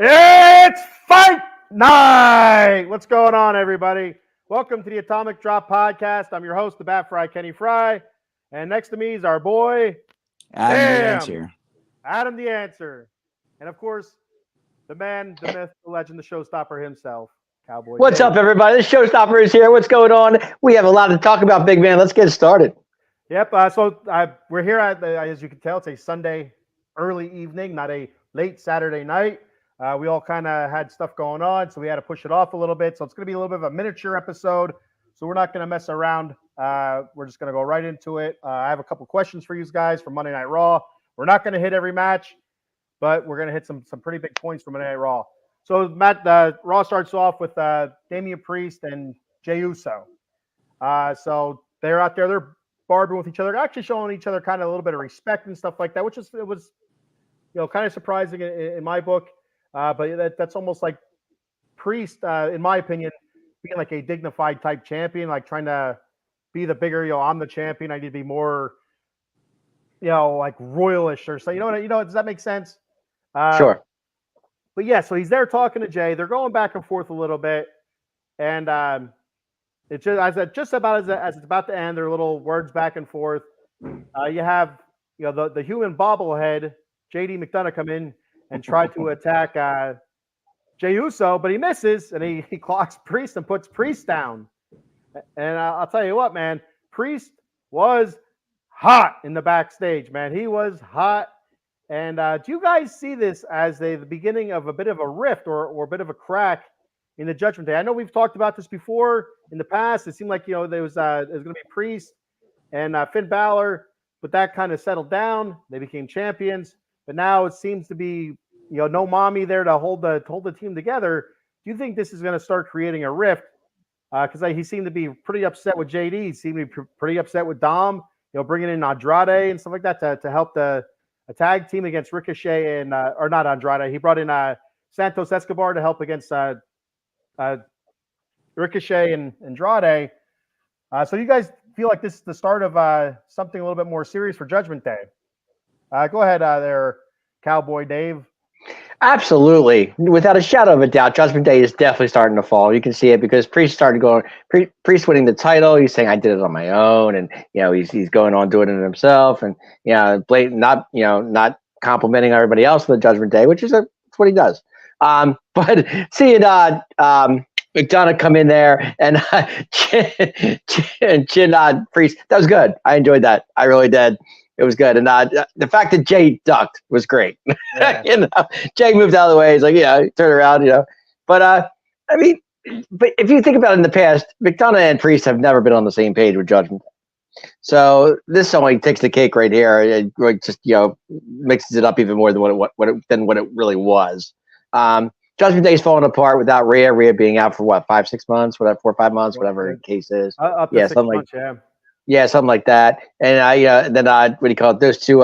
It's fight night! What's going on, everybody? Welcome to the Atomic Drop Podcast. I'm your host, the Bat Fry, Kenny Fry. And next to me is our boy, Adam the answer. Adam the Answer. And of course, the man, the myth, the legend, the showstopper himself, Cowboy What's Dave. up, everybody? The Showstopper is here. What's going on? We have a lot to talk about, big man. Let's get started. Yep. We're here at, as you can tell, it's a Sunday early evening, not a late Saturday night. We all kind of had stuff going on, so we had to push it off a little bit. So it's going to be a little bit of a miniature episode. So we're not going to mess around. We're just going to go right into it. I have a couple questions for you guys from Monday Night Raw. We're not going to hit every match, but we're going to hit some pretty big points from Monday Night Raw. So Raw starts off with Damian Priest and Jey Uso. So they're out there. They're barbing with each other, actually showing each other kind of a little bit of respect and stuff like that, which was kind of surprising in my book. But that's almost like Priest, in my opinion, being like a dignified type champion, like trying to be the bigger, I'm the champion. I need to be more, like royalish or so. Does that make sense? Sure. But yeah, so he's there talking to Jay. They're going back and forth a little bit, and it's just about as it's about to end. There are little words back and forth. You have the human bobblehead JD McDonough come in and try to attack Jey Uso, but he misses, and he clocks Priest and puts Priest down. And I'll tell you what, man, Priest was hot in the backstage, man. He was hot. And do you guys see this as the beginning of a bit of a rift or a bit of a crack in the Judgment Day? I know we've talked about this before in the past. It seemed like, there was going to be Priest and Finn Balor, but that kind of settled down. They became champions. But now it seems to be, no mommy there to hold the team together. Do you think this is going to start creating a rift? Because he seemed to be pretty upset with JD. He seemed to be pretty upset with Dom, bringing in Andrade and stuff like that to help a tag team against Ricochet and or not Andrade. He brought in Santos Escobar to help against Ricochet and Andrade. So you guys feel like this is the start of something a little bit more serious for Judgment Day? Go ahead there, Cowboy Dave. Absolutely. Without a shadow of a doubt, Judgment Day is definitely starting to fall. You can see it because Priest started going, Priest winning the title. He's saying, I did it on my own. And, he's going on doing it himself. And, blatant, not complimenting everybody else for the Judgment Day, which is that's what he does. But seeing McDonough come in there and chin Priest, that was good. I enjoyed that. I really did. It was good. And the fact that Jay ducked was great. Yeah. Jay moved out of the way. He's like, turn around, But, but if you think about it in the past, McDonough and Priest have never been on the same page with Judgment Day. So this only takes the cake right here. It just, mixes it up even more than what it really was. Judgment Day is falling apart without Rhea. Rhea being out for 5-6 months, whatever, 4 or 5 months, whatever the case is. Up to 6 months, Yeah, something like that. And then what do you call it? Those two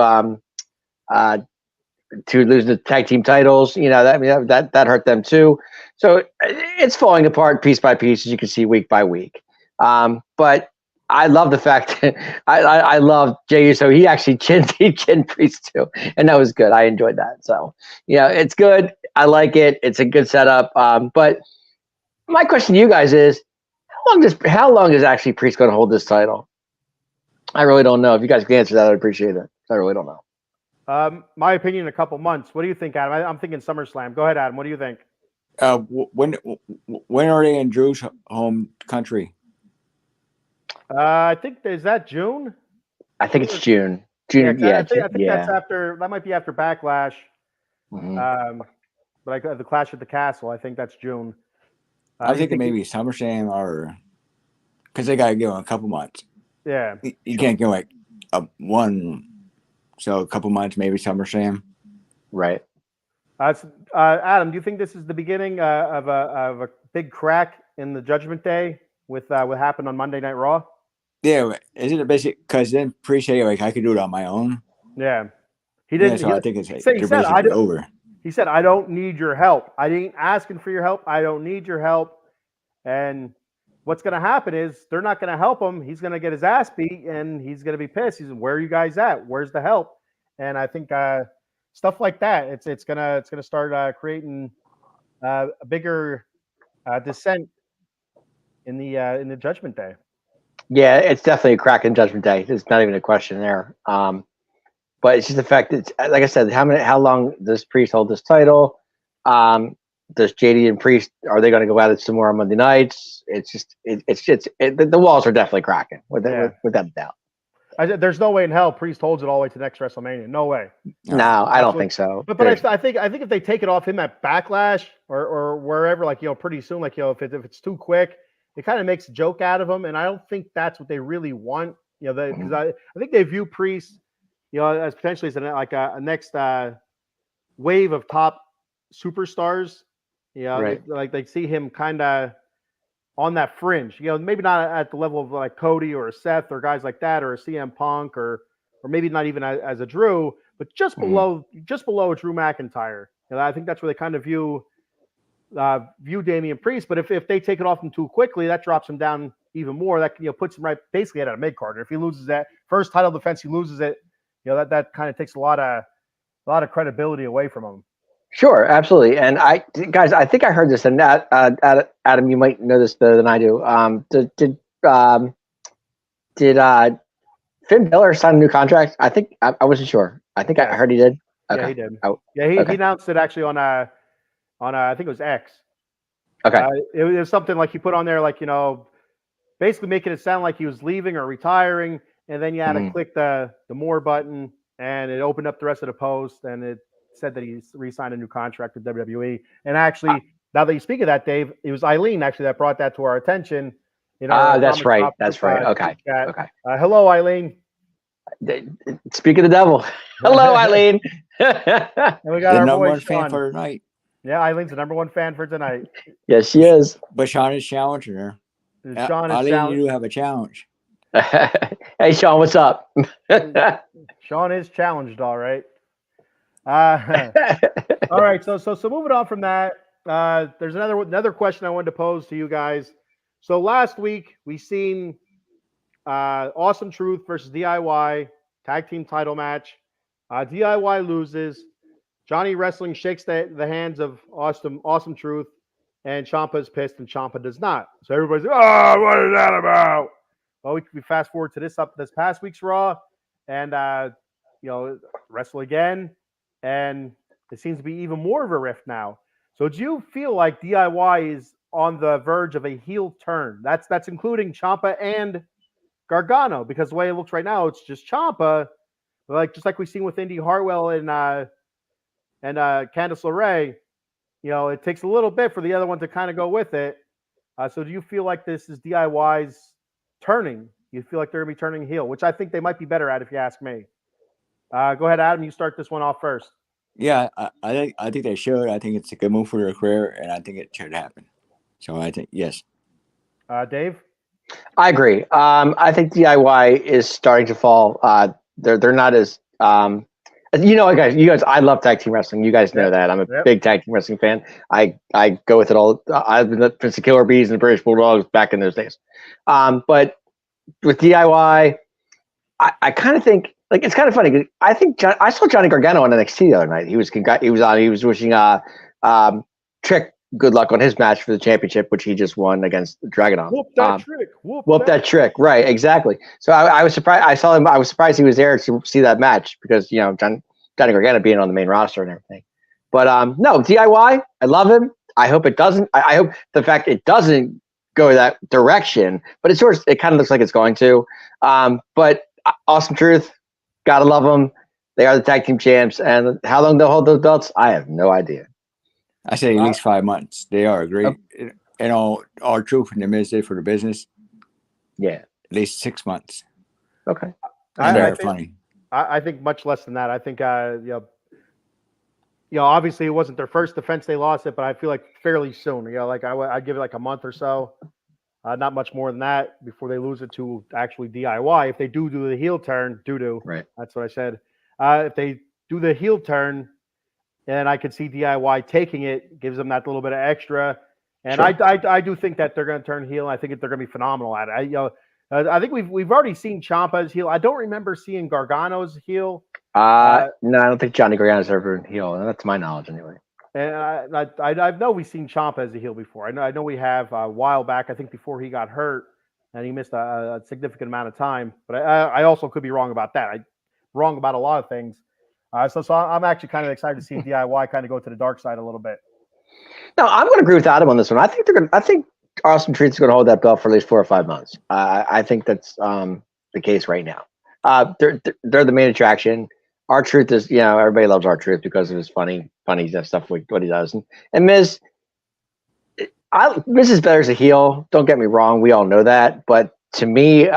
to lose the tag team titles, that hurt them too. So it's falling apart piece by piece, as you can see, week by week. But I love the fact that I love Jey Uso. He actually chinned Priest too, and that was good. I enjoyed that. So it's good. I like it. It's a good setup. But my question to you guys is, how long is actually Priest going to hold this title? I really don't know. If you guys can answer that, I'd appreciate it. I really don't know. My opinion, a couple months. What do you think, Adam? I'm thinking SummerSlam. Go ahead, Adam. What do you think? When are they in Drew's home country? I think, is that June? I think it's June. I think that's after. That might be after Backlash. Mm-hmm. But the Clash at the Castle. I think that's June. I think it may be SummerSlam or because they got to give them a couple months. Yeah, you can't go like a couple months, maybe SummerSlam. Right. Adam, do you think this is the beginning of a big crack in the Judgment Day with what happened on Monday Night Raw? Yeah, isn't it basically because then appreciate like I could do it on my own? Yeah, he didn't. Yeah, so I think it's basically over. He said, "I don't need your help. I ain't asking for your help. I don't need your help." And what's going to happen is they're not going to help him. He's going to get his ass beat, and he's going to be pissed. He's, where are you guys at? Where's the help? And I think stuff like that, it's gonna start creating a bigger descent in the Judgment Day. Yeah, it's definitely a crack in Judgment Day. There's not even a question there. But it's just the fact that, like I said, how long does Priest hold this title? Does JD and Priest, are they going to go at it some more on Monday nights? It's just the walls are definitely cracking without doubt. There's no way in hell Priest holds it all the way to next WrestleMania. No way. No, I don't think so. But I think if they take it off him at Backlash or wherever, like, pretty soon, like, if it's too quick, it kind of makes a joke out of him, and I don't think that's what they really want. Because I think they view Priest, as potentially as a next wave of top superstars. Right. Like they see him kind of on that fringe. Maybe not at the level of like Cody or a Seth or guys like that, or a CM Punk, or maybe not even as a Drew, but just below a Drew McIntyre. I think that's where they kind of view Damian Priest. But if they take it off him too quickly, that drops him down even more. That puts him right basically at a mid card. If he loses that first title defense, he loses it. That kind of takes a lot of credibility away from him. Sure, absolutely. And I think I heard this, and Adam, you might know this better than I do. Did Finn Balor sign a new contract? I think I wasn't sure. I think I heard he did. Okay. Yeah, he did. He announced it actually on I think it was X. Okay. It was something like he put on there, like, basically making it sound like he was leaving or retiring, and then you had to click the more button, and it opened up the rest of the post, and it said that he re-signed a new contract with WWE. And actually, now that you speak of that, Dave, it was Eileen actually that brought that to our attention. That's right. That's right. Okay. Okay. Hello, Eileen. Speak of the devil. Hello, Eileen. And we got the our number boy one fan Sean. for tonight. Yeah, Eileen's the number one fan for tonight. Yes, she is. But Sean is challenging her. Sean is Eileen, you do have a challenge. Hey, Sean, what's up? Sean is challenged, all right. All right, so moving on from that, there's another question I wanted to pose to you guys. So last week we seen Awesome Truth versus DIY tag team title match. DIY loses. Johnny Wrestling shakes the hands of Awesome Truth, and Ciampa's pissed, and Ciampa does not. So everybody's like, "Oh, what is that about?" Well, we fast forward to this past week's Raw, and wrestle again. And it seems to be even more of a rift now. So do you feel like DIY is on the verge of a heel turn? That's including Ciampa and Gargano, because the way it looks right now, it's just Ciampa, just like we've seen with Indy Hartwell and Candice LeRae. It takes a little bit for the other one to kind of go with it. So do you feel like this is DIY's turning? You feel like they're going to be turning heel, which I think they might be better at, if you ask me. Go ahead, Adam. You start this one off first. Yeah, I think they should. I think it's a good move for their career, and I think it should happen. So I think yes. Dave? I agree. I think DIY is starting to fall. They're not as you guys. I love tag team wrestling. You guys know that. I'm a big tag team wrestling fan. I go with it all. I've been the Killer Bees and the British Bulldogs back in those days. But with DIY, I kind of think. Like, it's kind of funny. I think I saw Johnny Gargano on NXT the other night. He was wishing Trick good luck on his match for the championship, which he just won against Dragunov. Whoop that Trick. Whoop that Trick. Right, exactly. So I was surprised. I saw him. I was surprised he was there to see that match because Johnny Gargano being on the main roster and everything. But no, DIY. I love him. I hope it doesn't. I hope the fact it doesn't go that direction. But it kind of looks like it's going to. But Awesome Truth. Gotta love them. They are the tag team champs. And how long they'll hold those belts, I have no idea. I say at least 5 months. They are great. Our Truth and the Miz did for the business. Yeah. At least 6 months. Okay. And they're funny. I think much less than that. I think, obviously it wasn't their first defense. They lost it, but I feel like fairly soon. I'd give it like a month or so. Not much more than that before they lose it to actually DIY. If they do the heel turn, right. That's what I said. If they do the heel turn, then I could see DIY taking it, gives them that little bit of extra. And sure. I do think that they're going to turn heel. I think they're going to be phenomenal at it. I think we've already seen Ciampa's heel. I don't remember seeing Gargano's heel. No, I don't think Johnny Gargano's ever been heel. That's my knowledge anyway. And I know we've seen Ciampa as a heel before. I know we have a while back. I think before he got hurt and he missed a significant amount of time. But I also could be wrong about that. I'm wrong about a lot of things. So I'm actually kind of excited to see DIY kind of go to the dark side a little bit. No, I'm going to agree with Adam on this one. I think Austin Treat's going to hold that belt for at least 4 or 5 months. I think that's the case right now. They're the main attraction. R-Truth is, everybody loves R-Truth because of his funny stuff, what he does. And Miz, Miz is better as a heel. Don't get me wrong, we all know that. But to me,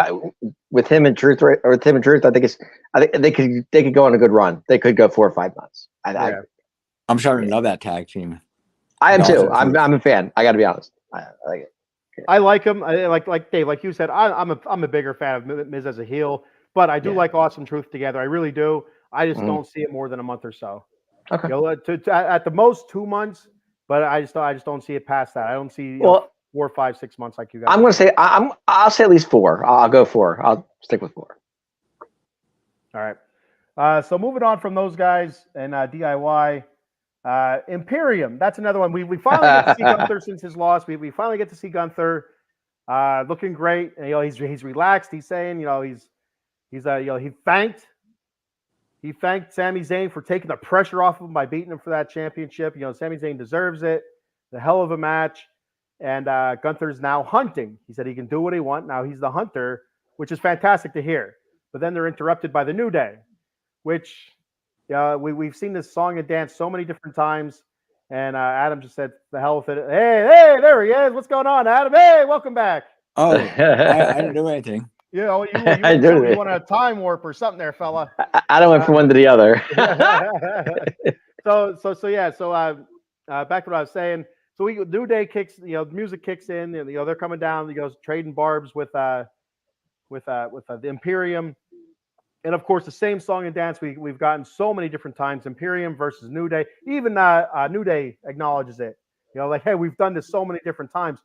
with him and Truth, I think they could go on a good run. They could go 4 or 5 months. I'm starting to love that tag team. I am too. I'm a fan. I got to be honest. I like it. I like him. I like Dave, like you said. I'm a bigger fan of Miz as a heel, but I do like Awesome Truth together. I really do. I just don't see it more than a month or so. Okay. At the most 2 months, but I just don't see it past that. I don't see 4, 5, 6 months like you guys. I'm going to say I'll say at least 4. I'll go 4. I'll stick with 4. All right. So moving on from those guys and DIY, Imperium. That's another one. We finally get to see Gunther since his loss. We finally get to see Gunther looking great. And, he's relaxed. He's saying he thanked Sami Zayn for taking the pressure off of him by beating him for that championship. Sami Zayn deserves it. The hell of a match. And Gunther's now hunting. He said he can do what he wants. Now he's the hunter, which is fantastic to hear. But then they're interrupted by the New Day, which we've seen this song and dance so many different times. And Adam just said, the hell with it. Hey, there he is. What's going on, Adam? Hey, welcome back. Oh, I didn't do anything. You want a time warp or something there, fella. I don't went from one to the other. So back to what I was saying. So New Day kicks, music kicks in, and they're coming down. He goes trading barbs with the Imperium, and of course the same song and dance we've gotten so many different times. Imperium versus New Day. Even New Day acknowledges it. Like, hey, we've done this so many different times,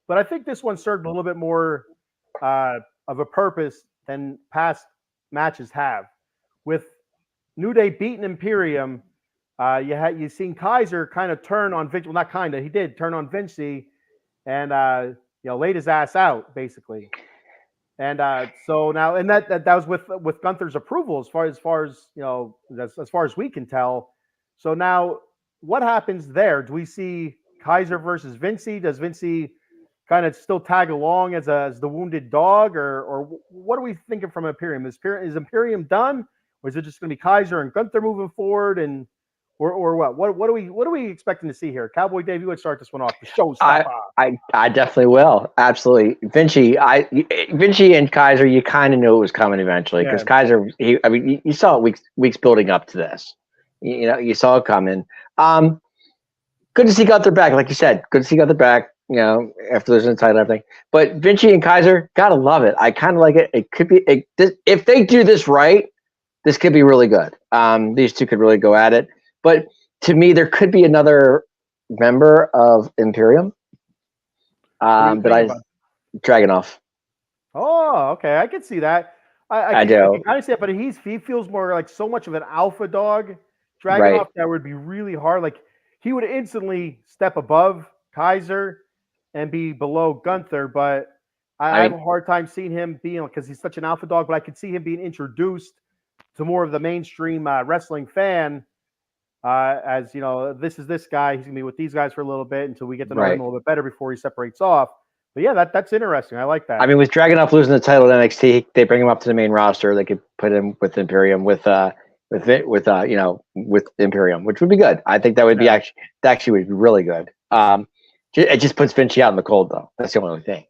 but I think this one served a little bit more of a purpose than past matches have. With New Day beating Imperium, you seen Kaiser kind of turn on Vinci. Well, not kind of. He did turn on Vinci, and laid his ass out basically. And so now, and that was with Gunther's approval, as far as we can tell. So now, what happens there? Do we see Kaiser versus Vinci? Does Vinci kind of still tag along as the wounded dog, or what are we thinking from Imperium? Is Imperium done, or is it just going to be Kaiser and Gunther moving forward, and or what? What are we expecting to see here? Cowboy Dave, you would start this one off. The showstopper. I definitely will. Absolutely, Vinci and Kaiser. You kind of knew it was coming eventually because Kaiser. You saw it weeks building up to this. You saw it coming. Good to see Gunther back, like you said. Good to see Gunther back. After losing the title and everything. But Vinci and Kaiser, gotta love it. I kind of like it. It could be if they do this right, this could be really good. These two could really go at it. But to me, there could be another member of Imperium. Dragunov. Oh, okay. I could see that. I do. I see it, but he feels more like so much of an alpha dog. Dragunov, that would be really hard. Like, he would instantly step above Kaiser and be below Gunther, but I have a hard time seeing him being, because he's such an alpha dog, but I could see him being introduced to more of the mainstream wrestling fan as, this is this guy. He's going to be with these guys for a little bit until we get to know him a little bit better before he separates off. But yeah, that's interesting. I like that. I mean, with Dragunov losing the title at NXT, they bring him up to the main roster. They could put him with Imperium with Imperium, which would be good. I think that would be actually would be really good. It just puts Vinci out in the cold, though. That's the only thing.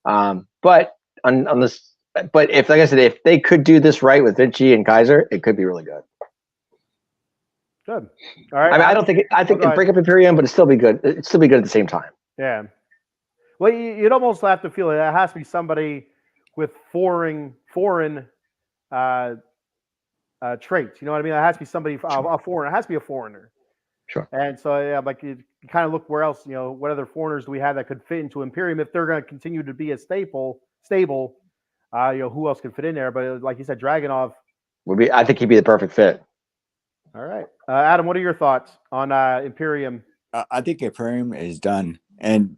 But on this, if, like I said, if they could do this right with Vinci and Kaiser, it could be really good. Good. All right. I mean, I think it'd break up Imperium, but it'd still be good. It'd still be good at the same time. Yeah. Well, you'd almost have to feel it has to be somebody with foreign traits. You know what I mean? It has to be somebody a foreigner. It has to be a foreigner. Sure. And so, you kind of look where else, what other foreigners do we have that could fit into Imperium if they're going to continue to be a stable, who else could fit in there? But like you said, Dragunov I think he'd be the perfect fit. All right. Adam, what are your thoughts on Imperium I think Imperium is done. And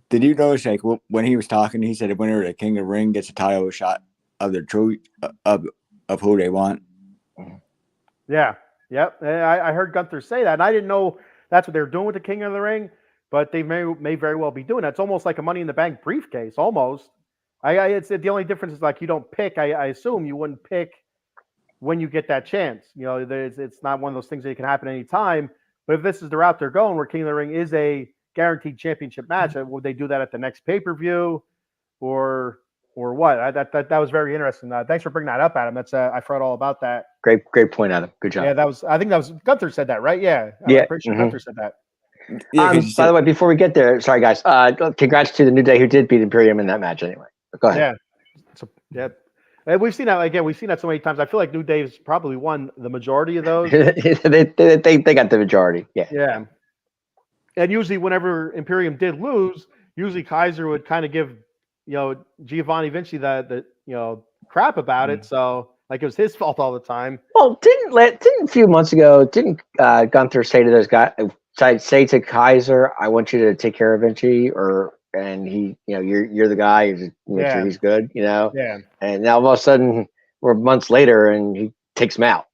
did you notice, like, when he was talking, he said the winner of the King of the Ring gets a title shot of the truth of who they want. Yeah. Yep. I heard Gunther say that, and I didn't know that's what they were doing with the King of the Ring, but they may very well be doing that. It's almost like a Money in the Bank briefcase, almost. It's the only difference is like you don't pick. I assume you wouldn't pick when you get that chance. You know, it's not one of those things that can happen anytime. But if this is the route they're going, where King of the Ring is a guaranteed championship match, would they do that at the next pay-per-view, or what? That was very interesting. Thanks for bringing that up, Adam. That's I forgot all about that. Great point, Adam. Good job. Yeah, I think that was Gunther said that, right? Yeah, Yeah. I'm pretty sure Gunther said that. Yeah, By the way, before we get there, sorry guys. Congrats to the New Day who did beat Imperium in that match. Anyway, go ahead. Yeah. And we've seen that again. We've seen that so many times. I feel like New Day's probably won the majority of those. they got the majority. Yeah. Yeah. And usually, whenever Imperium did lose, usually Kaiser would kind of give, Giovanni Vinci the crap about it. So like it was his fault all the time. Well, didn't a few months ago Gunther say to those guys, say to Kaiser, I want you to take care of Vinci, and he, you're the guy who's make sure he's good, Yeah. And now all of a sudden we're months later and he takes him out,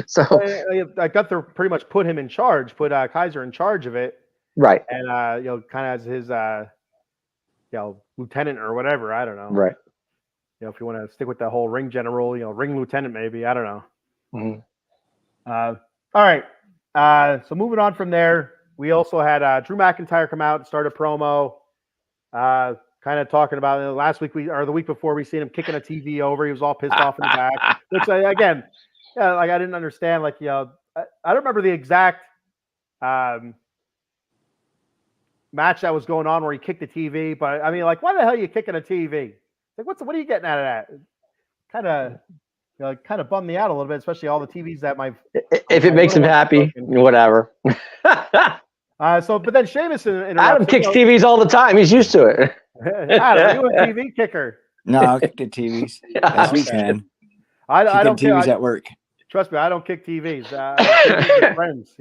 So Gunther pretty much put him in charge, put Kaiser in charge of it, right, and kind of as his lieutenant or whatever. I don't know. Right. If you want to stick with the whole ring general, ring lieutenant maybe. I don't know. Mm-hmm. All right. So moving on from there, we also had Drew McIntyre come out and start a promo, kind of talking about last week or the week before we seen him kicking a TV over. He was all pissed off in the back, which again, like I didn't understand. Like I don't remember the exact match that was going on where he kicked the TV, but I mean, like, why the hell are you kicking a TV? Like, what are you getting out of that? Kind of bummed me out a little bit, especially all the TVs that if it makes him happy, whatever. But then Sheamus Adam kicks TVs all the time. He's used to it. Adam, you a TV kicker? No, I'll kick the TVs. As we can. I don't TVs at work. Trust me, I don't kick TVs. I kick with friends.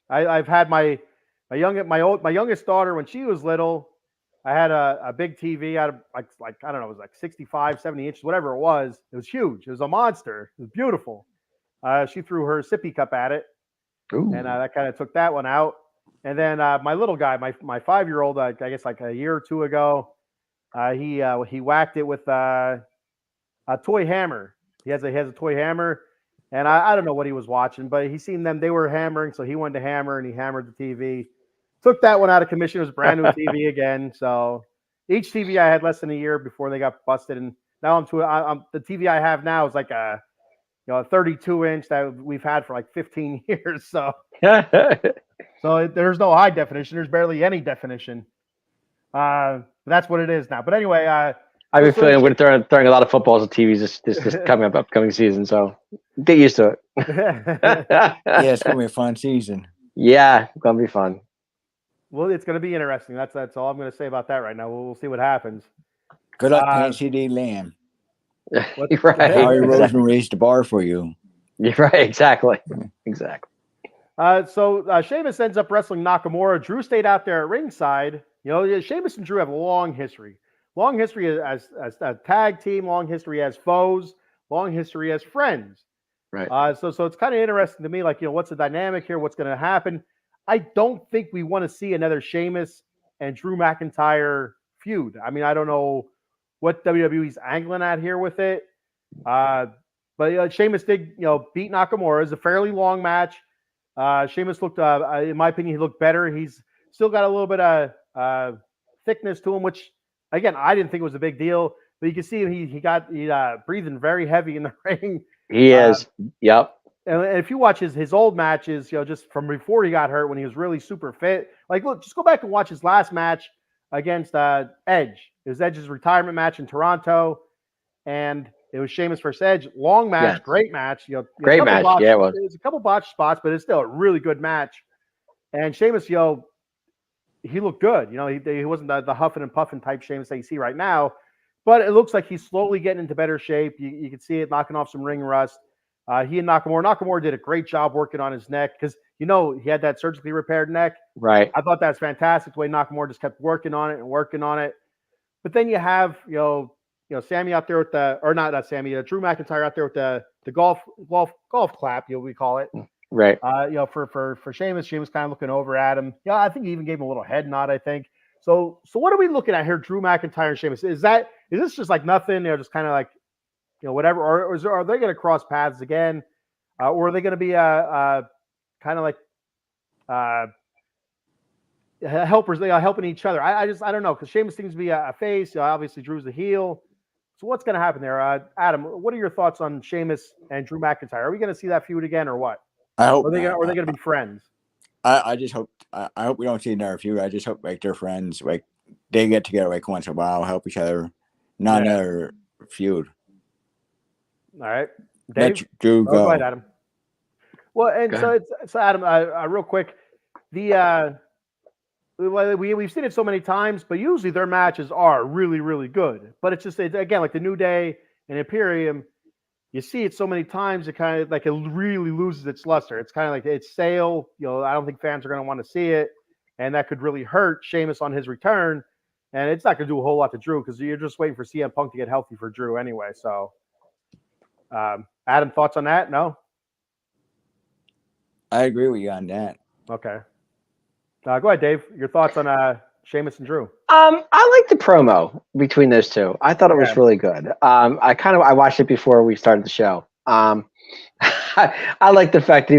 I've had my youngest daughter when she was little. I had a big TV out of like I don't know, it was like 65, 70 inches, whatever it was. It was huge. It was a monster. It was beautiful. She threw her sippy cup at it. Ooh. And that kind of took that one out. And then my little guy, my 5-year-old, I guess like a year or two ago, he whacked it with a toy hammer. He has a toy hammer, and I don't know what he was watching, but he seen them. They were hammering, so he wanted to hammer, and he hammered the TV. Took that one out of commission. It was brand new TV again. So each TV I had less than a year before they got busted, and now the TV I have now is like a 32-inch that we've had for like 15 years. So there's no high definition. There's barely any definition. That's what it is now. But anyway, I've been feeling we're throwing a lot of footballs at TVs this upcoming season. So get used to it. Yeah, it's gonna be a fun season. Yeah, it's gonna be fun. Well, it's gonna be interesting. That's all I'm gonna say about that right now. We'll see what happens. Good luck, CD Lamb. Right. Howie Roseman raised the bar for you. You're right. Exactly. So Sheamus ends up wrestling Nakamura. Drew stayed out there at ringside. Sheamus and Drew have a long history as a tag team, long history as foes, long history as friends. Right. So it's kind of interesting to me, like, what's the dynamic here? What's going to happen? I don't think we want to see another Sheamus and Drew McIntyre feud. I mean, I don't know what WWE's angling at here with it. But Sheamus did, beat Nakamura. It's a fairly long match. Sheamus looked, in my opinion, he looked better. He's still got a little bit of thickness to him, which, again, I didn't think was a big deal. But you can see he got breathing very heavy in the ring. He is. Yep. And if you watch his old matches, just from before he got hurt when he was really super fit, like, look, just go back and watch his last match against Edge. It was Edge's retirement match in Toronto, and it was Sheamus versus Edge. Long match, great match. Great match. Botched, it was. There's a couple botched spots, but it's still a really good match. And Sheamus, he looked good. He wasn't the huffing and puffing type Sheamus that you see right now, but it looks like he's slowly getting into better shape. You can see it knocking off some ring rust. He and Nakamura did a great job working on his neck because he had that surgically repaired neck. Right. I thought that's fantastic. The way Nakamura just kept working on it and working on it. But then you have, Sammy out there with not Sammy, Drew McIntyre out there with the golf clap, we call it. Right. For Sheamus kind of looking over at him. Yeah, I think he even gave him a little head nod, I think. So what are we looking at here, Drew McIntyre and Sheamus? Is this just like nothing, just kind of like, whatever, or are they going to cross paths again? Or are they going to be kind of like helpers, helping each other? I don't know, because Sheamus seems to be a face. Obviously, Drew's the heel. So what's going to happen there? Adam, what are your thoughts on Sheamus and Drew McIntyre? Are we going to see that feud again, or what? I hope. Are they going to be friends? I just hope. I hope we don't see another feud. I just hope like they're friends. Like they get together like once in a while, help each other. Not another feud. All right, Dave. Let Drew go. Go ahead, Adam. Well, and so Adam, real quick, we've seen it so many times, but usually their matches are really, really good. But it's just again like the New Day and Imperium. You see it so many times, it kind of like it really loses its luster. It's kind of like it's stale. I don't think fans are going to want to see it, and that could really hurt Sheamus on his return. And it's not going to do a whole lot to Drew because you're just waiting for CM Punk to get healthy for Drew anyway. So, Adam, thoughts on that? No. I agree with you on that. Okay. Go ahead, Dave. Your thoughts on Sheamus and Drew? I like the promo between those two. I thought it was really good. I watched it before we started the show. I like the fact that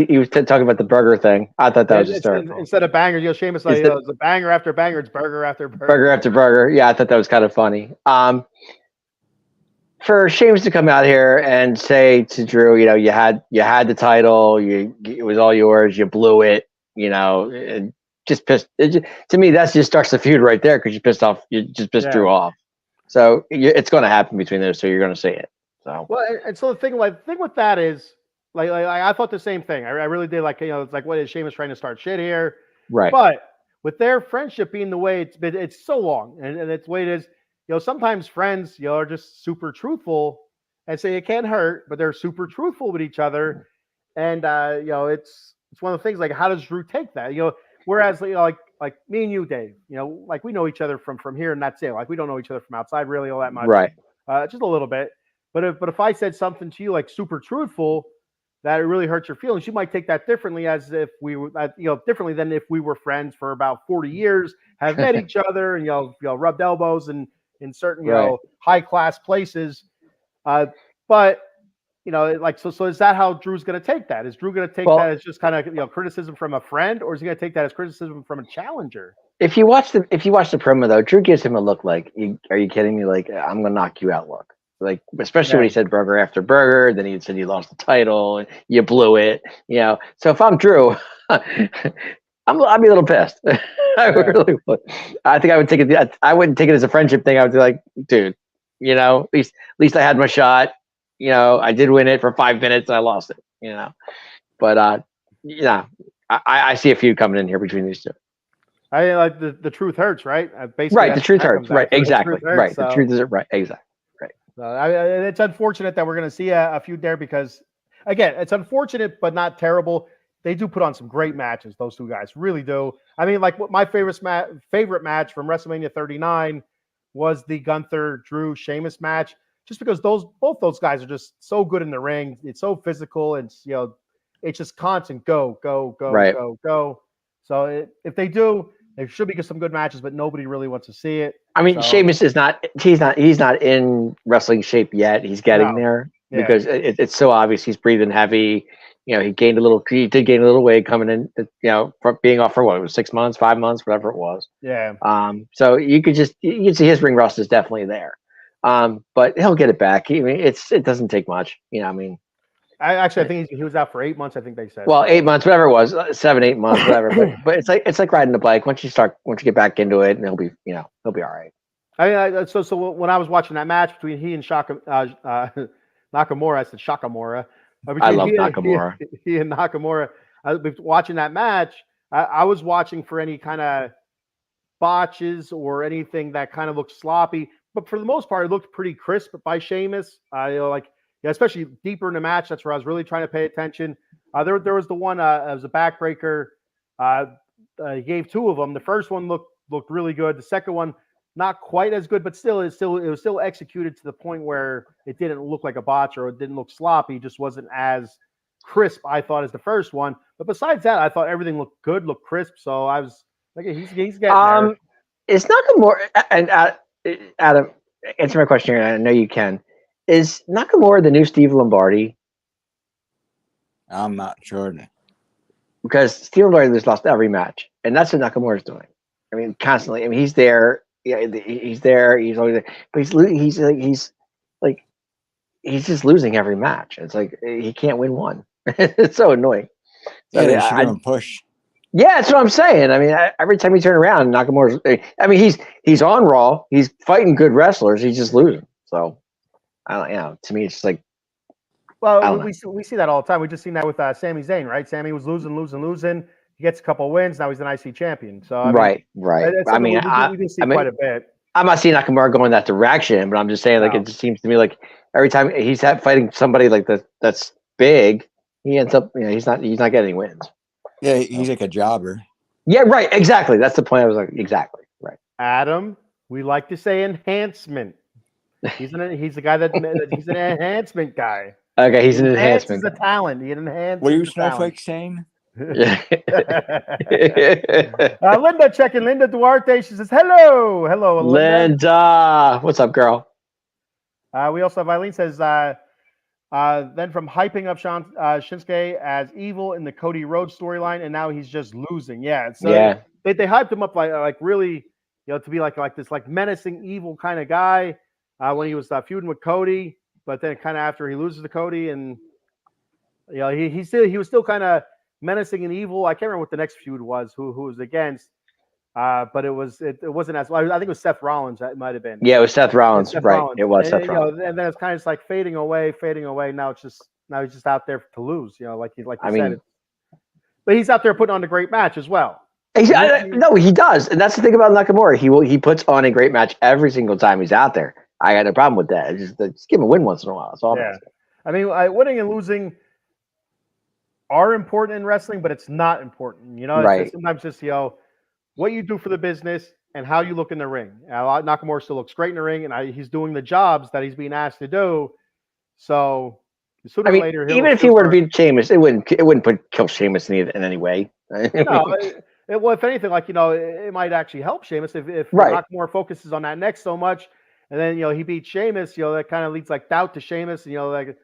he was talking about the burger thing. I thought that was hysterical. Instead of banger, Sheamus like it's a banger after banger. It's burger after burger. Burger after burger. Yeah, I thought that was kind of funny. For Sheamus to come out here and say to Drew, you had the title, it was all yours, you blew it, and just pissed. To me, that just starts the feud right there because you just pissed Drew off. So it's going to happen between those two. You're going to see it. So and so the thing with that is like I thought the same thing. I really did. Like it's like, what is Sheamus trying to start shit here? Right. But with their friendship being the way it's been, it's so long, and it's the way it is. Sometimes friends, are just super truthful and say it can't hurt, but they're super truthful with each other. And it's one of the things like, how does Drew take that? Whereas like me and you, Dave, like we know each other from here, and that's it. Like we don't know each other from outside really all that much, right? Just a little bit. But if I said something to you like super truthful that it really hurts your feelings, you might take that differently, as if we were, differently than if we were friends for about 40 years, have met each other, and rubbed elbows and in certain high class places. But so is that how Drew's going to take that? Is Drew going to take that as just kind of criticism from a friend, or is he going to take that as criticism from a challenger? If you watch the promo though, Drew gives him a look like, "Are you kidding me? Like, I'm going to knock you out." Look, like, especially when he said burger after burger, then he said you lost the title and you blew it. So if I'm Drew, I'd be a little pissed. I really would. I think I would take it. I wouldn't take it as a friendship thing. I would be like, dude, at least I had my shot. I did win it for 5 minutes. And I lost it. But I see a feud coming in here between these two. I mean, like the truth hurts, right? Basically, right. The truth hurts. Right. Exactly. Right. The truth is right. Exactly. Right. It's unfortunate that we're going to see a feud there because, again, it's unfortunate but not terrible. They do put on some great matches. Those two guys really do. I mean, like my favorite match from WrestleMania 39 was the Gunther Drew Sheamus match, just because both those guys are just so good in the ring. It's so physical. It's it's just constant go. So if they do, there should be some good matches, but nobody really wants to see it. I mean, Sheamus is not. He's not in wrestling shape yet. He's getting there because it's so obvious. He's breathing heavy. He did gain a little weight coming in, from being off for what, it was 6 months, 5 months, whatever it was. Yeah. So you can see his ring rust is definitely there. But he'll get it back. I mean, it doesn't take much. I think he was out for 8 months. I think they said. Well, 8 months, whatever it was, 7, 8 months, whatever. but it's like riding a bike. Once you get back into it, and he'll be all right. So when I was watching that match between he and Nakamura, I said Shakamura. I love Nakamura. He and Nakamura. I was watching that match. I was watching for any kind of botches or anything that kind of looked sloppy, but for the most part, it looked pretty crisp by Sheamus. Especially deeper in the match. That's where I was really trying to pay attention. There was the one. It was a backbreaker. He gave 2 of them. The first one looked really good. The second one, not quite as good, but it was still executed to the point where it didn't look like a botch or it didn't look sloppy. It just wasn't as crisp, I thought, as the first one. But besides that, I thought everything looked good, looked crisp. So I was like, he's getting there. Is Nakamura and Adam, answer my question here. I know you can. Is Nakamura the new Steve Lombardi? I'm not sure. Because Steve Lombardi has lost every match, and that's what Nakamura's doing. I mean, constantly. I mean, he's there. Yeah, he's there. He's always there, but he's just losing every match. It's like he can't win one. It's so annoying. Yeah, they should give him a push. Yeah, that's what I'm saying. I mean, every time you turn around, Nakamura's. I mean, he's on Raw. He's fighting good wrestlers. He's just losing. So, I don't. You know, to me, it's just like. Well, we see that all the time. We just seen that with Sami Zayn, right? Sami was losing. He gets a couple of wins. Now he's an IC champion. So right. I mean, we do see quite a bit. I'm not seeing Nakamura going that direction, but I'm just saying, like, it just seems to me like every time he's fighting somebody like that's big, he ends up, he's not getting any wins. Yeah, he's like a jobber. Yeah, right. Exactly. That's the point. I was like, exactly right. Adam, we like to say enhancement. He's the guy he's an enhancement guy. Okay, he's an enhancement. He's a talent. He enhances. What are you Snowflake saying? Yeah. Linda checking. Linda Duarte. She says, hello, Linda. What's up, girl? We also have Eileen says, then from hyping up Shinsuke as evil in the Cody Rhodes storyline, and now he's just losing. Yeah. So they hyped him up like really, to be like this like menacing evil kind of guy when he was feuding with Cody. But then kind of after he loses to Cody, and he was still kind of menacing and evil. I can't remember what the next feud was, who was against, but it wasn't as. I think it was Seth Rollins. That might have been. Yeah, it was Seth Rollins. Right, Rollins. It was Seth Rollins. And then it's kind of just like fading away. Now he's just out there to lose. Like you said. But he's out there putting on a great match as well. No, he does, and that's the thing about Nakamura. He puts on a great match every single time he's out there. I got no problem with that. Just give him a win once in a while. That's all. Yeah. I mean, winning and losing are important in wrestling, but it's not important. Right. Sometimes just what you do for the business and how you look in the ring. Nakamura still looks great in the ring, and he's doing the jobs that he's being asked to do. So sooner or later, even if he were to beat Sheamus, it wouldn't kill Sheamus in any way. No. Well, if anything, it might actually help Sheamus if Nakamura focuses on that next so much. And then, he beats Sheamus, that kind of leads doubt to Sheamus, like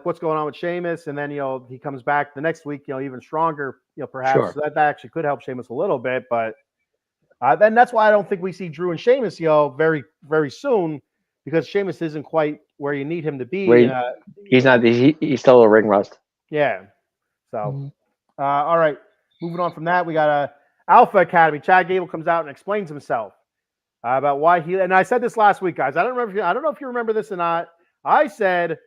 what's going on with Sheamus. And then, he comes back the next week, even stronger, perhaps. Sure. So that actually could help Sheamus a little bit. But then that's why I don't think we see Drew and Sheamus, very, very soon, because Sheamus isn't quite where you need him to be. He's not, he's still a ring rust. Yeah. So, all right. Moving on from that, we got Alpha Academy. Chad Gable comes out and explains himself. About why and I said this last week, guys. I don't know if you remember this or not. I said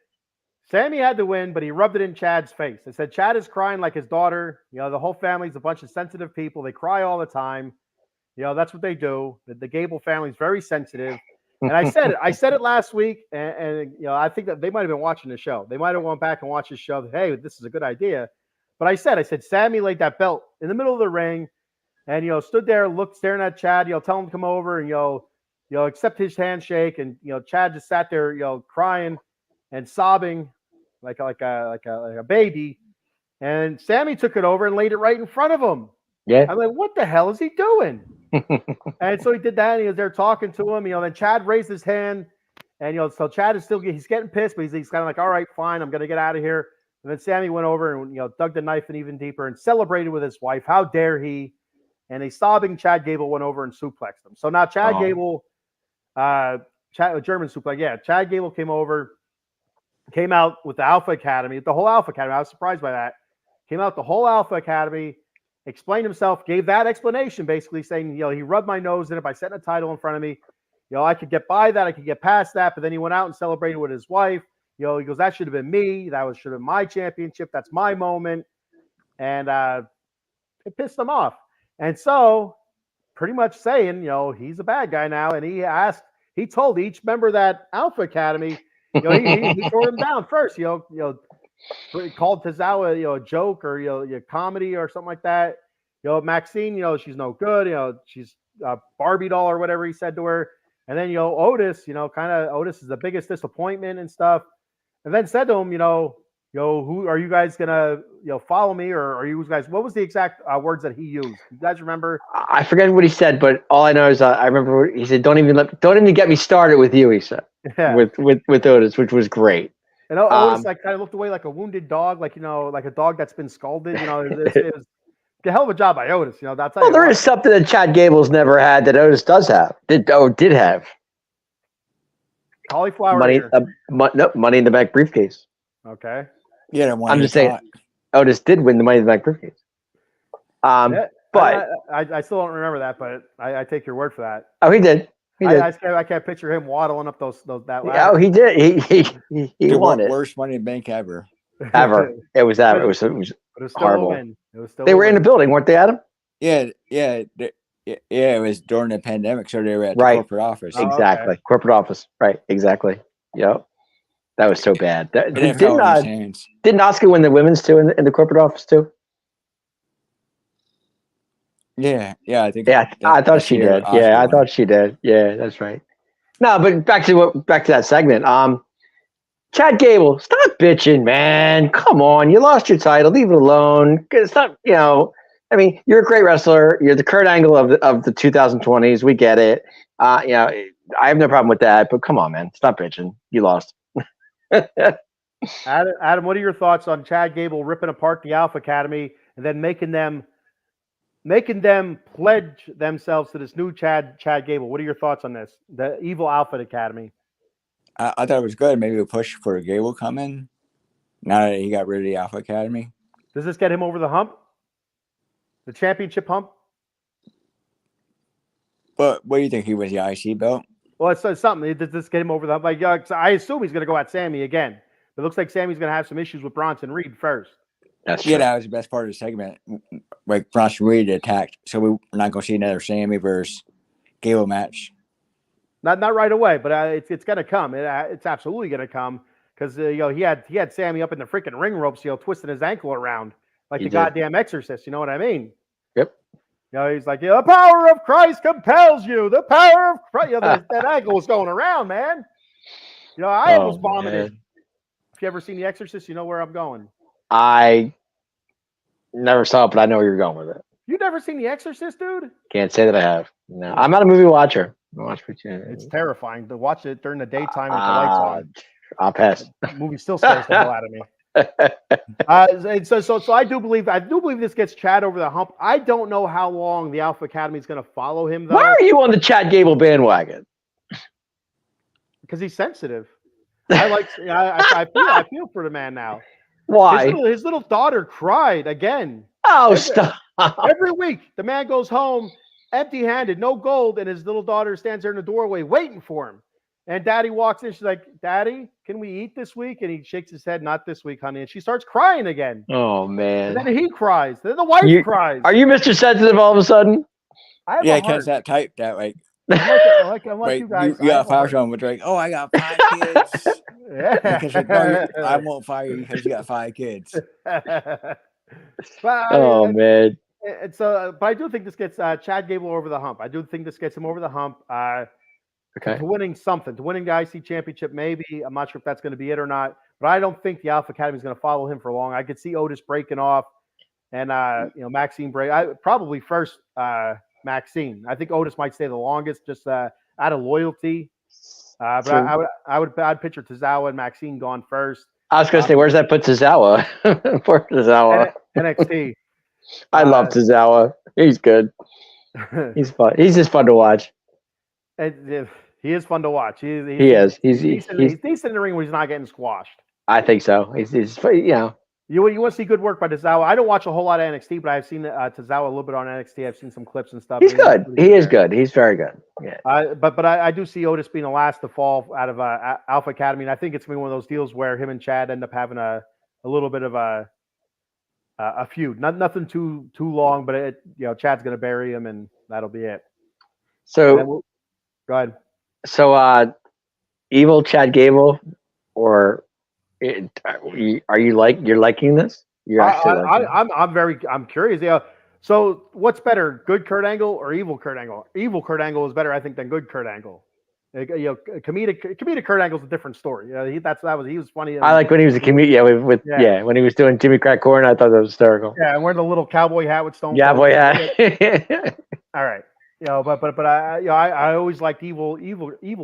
Sammy had to win, but he rubbed it in Chad's face. I said Chad is crying like his daughter. The whole family's a bunch of sensitive people. They cry all the time. That's what they do. The Gable family is very sensitive. And I said it. I said it last week, and I think that they might have been watching the show. They might have gone back and watched the show. Hey, this is a good idea. But I said Sammy laid that belt in the middle of the ring. And stood there, staring at Chad. Tell him to come over and accept his handshake. And Chad just sat there, crying and sobbing like a baby. And Sammy took it over and laid it right in front of him. Yeah, I'm like, what the hell is he doing? And so he did that. And he was there talking to him. Then Chad raised his hand, and so Chad is he's getting pissed, but he's kind of like, all right, fine, I'm gonna get out of here. And then Sammy went over and dug the knife in even deeper and celebrated with his wife. How dare he? And a sobbing Chad Gable went over and suplexed him. So now Chad Gable, German suplex. Yeah, Chad Gable came out with the Alpha Academy, the whole Alpha Academy. I was surprised by that. Came out the whole Alpha Academy, explained himself, gave that explanation, basically saying, he rubbed my nose in it by setting a title in front of me. I could get by that. I could get past that. But then he went out and celebrated with his wife. He goes, that should have been me. That should have been my championship. That's my moment. And it pissed him off. And so, pretty much saying, he's a bad guy now. And he told each member of that Alpha Academy, he tore him down first. called Tozawa, a joke or a comedy or something like that. Maxine, she's no good. She's a Barbie doll or whatever he said to her. And then Otis, Otis is the biggest disappointment and stuff. And then said to him, who are you guys gonna follow me, or are you guys? What was the exact words that he used? You guys remember? I forget what he said, but all I know is I remember he said, "Don't even get me started with you." He said, Yeah. with Otis, which was great. And Otis kind of looked away like a wounded dog, like like a dog that's been scalded. It was a hell of a job by Otis. That's well, there is something that Chad Gable's never had that Otis did have. Cauliflower. Money in the Bank briefcase. Okay. Yeah, I'm just saying, Otis did win the Money in the Bank briefcase. Yeah, but I still don't remember that, but I take your word for that. Oh, he did. I can't picture him waddling up that ladder. Oh, he did. He won it. Worst Money in the Bank ever. It was that. It was horrible. They were in the building, weren't they, Adam? Yeah. It was during the pandemic, so they were at the corporate office. Exactly, corporate office. Right, exactly. Yep. That was so bad. Didn't Oscar win the women's too in the corporate office too? Yeah, I think. Yeah, I thought she did. Yeah, I thought she did. Yeah, that's right. No, but back to that segment. Chad Gable, stop bitching, man. Come on, you lost your title. Leave it alone. It's not, I mean, you're a great wrestler. You're the Kurt Angle of the 2020s. We get it. I have no problem with that. But come on, man, stop bitching. You lost. Adam, what are your thoughts on Chad Gable ripping apart the Alpha Academy and then making them pledge themselves to this new Chad Gable? What are your thoughts on this? The evil Alpha Academy. I thought it was good. Maybe a push for Gable coming. Now that he got rid of the Alpha Academy. Does this get him over the hump? The championship hump? But what do you think? He was the IC belt? Well, it's something. Does this get him over the hump? Like, I assume he's going to go at Sammy again. It looks like Sammy's going to have some issues with Bronson Reed first. That's true. Yeah, that was the best part of the segment. Like Bronson Reed attacked, so we're not going to see another Sammy versus Gable match. Not right away, but it's going to come. It's absolutely going to come because he had Sammy up in the freaking ring ropes, twisting his ankle around like the goddamn Exorcist. You know what I mean? Yep. He's like, the power of Christ compels you. The power of Christ. That ankle was going around, man. I almost vomited. Man. If you ever seen The Exorcist, you know where I'm going. I never saw it, but I know where you're going with it. You never seen The Exorcist, dude? Can't say that I have. No, I'm not a movie watcher. It's terrifying to watch it during the daytime with the lights on. I'll pass. The movie still scares the hell out of me. So I do believe this gets Chad over the hump. I don't know how long the Alpha Academy is going to follow him, though. Why are you on the Chad Gable bandwagon? Because he's sensitive. I feel for the man now. Why? His little daughter cried again. Oh, stop. Every week, the man goes home empty-handed, no gold, and his little daughter stands there in the doorway waiting for him. And Daddy walks in. She's like, "Daddy, can we eat this week?" And he shakes his head, "Not this week, honey." And she starts crying again. Oh, man. And then he cries. Then the wife cries. Are you Mr. Sensitive all of a sudden? Yeah, Ken's that type that like. I'm like you guys. You got a fire show, but like, oh, I got 5 kids. Yeah. Because like, no, I won't fire you because you got 5 kids. Man. And so, but I do think this gets Chad Gable over the hump. I do think this gets him over the hump. Okay. To winning something, to winning the IC championship, maybe. I'm not sure if that's going to be it or not. But I don't think the Alpha Academy is going to follow him for long. I could see Otis breaking off, and Maxine break. Probably first Maxine. I think Otis might stay the longest, just out of loyalty. But I'd picture Tozawa and Maxine gone first. I was going to say, where's that put Tozawa? Poor Tozawa. NXT. I love Tozawa. He's good. He's fun. He's just fun to watch. He is fun to watch. He is. He's decent in the ring when he's not getting squashed. I think so. He's You want to see good work by Tozawa. I don't watch a whole lot of NXT, but I've seen Tozawa a little bit on NXT. I've seen some clips and stuff. He's good. He is good. He's very good. Yeah. But I do see Otis being the last to fall out of Alpha Academy, and I think it's going to be one of those deals where him and Chad end up having a little bit of a feud. Nothing too long, but Chad's going to bury him, and that'll be it. So go ahead. So evil Chad Gable, or Are you you're liking this? You're actually liking it? I'm curious. Yeah. So what's better, good Kurt Angle or evil Kurt Angle? Evil Kurt Angle is better, I think, than good Kurt Angle. Comedic Kurt Angle's a different story. He was funny. I like when he was a comedian. When he was doing Jimmy Crack Corn, I thought that was hysterical. Yeah, and wearing the little cowboy hat with Stone. Yeah, boy, yeah. All right. But I always liked evil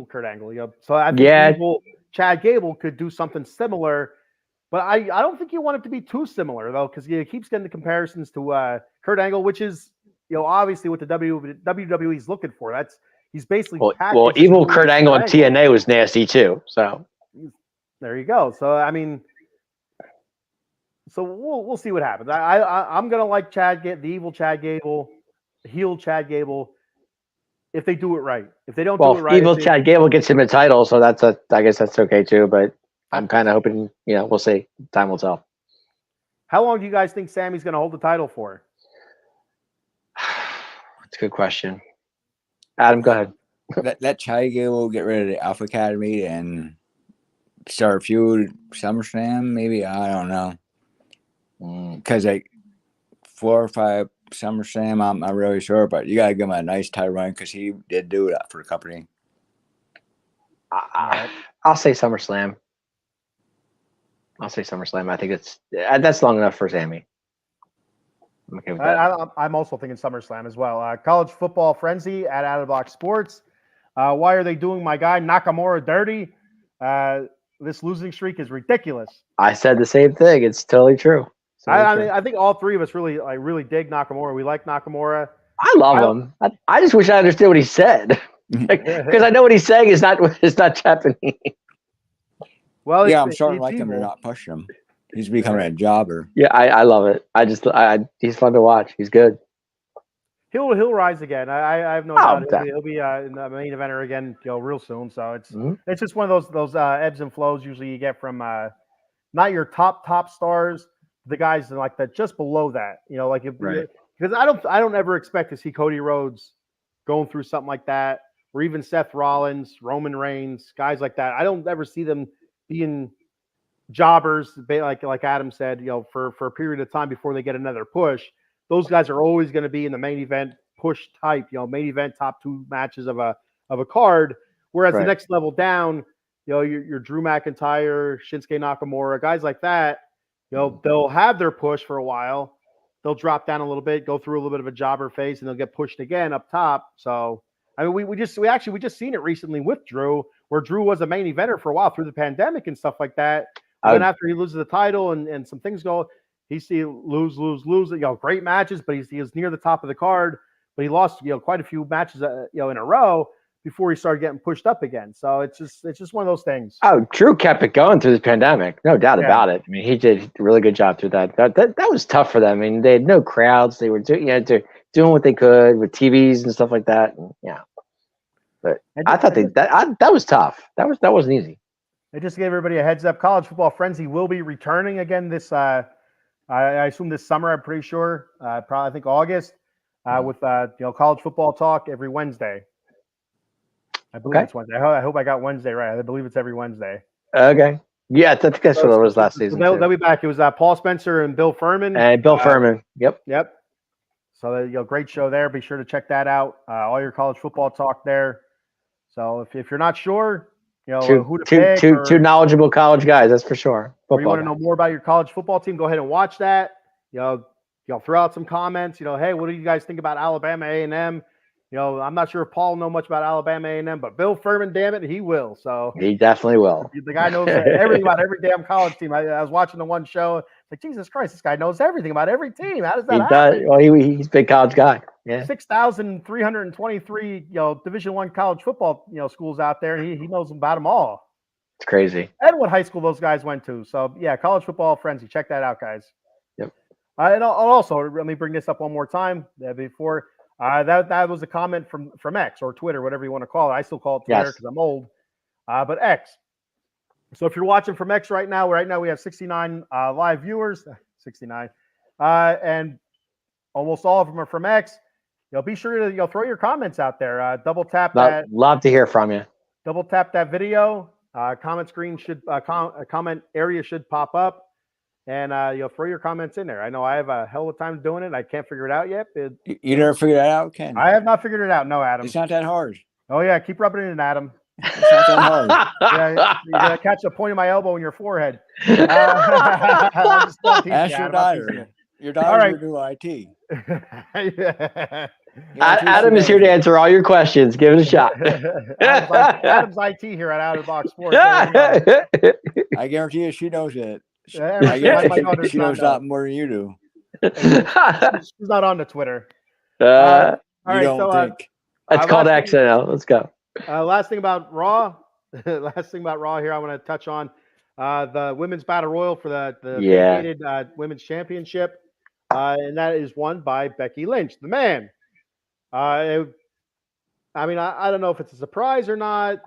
Kurt Angle. So I think evil Chad Gable could do something similar, but I don't think you want it to be too similar though, because he keeps getting the comparisons to Kurt Angle, which is obviously what the WWE's looking for. He's basically evil Kurt Angle on TNA was nasty too. So there you go. So I mean, so we'll see what happens. I'm gonna like the evil Chad Gable, heel Chad Gable, if they do it right. If they don't do it right, evil Chad Gable gets him a title, so I guess that's okay too. But I'm kind of hoping, we'll see. Time will tell. How long do you guys think Sammy's gonna hold the title for? That's a good question. Adam, go ahead. Let Chad Gable get rid of the Alpha Academy and start a feud SummerSlam, maybe. I don't know. Because 4 or 5 SummerSlam, I'm not really sure, but you gotta give him a nice title run because he did do that for the company. I'll say SummerSlam. I think that's long enough for Sammy. I'm okay with that. I'm also thinking SummerSlam as well. College Football Frenzy at Out of the Box Sports. Why are they doing my guy Nakamura dirty? This losing streak is ridiculous. I said the same thing. It's totally true. I think all three of us really dig Nakamura. We like Nakamura. I love him. I just wish I understood what he said, because I know what he's saying is not Japanese. Well, yeah, I'm starting to like him. They're not pushing him. He's becoming a jobber. Yeah, I love it. He's fun to watch. He's good. He'll rise again. I have no doubt he'll be in the main eventer again, real soon. So it's just one of those ebbs and flows usually you get from not your top stars, the guys like that just below that. Because I don't ever expect to see Cody Rhodes going through something like that, or even Seth Rollins, Roman Reigns, guys like that. I don't ever see them being jobbers, like Adam said, for a period of time before they get another push. Those guys are always going to be in the main event push type, main event top 2 matches of a card. Whereas the next level down, your Drew McIntyre, Shinsuke Nakamura, guys like that, they'll have their push for a while. They'll drop down a little bit, go through a little bit of a jobber phase, and they'll get pushed again up top. So I mean, we just seen it recently with Drew, where Drew was a main eventer for a while through the pandemic and stuff like that. Then after he loses the title and some things go, he lose. Great matches, but he was near the top of the card, but he lost quite a few matches in a row before he started getting pushed up again. So it's just one of those things. Oh, Drew kept it going through the pandemic, no doubt about it. I mean, he did a really good job through that. That was tough for them. I mean, they had no crowds. They were doing what they could with TVs and stuff like that. And, but I thought that was tough. That wasn't easy. I just gave everybody a heads up. College Football Frenzy will be returning again this. I assume this summer. I'm pretty sure. Probably I think August. With college football talk every Wednesday. I believe it's Wednesday. I hope I got Wednesday right. I believe it's every Wednesday. Okay. Yeah, I think that's what it was last season. They'll be back. It was Paul Spencer and Bill Furman. And Bill Furman. Yep. So great show there. Be sure to check that out. All your college football talk there. So if you're not sure, who to pick, two knowledgeable college guys, that's for sure. Or you want to know more about your college football team, go ahead and watch that. Throw out some comments. Hey, what do you guys think about Alabama A&M? I'm not sure if Paul know much about Alabama A&M, but Bill Furman, damn it, he will. So he definitely will. The guy knows everything about every damn college team. I was watching the one show. It's like, Jesus Christ, this guy knows everything about every team. How does that happen? Well, he's a big college guy. Yeah, 6,323 Division I college football schools out there. He knows about them all. It's crazy. And what high school those guys went to. So yeah, College Football Frenzy. Check that out, guys. Yep. And I'll also let me bring this up one more time before. That was a comment from X or Twitter, whatever you want to call it. I still call it Twitter because I'm old. But X. So if you're watching from X right now we have 69 live viewers. 69. And almost all of them are from X. Be sure to throw your comments out there. Double tap that. Love to hear from you. Double tap that video. comment screen should comment area should pop up, and throw your comments in there. I know I have a hell of a time doing it. I can't figure it out yet. You never figured that out, Ken? I have not figured it out. No, Adam. It's not that hard. Oh yeah, keep rubbing it in, Adam. It's not that hard. Yeah, you're gonna catch the point of my elbow in your forehead. I just don't teach Ask you, your Adam. I'm daughter. teaching Your All daughter right. will do IT. you. Adam is here to answer all your questions. Give it a shot. Adam's IT here at Out of the Box Sports. There you go. I guarantee you, she knows it. Yeah, I guarantee my daughter does she not knows a know. lot more than you do. She's not on the Twitter. Uh, All You right, don't so think. it's called last XNL. Let's go. last thing about Raw. Last thing about Raw here, I want to touch on the women's battle royal for the Yeah. vacated women's championship, and that is won by Becky Lynch, the man. I don't know if it's a surprise or not.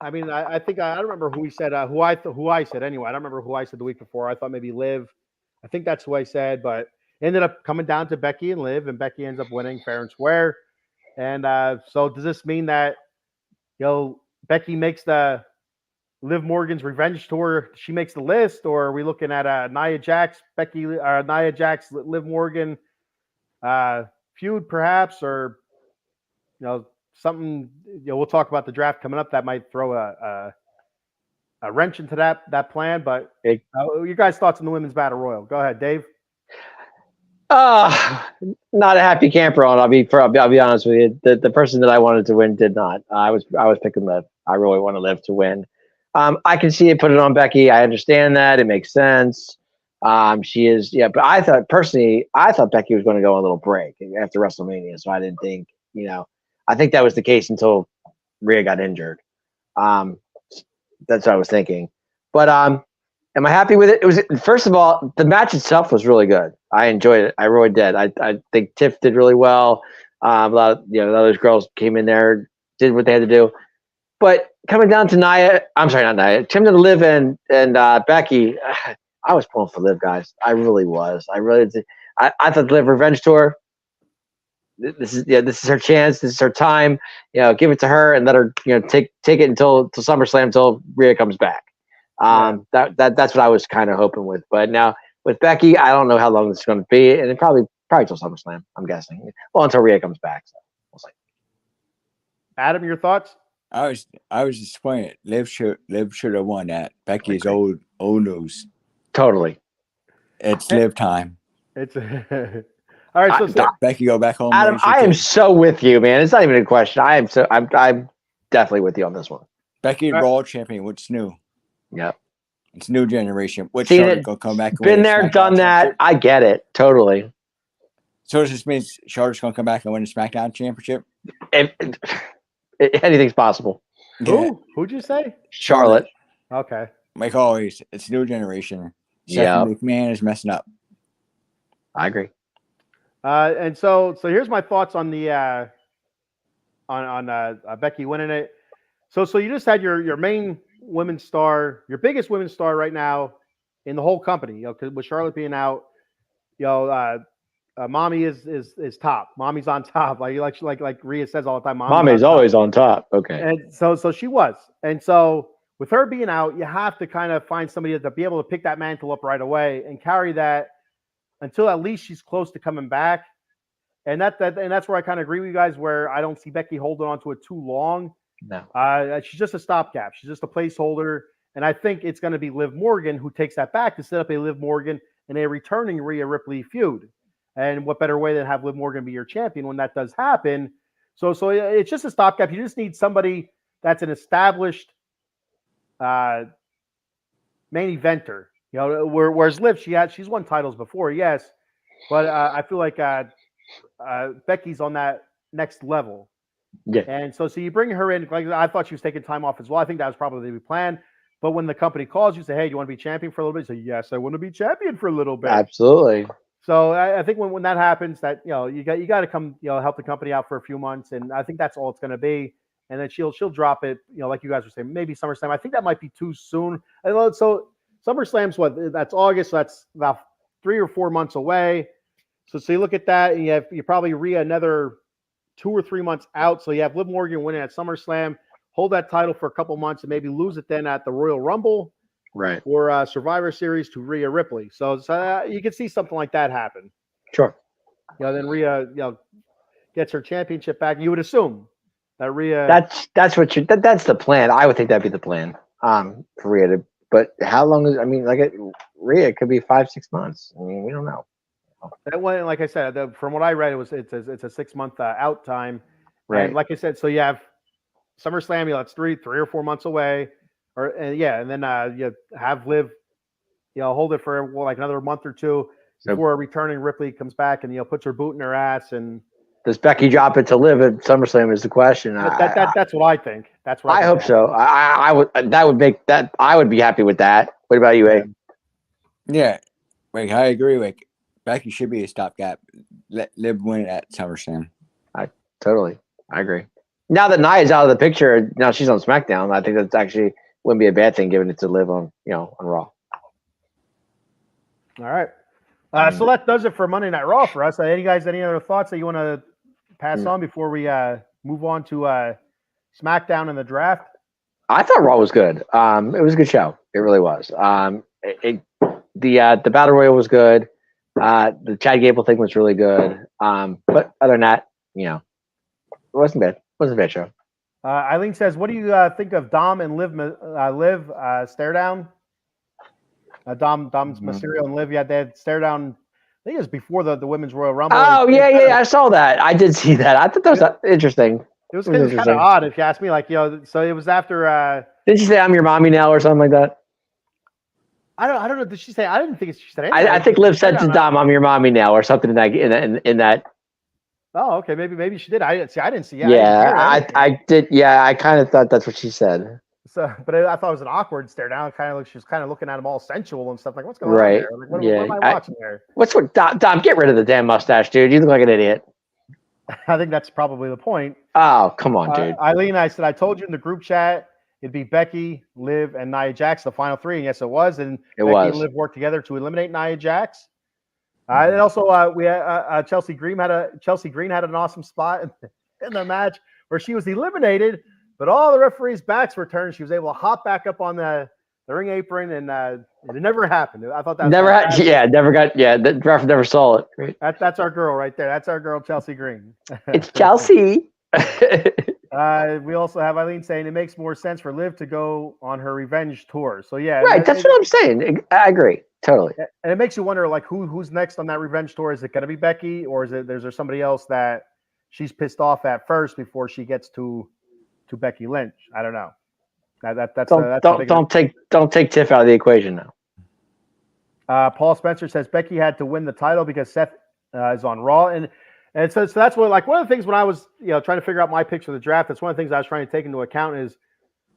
I mean, I think I don't remember who he said who I said anyway. I don't remember who I said the week before. I thought maybe Liv. I think that's who I said, but ended up coming down to Becky and Liv, and Becky ends up winning fair and square. And so does this mean that Becky makes the Liv Morgan's revenge tour? She makes the list, or are we looking at Nia Jax, Liv Morgan feud perhaps, or something? We'll talk about the draft coming up that might throw a wrench into that plan. But your guys' thoughts on the women's battle royal? Go ahead, Dave. Not a happy camper on. I'll be honest with you. The person that I wanted to win did not. I was picking Liv. I really want to Liv to win. I can see it. Put it on Becky. I understand that. It makes sense. She is, but I thought Becky was going to go on a little break after WrestleMania. So I didn't think, I think that was the case until Rhea got injured. That's what I was thinking. But am I happy with it? It was, first of all, the match itself was really good. I enjoyed it. I really did. I think Tiff did really well. A lot of those girls came in there, did what they had to do. But coming down to coming to Liv and Becky, I was pulling for Liv, guys. I really was. I really did. I thought the Liv Revenge Tour. This is her chance. This is her time. Give it to her and let her take it until SummerSlam, until Rhea comes back. That's what I was kind of hoping with. But now with Becky, I don't know how long this is going to be, and it probably till SummerSlam, I'm guessing. Well, until Rhea comes back. So we'll see. Adam, your thoughts? I was disappointed. Liv should have won that. Becky's old news. Totally. It's Liv time. It's all right. So Becky, go back home. Adam, I am so with you, man. It's not even a question. I'm definitely with you on this one. Becky Raw champion. What's new? Yep. It's new generation. Which Seen Charlotte it. gonna come back? And Been win there, SmackDown done that. Championship? I get it totally. So does this mean Charlotte's gonna come back and win the SmackDown championship? Anything's possible. Who'd you say? Charlotte. Okay. Like always, it's new generation. Yeah. Stephanie McMahon is messing up. I agree. And so here's my thoughts on the on Becky winning it. So you just had your main women's star, your biggest women's star right now in the whole company. Cause with Charlotte being out, Mommy is top. Mommy's on top. Like Rhea says all the time. Mommy's always on top. Okay. And so she was. And so with her being out, you have to kind of find somebody to be able to pick that mantle up right away and carry that until at least she's close to coming back. And that's where I kind of agree with you guys, where I don't see Becky holding on to it too long. No. She's just a stopgap. She's just a placeholder. And I think it's going to be Liv Morgan who takes that back to set up a Liv Morgan and a returning Rhea Ripley feud. And what better way than have Liv Morgan be your champion when that does happen? So it's just a stopgap. You just need somebody that's an established main eventer. Whereas Liv, she's won titles before, yes, but I feel like Becky's on that next level. Yeah. And so you bring her in. Like I thought she was taking time off as well. I think that was probably the plan. But when the company calls you, say, "Hey, you want to be champion for a little bit?" You say, "Yes, I want to be champion for a little bit." Absolutely. So I think when that happens, that you got to come help the company out for a few months, and I think that's all it's going to be. And then she'll drop it, like you guys were saying, maybe SummerSlam. I think that might be too soon. So SummerSlam's that's August. So that's about 3 or 4 months away. So you look at that, and you probably Rhea another 2 or 3 months out. So you have Liv Morgan winning at SummerSlam. hold that title for a couple months and maybe lose it then at the Royal Rumble Right. or Survivor Series to Rhea Ripley. So you can see something like that happen. Sure. Then Rhea, gets her championship back. You would assume that Rhea. That's what that's the plan. I would think that'd be the plan. For Rhea to, but how long is? I mean, Rhea could be 5-6 months. I mean, we don't know. That one, like I said, from what I read, it's a 6 month out time. Right. And like I said, so you have SummerSlam. It's 3 or 4 months away, and then you have Liv, hold it for like another month or two before returning Ripley comes back and puts her boot in her ass. And does Becky drop it to Liv at SummerSlam? Is the question. That's what I think. That's what I hope so. I would. That would make that. I would be happy with that. What about you, A? Yeah, I agree. Becky should be a stopgap. Let Liv win at SummerSlam. Totally. I agree. Now that Nia's out of the picture, now she's on SmackDown. I think that's actually wouldn't be a bad thing, giving it to Liv on Raw. All right. So that does it for Monday Night Raw for us. Any other thoughts that you want to pass on before we move on to SmackDown and the draft? I thought Raw was good. It was a good show. It really was. The Battle Royal was good. The Chad Gable thing was really good. But other than that, it wasn't bad. It wasn't a bad show. Eileen says, "What do you think of Dom and Liv stare down?" Dom's Mysterio and Liv, they stare down. I think it was before the Women's Royal Rumble. Oh yeah, I saw that. I did see that. I thought that was interesting. It was kind of odd, if you ask me. So it was after. Did she say "I'm your mommy now" or something like that? I don't know. Did she say? I didn't think she said. I think Liv said to Dom, "I'm your mommy now" or something in that. Oh, okay. Maybe she did. I didn't see. I did. Yeah, I kind of thought that's what she said. So, but I thought it was an awkward stare down. She was kind of looking at him all sensual and stuff. Like, what's going on there? Like, what am I watching there? Dom? Get rid of the damn mustache, dude. You look like an idiot. I think that's probably the point. Oh, come on, dude. Eileen, I said I told you in the group chat it'd be Becky, Liv, and Nia Jax, the final three. And yes, it was. And Becky and Liv worked together to eliminate Nia Jax. And also, we had Chelsea Green had an awesome spot in the match where she was eliminated, but all the referees' backs were turned. She was able to hop back up on the ring apron, and it never happened. I thought that the ref never saw it. Right? That's our girl right there. That's our girl, Chelsea Green. It's Chelsea. We also have Eileen saying it makes more sense for Liv to go on her revenge tour. So yeah, right. That's what I'm saying. I agree totally. And it makes you wonder, like, who's next on that revenge tour? Is it going to be Becky, or is there somebody else that she's pissed off at first before she gets to Becky Lynch? I don't know. Don't take Tiff out of the equation now. Paul Spencer says Becky had to win the title because Seth is on Raw, and so that's what, like, one of the things when I was trying to figure out my picture of the draft, that's one of the things I was trying to take into account is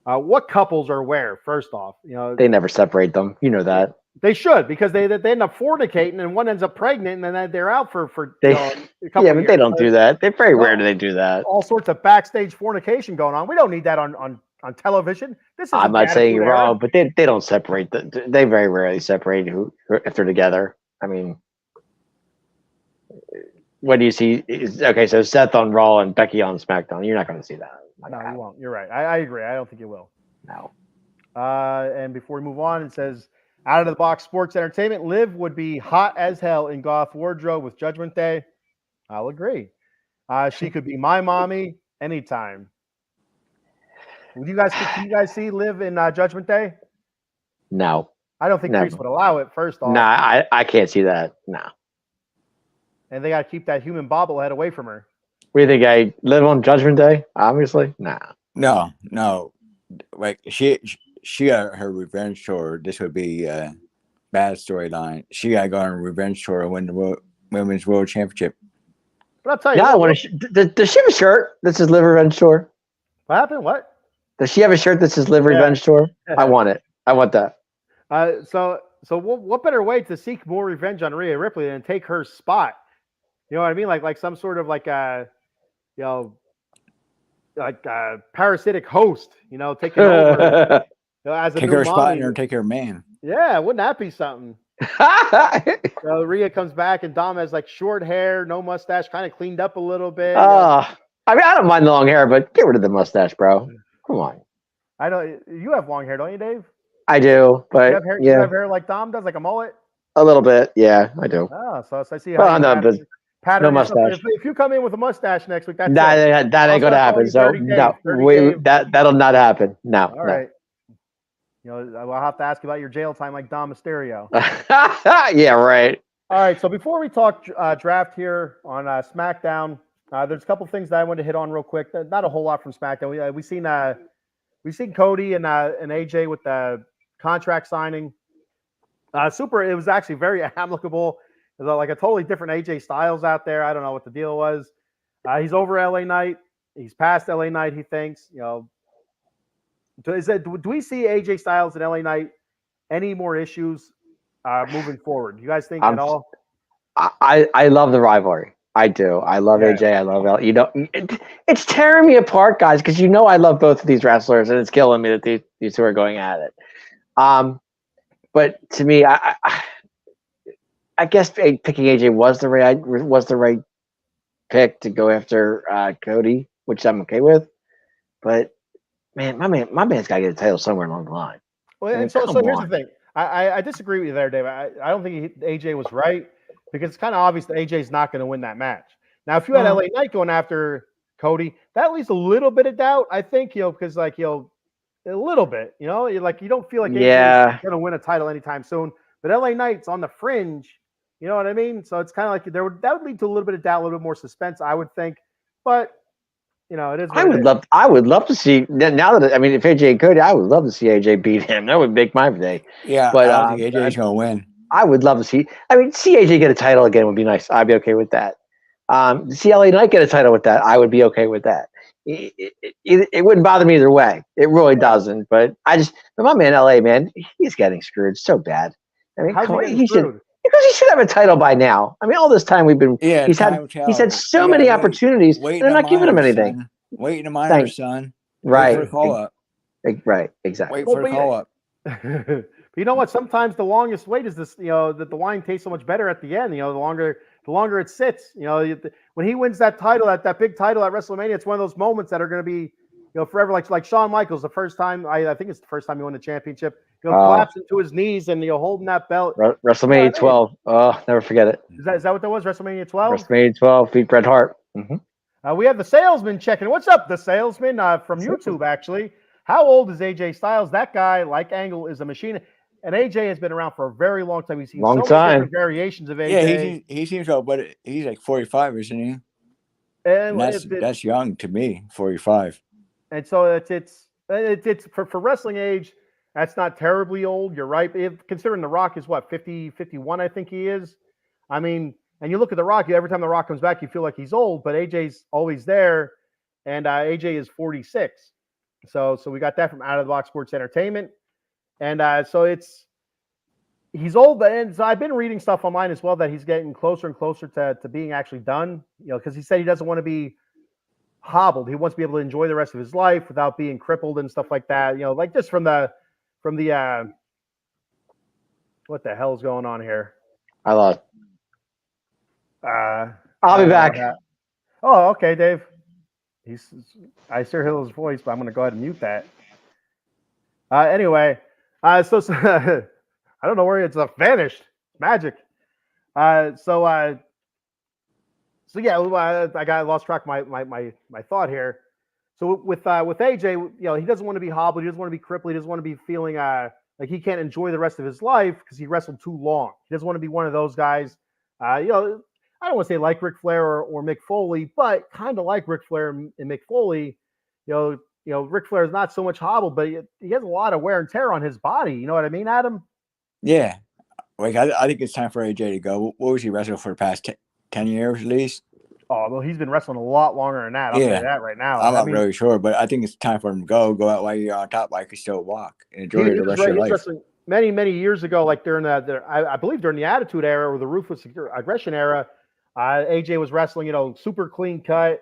what couples are where. First off, they never separate them. You know that. They should, because they end up fornicating and one ends up pregnant and then they're out for a couple yeah, but years. They don't do that. They're very rare do they do that. All sorts of backstage fornication going on. We don't need that on television. I'm not saying you're wrong, but they don't separate. They very rarely separate if they're together. I mean, what do you see? Okay, so Seth on Raw and Becky on SmackDown. You're not going to see that. No, you won't. You're right. I agree. I don't think you will. No. And before we move on, it says, out of the box sports entertainment, Liv would be hot as hell in goth wardrobe with Judgment Day. I'll agree. She could be my mommy anytime. Can you guys see Liv in Judgment Day? No. I don't think Priest would allow it, first off. Nah, I can't see that. No. And they got to keep that human bobblehead away from her. What do you think? I live on Judgment Day? Obviously. Nah. No. Like, she got her revenge tour. This would be a bad storyline. She got to go on a revenge tour and win the Women's World Championship. But I'll tell you. Does she have a shirt that says Liv Revenge Tour? What happened? What? Does she have a shirt that says Liv Revenge Tour? I want it. I want that. So what better way to seek more revenge on Rhea Ripley than take her spot? You know what I mean? Like some sort of parasitic host, taking over. As a take her spot or take her man. Yeah, wouldn't that be something? So Rhea comes back and Dom has like short hair, no mustache, kind of cleaned up a little bit. I mean, I don't mind the long hair, but get rid of the mustache, bro. Come Come on. I know you have long hair, don't you, Dave? I do, You but have hair. You yeah, have hair like Dom does, like a mullet. a little bit. Yeah, I do. Oh, so I see how Well, you no, but pattern no yourself. mustache. If you come in with a mustache next week, that's it. That I'll ain't gonna start calling happen. you So Dirty no, Dave. Dirty Dave. that'll not happen. No, All right. You know, I'll have to ask you about your jail time, like Dom Mysterio. Yeah, right. All right. So before we talk draft here on SmackDown, there's a couple things that I want to hit on real quick. Not a whole lot from SmackDown. We've seen Cody and AJ with the contract signing. It was actually very amicable. There's like a totally different AJ Styles out there. I don't know what the deal was. He's over LA Knight. He's past LA Knight, he thinks. You know, do we see AJ Styles and LA Knight any more issues moving forward? Do you guys think at all? I love the rivalry. I do. I love AJ. I love L. You know, it's tearing me apart, guys, because you know I love both of these wrestlers, and it's killing me that these two are going at it. But to me, I guess picking AJ was the right pick to go after Cody, which I'm okay with. But man, my man's got to get a title somewhere along the line. Well, and so here's the thing. I disagree with you there, Dave. I don't think AJ was right because it's kind of obvious that AJ's not going to win that match. Now, if you had LA Knight going after Cody, that leaves a little bit of doubt, I think, because a little bit, you don't feel like AJ's going to win a title anytime soon. But LA Knight's on the fringe, you know what I mean? So it's kind of like that would lead to a little bit of doubt, a little bit more suspense, I would think. But it is. I would love to see now that if AJ and Cody, I would love to see AJ beat him. That would make my day. Yeah, but I don't think AJ's gonna win. I would love to see. See AJ get a title again would be nice. I'd be okay with that. See LA Knight get a title with that, I would be okay with that. It wouldn't bother me either way. It really doesn't. But my man LA, man, he's getting screwed so bad. How's he screwed? Because he should have a title by now. All this time we've been. Yeah, he's had so many opportunities. And they're not giving him anything. Son. Wait in a minor, son. Right. Wait for a call up. Right. Exactly. Wait for a call up. But you know what? Sometimes the longest wait is this. That the wine tastes so much better at the end. The longer it sits. When he wins that title, that big title at WrestleMania, it's one of those moments that are going to be, forever. Like Shawn Michaels, the first time I think it's the first time he won the championship. Collapsing to his knees and holding that belt. WrestleMania 12. Oh, never forget it. Is that what that was? WrestleMania 12. WrestleMania 12 beat Bret Hart. Mm-hmm. We have the salesman checking. What's up, the salesman from YouTube? Actually, how old is AJ Styles? That guy, like Angle, is a machine. And AJ has been around for a very long time. We've seen so many different variations of AJ. Yeah, he seems so, but he's like 45, isn't he? And that's young to me, 45. And so it's for wrestling age. That's not terribly old. You're right. Considering The Rock is 50, 51, I think he is. And you look at The Rock, every time The Rock comes back, you feel like he's old, but AJ's always there, and AJ is 46. So we got that from Out of the Box Sports Entertainment. And so he's old, and so I've been reading stuff online as well that he's getting closer and closer to being actually done, because he said he doesn't want to be hobbled. He wants to be able to enjoy the rest of his life without being crippled and stuff like that. Like just from the what the hell is going on here? I lost. I'll be back. Oh, okay, Dave. I still hear his voice, but I'm going to go ahead and mute that. Anyway, so I don't know where it's vanished. Magic. So yeah, I lost track of my thought here. So with AJ, he doesn't want to be hobbled. He doesn't want to be crippled. He doesn't want to be feeling like he can't enjoy the rest of his life because he wrestled too long. He doesn't want to be one of those guys. I don't want to say like Ric Flair or Mick Foley, but kind of like Ric Flair and Mick Foley. Ric Flair is not so much hobbled, but he has a lot of wear and tear on his body. You know what I mean, Adam? Yeah. Like I think it's time for AJ to go. What was he wrestling for the past 10 years at least? Oh, well, he's been wrestling a lot longer than that. I'll tell you that right now. I'm not really sure, but I think it's time for him to go out while you're on top, while you can still walk and enjoy the rest of your life. Wrestling many, many years ago, like during I believe during the Attitude Era or the Ruthless Aggression Era, AJ was wrestling, super clean cut,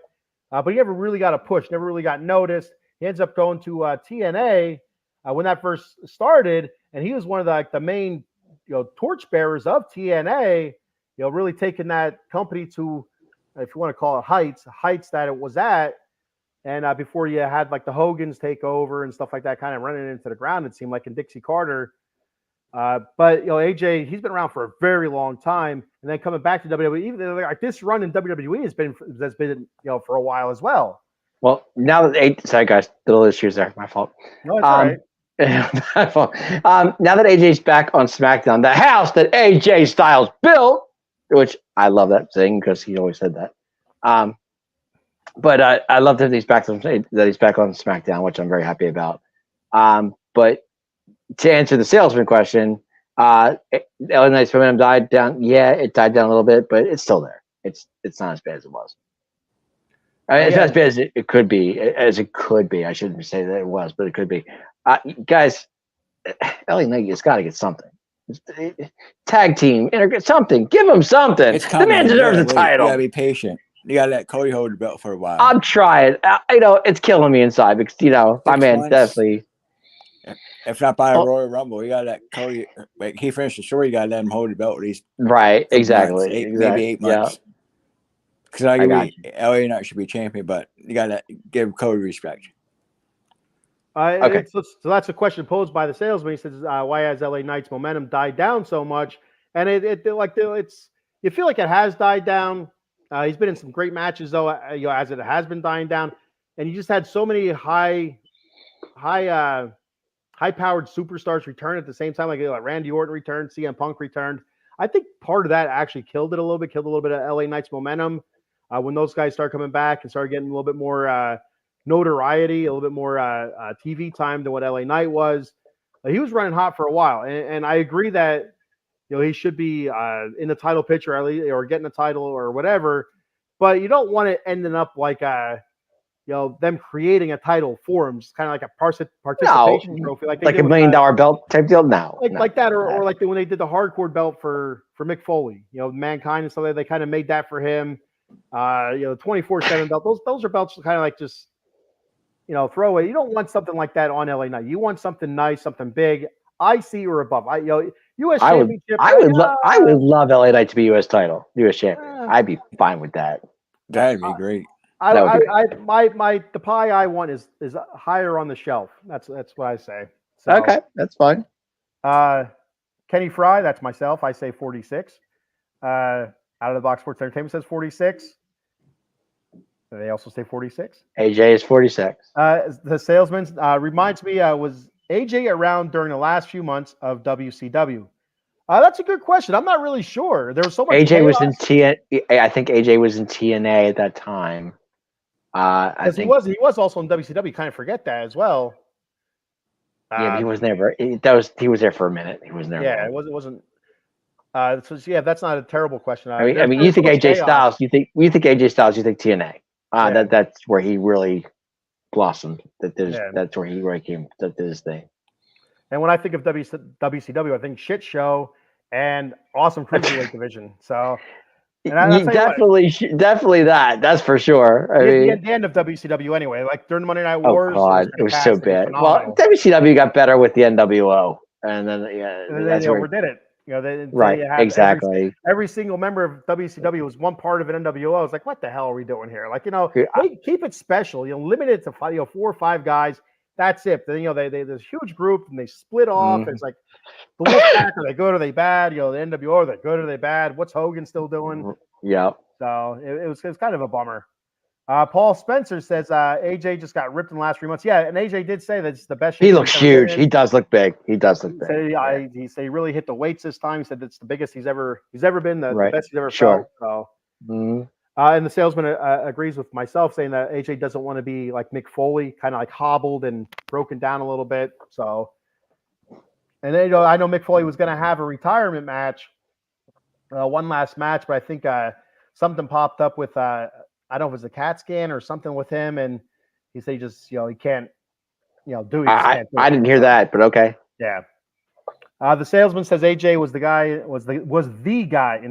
but he never really got a push, never really got noticed. He ends up going to TNA when that first started, and he was one of the main, torchbearers of TNA. Really taking that company to, if you want to call it heights that it was at. And before you had like the Hogans take over and stuff like that, kind of running into the ground, it seemed like in Dixie Carter. But AJ, he's been around for a very long time, and then coming back to WWE, even like this run in WWE has been for a while as well. Well, now that sorry guys, little issues there, my fault. No, it's all right. My fault. Now that AJ's back on SmackDown, the house that AJ Styles built, which I love that thing because he always said that. But I love that he's back on SmackDown, which I'm very happy about. But to answer the salesman question, LA Knight's momentum died down. Yeah, it died down a little bit, but it's still there. It's not as bad as it was. It's not as bad as it could be. I shouldn't say that it was, but it could be. Guys, LA Knight has got to get something. Tag team, something. Give him something. The man deserves a title. You gotta be patient. You gotta let Cody hold the belt for a while. I'm trying. It's killing me inside because my man definitely. If not by a Royal Rumble, you gotta let Cody. Like he finished the story, you gotta let him hold the belt at least. Right. Exactly. Maybe 8 months. Because I agree, LA Knight should be champion, but you gotta give Cody respect. Okay. So that's a question posed by the salesman. He says, "Why has LA Knight's momentum died down so much?" And you feel like it has died down. He's been in some great matches though, as it has been dying down, and he just had so many high-powered superstars return at the same time, like Randy Orton returned, CM Punk returned. I think part of that actually killed it a little bit of LA Knight's momentum when those guys started coming back and started getting a little bit more notoriety, a little bit more TV time than what LA Knight was. He was running hot for a while, and I agree that he should be in the title picture at least, or getting a title or whatever. But you don't want it ending up like them creating a title for him, just kind of like a participation trophy, like $1 million belt type deal. Like that, or like when they did the hardcore belt for Mick Foley, Mankind and stuff like that. They kind of made that for him. The 24/7 belt. Those are belts kind of like just throwaway. You don't want something like that on LA Knight. You want something nice, something big, IC or above. U.S. Championship. I would love LA Knight to be U.S. title, U.S. champion. I'd be fine with that. That'd be great. The pie I want is higher on the shelf. That's what I say. So, okay, that's fine. Kenny Fry, that's myself. I say 46. Out of the Box Sports Entertainment says 46. They also say 46. AJ is 46. The salesman reminds me, was AJ around during the last few months of WCW? That's a good question. I'm not really sure. There was so much. AJ was in TNA. I think AJ was in TNA at that time. I think he was also in WCW. Kind of forget that as well. Yeah, he was never. He was there for a minute. He was there. Yeah, it wasn't. So yeah, that's not a terrible question. I mean, you think AJ Styles? You think AJ Styles? You think TNA? That's where he really blossomed. That's where he really came. That did his thing. And when I think of WCW, I think shit show and awesome cruiserweight division. So, definitely that. That's for sure. The end of WCW anyway, like during Monday Night Wars. Oh God, it was so bad. Well, WCW got better with the NWO, and then they overdid it. Exactly. Every single member of WCW was one part of an NWO. I was like, what the hell are we doing here? Like, keep it special. Limit it to 4 or 5 guys. That's it. Then they this huge group and they split off. Mm-hmm. It's like the Wolfpack, are they good? Are they bad? The NWO, are they good? Are they bad? What's Hogan still doing? Yeah. So it was kind of a bummer. Paul Spencer says AJ just got ripped in the last 3 months. Yeah, and AJ did say that it's the best. He looks huge. He does look big. He does look big. He said he really hit the weights this time. He said it's the biggest he's ever been. The best he's ever felt. So. Mm-hmm. And the salesman agrees with myself, saying that AJ doesn't want to be like Mick Foley, kind of like hobbled and broken down a little bit. So, and then I know Mick Foley was going to have a retirement match, one last match, but I think something popped up with I don't know if it was a CAT scan or something with him, and he said he can't do it. I didn't hear that, but okay. Yeah. The salesman says AJ was the guy in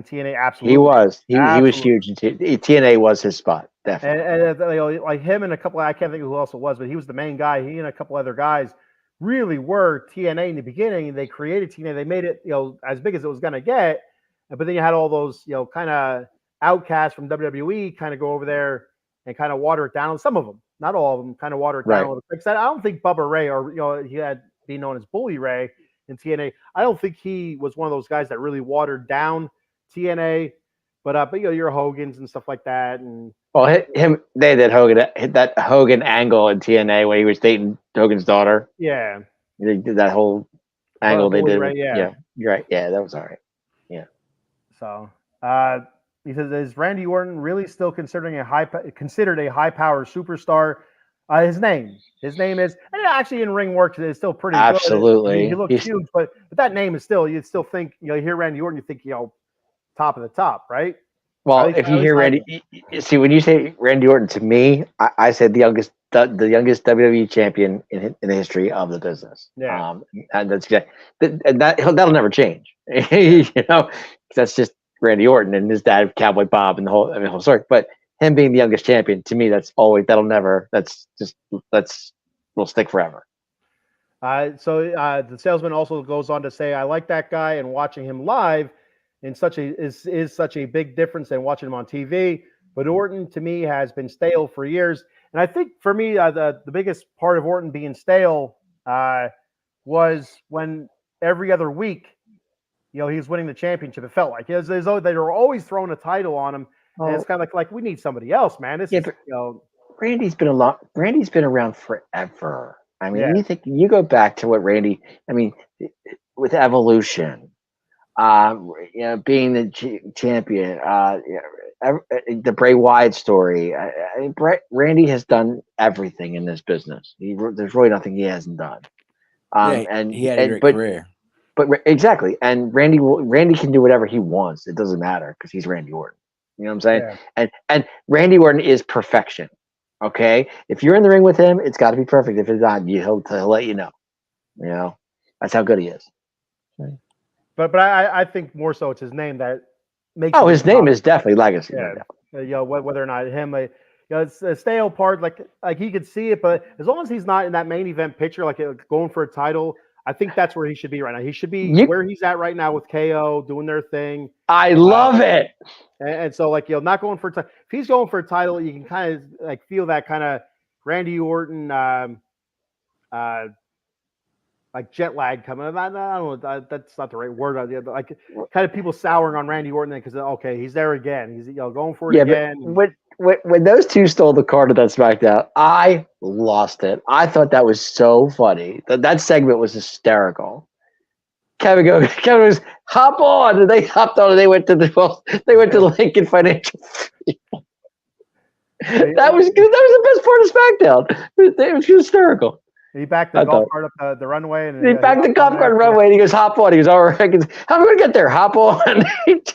TNA. Absolutely, he was. He was huge. TNA was his spot, definitely. And like him and a couple. I can't think of who else it was, but he was the main guy. He and a couple other guys really were TNA in the beginning. They created TNA. They made it as big as it was going to get. But then you had all those kind of outcasts from WWE kind of go over there and kind of water it down. Some of them, not all of them, kind of water it down Right. a little bit. I don't think Bubba Ray, or he had being known as Bully Ray in TNA. I don't think he was one of those guys that really watered down TNA. But your Hogan's and stuff like that, and Well, they did hit that Hogan angle in TNA when he was dating Hogan's daughter. yeah, They did that whole angle they Bully did. Ray, yeah. You're right. Yeah, that was all right. So he says, is Randy Orton really still considered a high power superstar? His name is, and actually in ring work is still pretty Absolutely. good. He looks huge, but that name is still, you still think, you hear Randy Orton, you think, top of the top, right? Well, At if you least hear Randy, see, when you say Randy Orton, to me, I said the youngest WWE champion in the history of the business. Yeah. And that'll never change. That's just Randy Orton and his dad, Cowboy Bob, and the whole story. But him being the youngest champion, to me, will stick forever. So the salesman also goes on to say, I like that guy, and watching him live is such a big difference than watching him on TV. But Orton, to me, has been stale for years. And I think for me, the biggest part of Orton being stale was when every other week, he was winning the championship. It felt like they were always throwing a title on him. And it's kind of like we need somebody else, man. Randy's been around forever. I mean, Yeah. you go back to what Randy. I mean, with Evolution, being the champion, the Bray Wyatt story. Randy has done everything in this business. There's really nothing he hasn't done. And he had a great career. But exactly, and Randy can do whatever he wants. It doesn't matter because he's Randy Orton. You know what I'm saying? Yeah. And Randy Orton is perfection. Okay, if you're in the ring with him, it's got to be perfect. If it's not, he'll let you know. That's how good he is. But I think more so it's his name that makes. Oh, his name is definitely legacy. Yeah. Whether or not him, it's a stale part. Like he could see it, but as long as he's not in that main event picture, like going for a title, I think that's where he should be right now. He should be where he's at right now with KO doing their thing. I love it. And so, not going for a title. If he's going for a title, you can kind of feel that kind of Randy Orton, jet lag coming. I don't know. That's not the right word. Like kind of people souring on Randy Orton because he's there again. He's going for it again. But when those two stole the card of that SmackDown, I lost it. I thought that was so funny. That segment was hysterical. Kevin was hop on, and they hopped on, and they went to the Lincoln Financial. That was good. That was the best part of SmackDown. It was hysterical. He backed the golf cart up the runway, and he backed the golf cart runway, and he goes, "Hop on." He goes, "All right, how am I going to get there? Hop on." And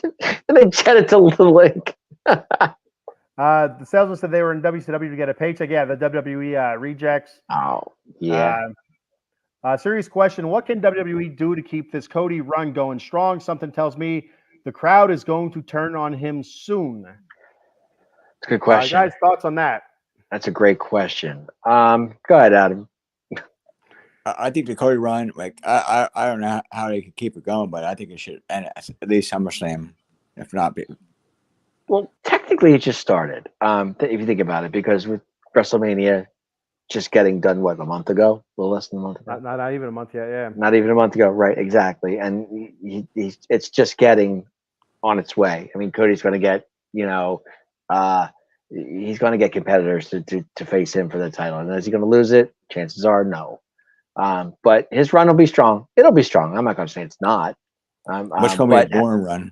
they jetted to the link. The salesman said they were in WCW to get a paycheck. Yeah, the WWE rejects. Oh, yeah. Serious question. What can WWE do to keep this Cody run going strong? Something tells me the crowd is going to turn on him soon. That's a good question. Guys, thoughts on that? That's a great question. Go ahead, Adam. I think the Cody run, I don't know how they could keep it going, but I think it should end at least SummerSlam, if not. Well, technically, it just started. If you think about it, because with WrestleMania just getting done, a month ago? A little less than a month ago? Not even a month yet, yeah. Not even a month ago, right, exactly. And it's just getting on its way. I mean, Cody's going to get, he's going to get competitors to face him for the title. And is he going to lose it? Chances are no. But his run will be strong. It'll be strong. I'm not going to say it's not. What's going to be a boring run?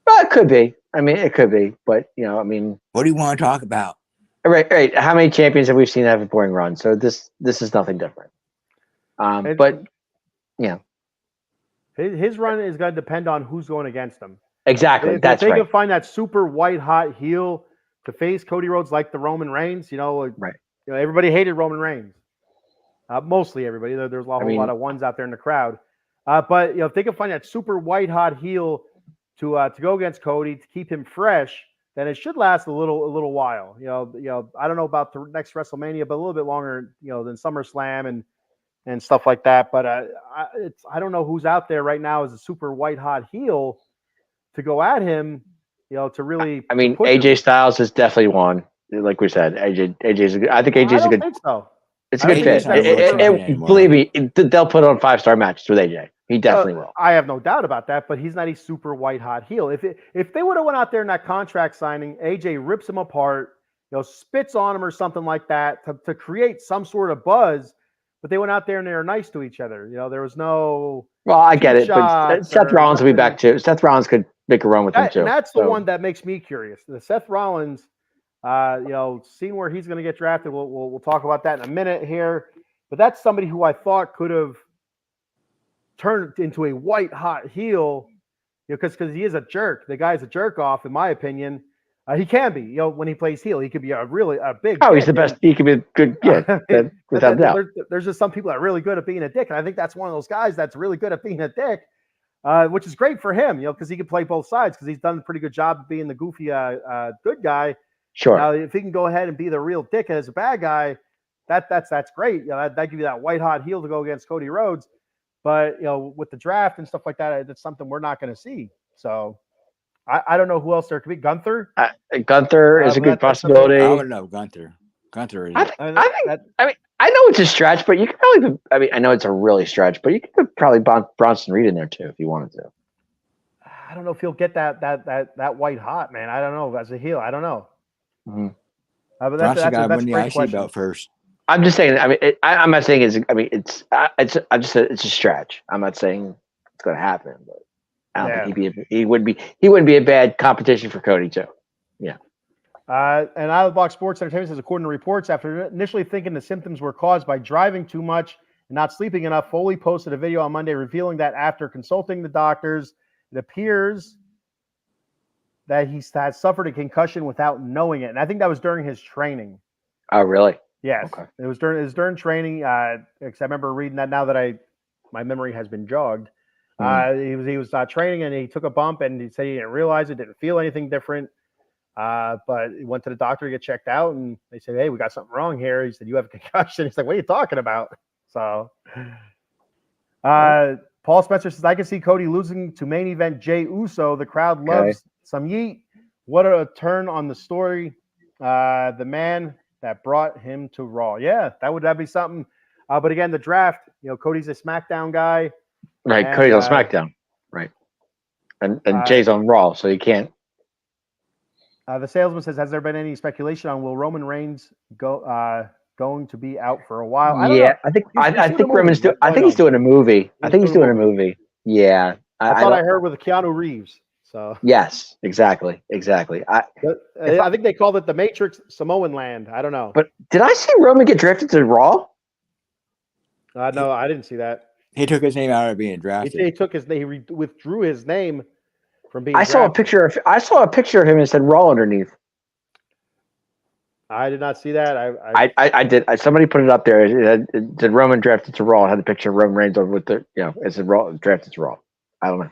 Well, it could be. I mean, it could be. But, what do you want to talk about? Right. How many champions have we seen have a boring run? So this is nothing different. But yeah, his run is going to depend on who's going against him. Exactly. That's right. If they can find that super white hot heel to face Cody Rhodes like the Roman Reigns, right. Everybody hated Roman Reigns. Mostly everybody. There's a whole lot of ones out there in the crowd. But if they can find that super white hot heel to go against Cody to keep him fresh, then it should last a little while. I don't know about the next WrestleMania, but a little bit longer, than SummerSlam and stuff like that. But I don't know who's out there right now as a super white hot heel to go at him. To really. AJ Styles is definitely one. like we said, AJ's. I think I AJ's a don't good. think so. It's a I good don't fit. think he's that good anymore. Believe me, they'll put on 5-star matches with AJ. He definitely will. I have no doubt about that, but he's not a super white hot heel. If they would have went out there in that contract signing, AJ rips him apart, spits on him or something like that to create some sort of buzz, but they went out there and they were nice to each other. There was no. Well, I get it, but shots Seth or Rollins will be nothing. back too. Seth Rollins could make a run with him too. And that's the So, one that makes me curious. The Seth Rollins, seeing where he's going to get drafted. We'll talk about that in a minute here. But that's somebody who I thought could have turned into a white hot heel, because he is a jerk. The guy's a jerk off, in my opinion. He can be, when he plays heel, he could be a big. he's the best. He could be good. Yeah, without doubt. There's just some people that are really good at being a dick, and I think that's one of those guys that's really good at being a dick, which is great for him, because he can play both sides, because he's done a pretty good job of being the goofy good guy. Sure. Now, if he can go ahead and be the real dick as a bad guy, that's great. That give you that white hot heel to go against Cody Rhodes. But with the draft and stuff like that, that's something we're not going to see. So I don't know who else there could be. Gunther. Gunther is a good possibility. I would love Gunther. Gunther is. I know it's a stretch, but you could probably put, I know it's a really stretch, but you could put probably Bronson Reed in there too if you wanted to. I don't know if he'll get that white hot, man. I don't know. As a heel, I don't know. Mm-hmm. But that's got to win the great IC belt first. I'm just saying. I'm not saying it's. I just said it's a stretch. I'm not saying it's going to happen, but I don't think he wouldn't be a bad competition for Cody too. Yeah. And Out of the Box Sports Entertainment says, according to reports, after initially thinking the symptoms were caused by driving too much and not sleeping enough, Foley posted a video on Monday revealing that after consulting the doctors, it appears that he has suffered a concussion without knowing it. And I think that was during his training. Oh, really? Yes. Okay. It was during training. Because I remember reading that now that my memory has been jogged. He was training and he took a bump and he said he didn't realize it, didn't feel anything different. But he went to the doctor to get checked out and they said, "Hey, we got something wrong here." He said, "You have a concussion." He's like, "What are you talking about?" So, Paul Spencer says, "I can see Cody losing to main event Jey Uso. The crowd loves some yeet. What a turn on the story. The man that brought him to Raw." Yeah, that'd be something. But again, the draft, Cody's a SmackDown guy. Right, and, Cody's on SmackDown. Right. And Jay's on Raw, so you can't. The salesman says, "Has there been any speculation on will Roman Reigns going to be out for a while?" I don't know. I think Roman's doing. I think he's doing a movie. I think he's doing a movie. Yeah. I thought I heard with Keanu Reeves. So yes, exactly. I think they called it the Matrix Samoan Land. I don't know. But did I see Roman get drafted to Raw? No, I didn't see that. He took his name out of being drafted. He withdrew his name from being. I saw a picture of him and said Raw underneath. I did not see that. I did. Somebody put it up there. It said Roman drafted to Raw. It had the picture of Roman Reigns over with the. It said Raw drafted to Raw. I don't know.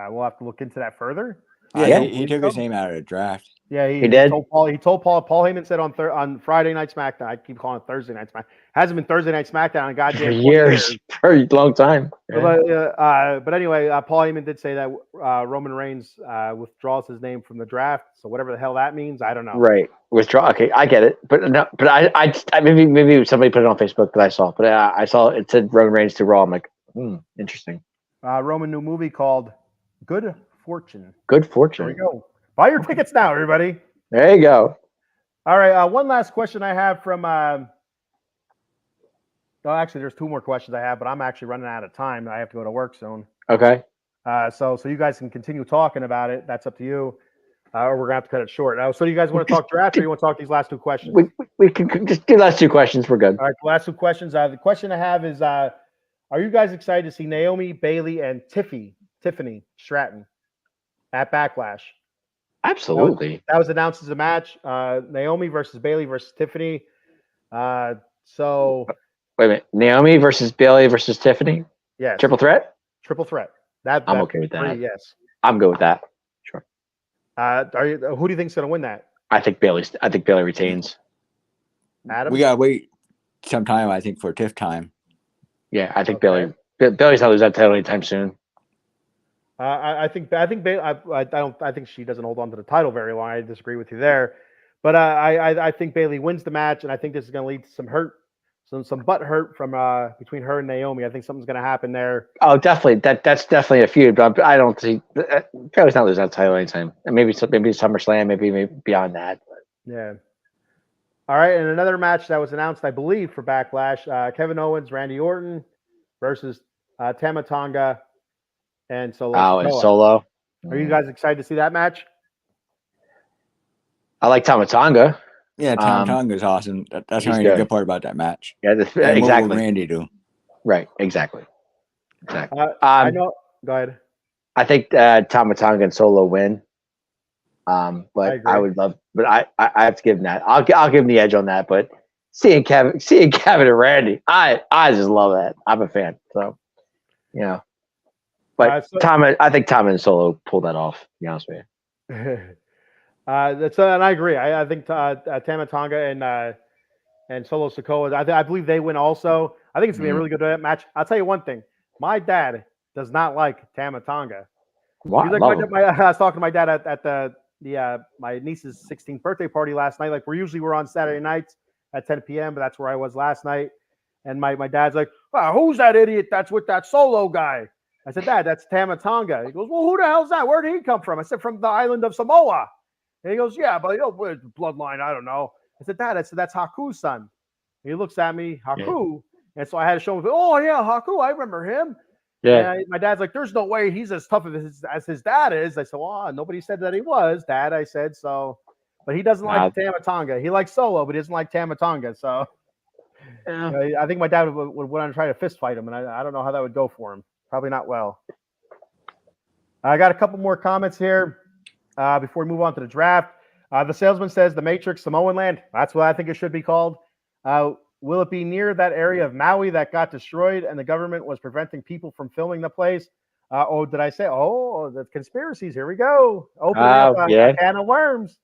We'll have to look into that further. Yeah, he took his name out of the draft. Yeah, he did. He told Paul. Paul Heyman said on Friday Night SmackDown. I keep calling it Thursday Night SmackDown. Hasn't been Thursday Night SmackDown in goddamn for years. For a long time. Yeah. But anyway, Paul Heyman did say that Roman Reigns withdraws his name from the draft. So whatever the hell that means, I don't know. Right, withdraw. Okay, I get it. But no, but I maybe somebody put it on Facebook that I saw. But I saw it said Roman Reigns to Raw. I'm like, interesting. Roman new movie called Good Fortune. Good Fortune. There we go. Buy your tickets now, everybody. There you go. All right. One last question I have from. Actually, there's two more questions I have, but I'm actually running out of time. I have to go to work soon. Okay. So you guys can continue talking about it. That's up to you. Or we're gonna have to cut it short. So do you guys want to talk draft, or you want to talk these last two questions? We can just do last two questions. We're good. All right. The last two questions. The question I have is: are you guys excited to see Naomi, Bayley, and Tiffany Stratton at Backlash? Absolutely. That was announced as a match. Naomi versus Bayley versus Tiffany. So wait a minute. Naomi versus Bayley versus Tiffany? Yes. Triple threat? Triple threat. I'm okay with that. Yes. I'm good with that. Sure. Who do you think's gonna win that? I think Bayley retains. Adam? We gotta wait some time, I think, for Tiff time. Yeah, I think Bayley's not lose that title anytime soon. I think Bayley. I think she doesn't hold on to the title very long. I disagree with you there, But I think Bailey wins the match, and I think this is going to lead to some butt hurt from between her and Naomi. I think something's going to happen there. Oh, definitely. That's definitely a feud, but I don't see Bailey's not losing that title anytime. And maybe SummerSlam, maybe beyond that. Yeah. All right, and another match that was announced, I believe, for Backlash: Kevin Owens, Randy Orton versus Tama Tonga and Solo. Oh, and Sikoa. Solo. Are you guys excited to see that match? I like Tama Tonga. Yeah, Tom Tonga is awesome. That's he's the good. good part about that match. Yeah, And what will exactly. Randy do? Right, exactly. I know. Go ahead. I think Tama Tonga and Solo win. But agree. I would love, but I have to give him that. I'll give him the edge on that. But seeing Kevin and Randy, I just love that. I'm a fan. So, you know, but I think Tama and Solo pulled that off. To be honest with you. And I agree. I think Tama Tonga and Solo Sikoa, I believe they win also. I think it's gonna be a really good match. I'll tell you one thing: my dad does not like Tama Tonga. Wow, He's like I was talking to my dad at my niece's 16th birthday party last night. Like we're on Saturday nights at 10 p.m., but that's where I was last night. And my dad's like, "Wow, who's that idiot that's with that Solo guy?" I said, "Dad, that's Tama Tonga." He goes, "Well, who the hell's that? Where did he come from?" I said, "From the island of Samoa." And he goes, "Yeah, but bloodline, I don't know." I said, "Dad," that's Haku's son. And he looks at me, Haku. Yeah. And so I had to show him, "Oh, yeah, Haku, I remember him." Yeah. And my dad's like, "There's no way he's as tough as his dad is." I said, "Well, nobody said that he was, Dad." I said, so. But he doesn't like Tama Tonga. He likes Solo, but he doesn't like Tama Tonga. So I think my dad would want to try to fist fight him, and I don't know how that would go for him. Probably not well. I got a couple more comments here. Before we move on to the draft, the salesman says the Matrix Samoan land. That's what I think it should be called. Will it be near that area of Maui that got destroyed and the government was preventing people from filming the place? Did I say? Oh, the conspiracies. Here we go. Opening up a can of worms.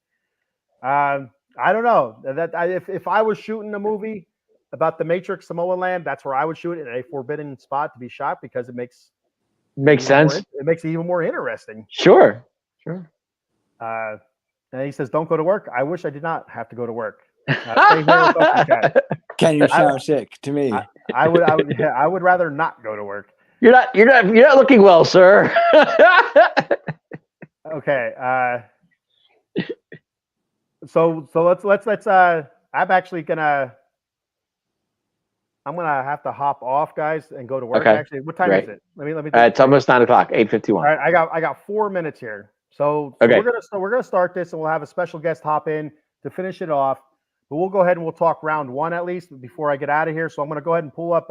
I don't know. If I was shooting a movie about the Matrix Samoan land, that's where I would shoot it in a forbidden spot to be shot because it makes sense. It makes it even more interesting. Sure. And he says, "Don't go to work." I wish I did not have to go to work. Stay here with Can you sound sick to me? I would rather not go to work. You're not looking well, sir. Okay. So let's. I'm gonna have to hop off, guys, and go to work. Okay. Actually, what time is it? Let me. It's almost 9 o'clock. 8:51. All right, I got 4 minutes here. So we're gonna start this, and we'll have a special guest hop in to finish it off. But we'll go ahead and we'll talk round one at least before I get out of here. So I'm gonna go ahead and pull up.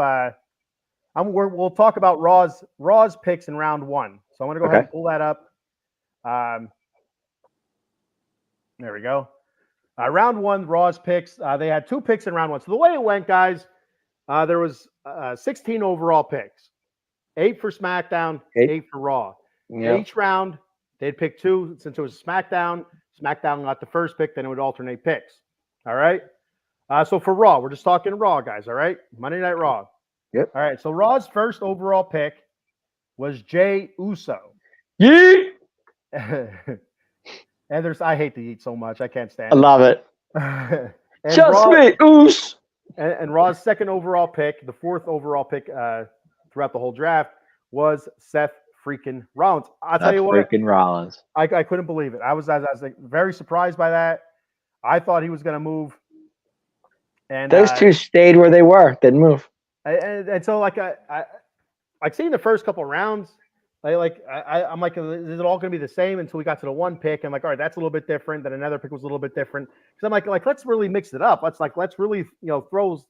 We'll talk about Raw's picks in round one. So I'm gonna go ahead and pull that up. There we go. Round one, Raw's picks. They had 2 picks in round one. So the way it went, guys, there was 16 overall picks, 8 for SmackDown, 8 for Raw. Yep. Each round, they'd pick 2. Since it was SmackDown got the first pick, then it would alternate picks. All right? So for Raw, we're just talking Raw, guys, all right? Monday Night Raw. Yep. All right, so Raw's first overall pick was Jey Uso. Yeet! And I hate to eat so much. I can't stand it. I love it. Just me, Oos! And Raw's second overall pick, the 4th overall pick throughout the whole draft, was Seth freaking Rollins. I'll tell you what. Freaking Rollins. I couldn't believe it. I was very surprised by that. I thought he was going to move. And those 2 stayed where they were, didn't move. And so, I seeing the first couple of rounds, I'm like, is it all going to be the same until we got to the 1 pick? I'm like, all right, that's a little bit different. Then another pick was a little bit different. Because I'm like, let's really mix it up. Let's really, throw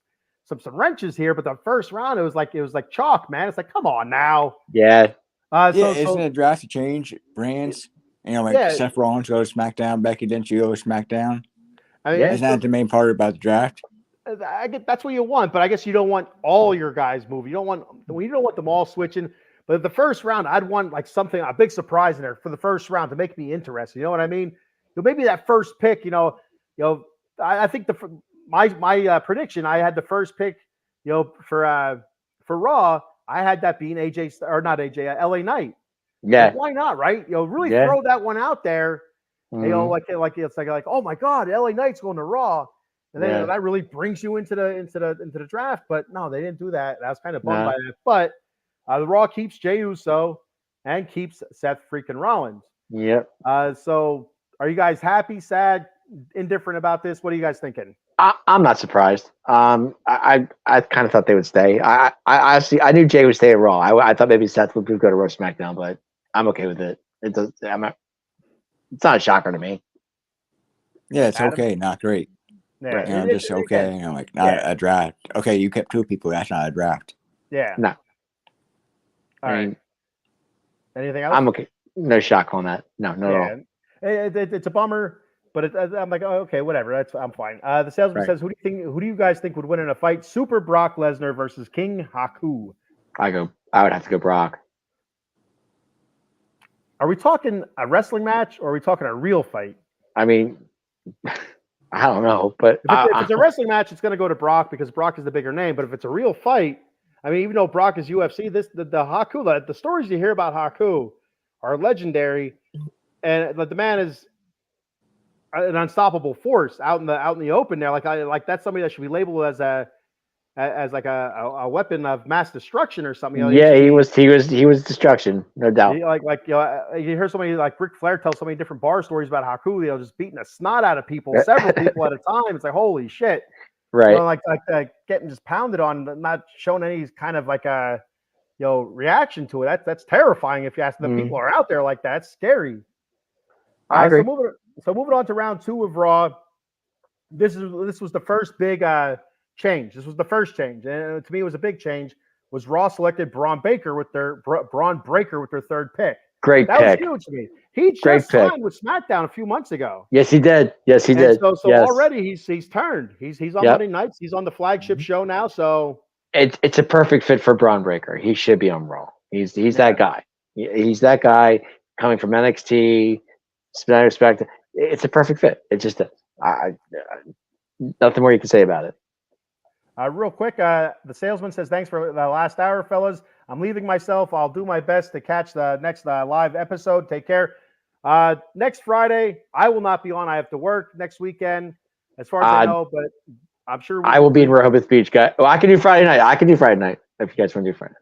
some wrenches here. But the first round, it was like chalk, man. It's like, come on now. Yeah. Isn't it draft to change brands? Seth Rollins goes to SmackDown, Becky Lynch goes to SmackDown. I mean, isn't that the main part about the draft? I get that's what you want, but I guess you don't want all your guys moving. You don't want them all switching. But the first round, I'd want a big surprise in there for the first round to make me interested. You know what I mean? Maybe that first pick. I think my prediction. I had the first pick. For Raw, I had that being LA Knight. Yeah. Why not? Right? Really throw that one out there. They all like it's like oh my god, LA Knight's going to Raw, and then that really brings you into the draft. But no, they didn't do that. I was kind of bummed by that. But the Raw keeps Jey Uso and keeps Seth freaking Rollins. Yep. So are you guys happy, sad, indifferent about this? What are you guys thinking? I'm not surprised. I kind of thought they would stay. I honestly I knew Jay would stay at Raw. I thought maybe Seth would go to Raw SmackDown, but I'm okay with it. It's not a shocker to me. Yeah, it's Adam? okay, not great. Yeah, You know, just okay. You know, like not a draft. Okay, you kept 2 people. That's not a draft. Yeah. No. All right. Anything else? I'm okay. No shock on that. No, at all. It's a bummer, but I'm like, oh, okay, whatever. I'm fine. The salesman says, who do you guys think would win in a fight? Super Brock Lesnar versus King Haku. I would have to go Brock. Are we talking a wrestling match or are we talking a real fight? I mean, I don't know, but if it's a wrestling match, it's going to go to Brock because Brock is the bigger name. But if it's a real fight, I mean, even though Brock is UFC, the Haku, the stories you hear about Haku are legendary, and the man is an unstoppable force out in the open there. Like that's somebody that should be labeled as like a weapon of mass destruction or something. You know, he was destruction, no doubt. You hear somebody like Ric Flair tell so many different bar stories about Haku, just beating the snot out of people, several people at a time. It's like holy shit, right? You know, like getting just pounded on, not showing any kind of like a reaction to it. That's terrifying. If you ask the people are out there like that, it's scary. I agree. So moving on to round 2 of Raw. This was the first big change. This was the first change, and to me, it was a big change. Was Raw selected Braun Breaker with their 3rd pick? Great pick. That was huge to me. He just signed with SmackDown a few months ago. Yes, he did. Yes, he did. So already he's turned. He's on Monday nights. He's on the flagship show now. So it's a perfect fit for Braun Breaker. He should be on Raw. He's that guy. He's that guy coming from NXT. Respect. It's a perfect fit. It just is. Nothing more you can say about it. Real quick, the salesman says, thanks for the last hour, fellas. I'm leaving myself. I'll do my best to catch the next live episode. Take care. Next Friday, I will not be on. I have to work next weekend, as far as I know, but I'm sure I will be in Rehoboth Beach, guy. Well, I can do Friday night. I can do Friday night if you guys want to do Friday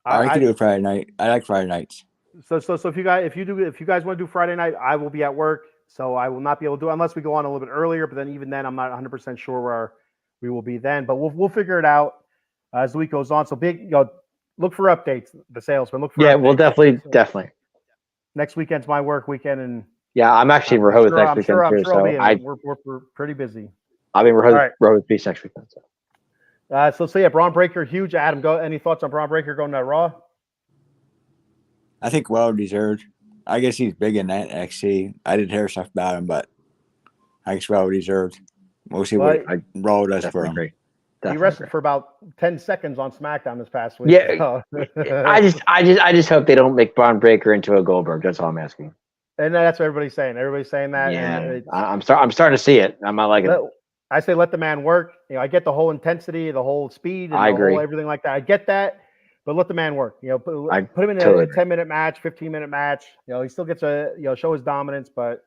night. I can do Friday night. I like Friday nights. So if you guys want to do Friday night, I will be at work, so I will not be able to do it unless we go on a little bit earlier. But then even then, I'm not 100% sure where we will be then. But we'll figure it out as the week goes on. So look for updates. The salesman, look for. Yeah, updates. we'll definitely. Next weekend's my work weekend, and I'm actually in Rehoboth next weekend too. So we're pretty busy. I'll be in Rehoboth Beach next weekend. So Braun Breaker, huge. Adam, go. Any thoughts on Braun Breaker going to Raw? I think well deserved. I guess he's big in that NXT. I didn't hear stuff about him, but I guess well deserved. We'll see what Raw does for him. He wrestled for about 10 seconds on SmackDown this past week. Yeah, I just hope they don't make Braun Breaker into a Goldberg. That's all I'm asking. And that's what everybody's saying. Everybody's saying that. Yeah, I'm starting to see it. I'm not liking it. I say let the man work. I get the whole intensity, the whole speed, and I agree. Everything like that. I get that. But let the man work. Put him in a 10-minute match, 15-minute match. He still gets to show his dominance. But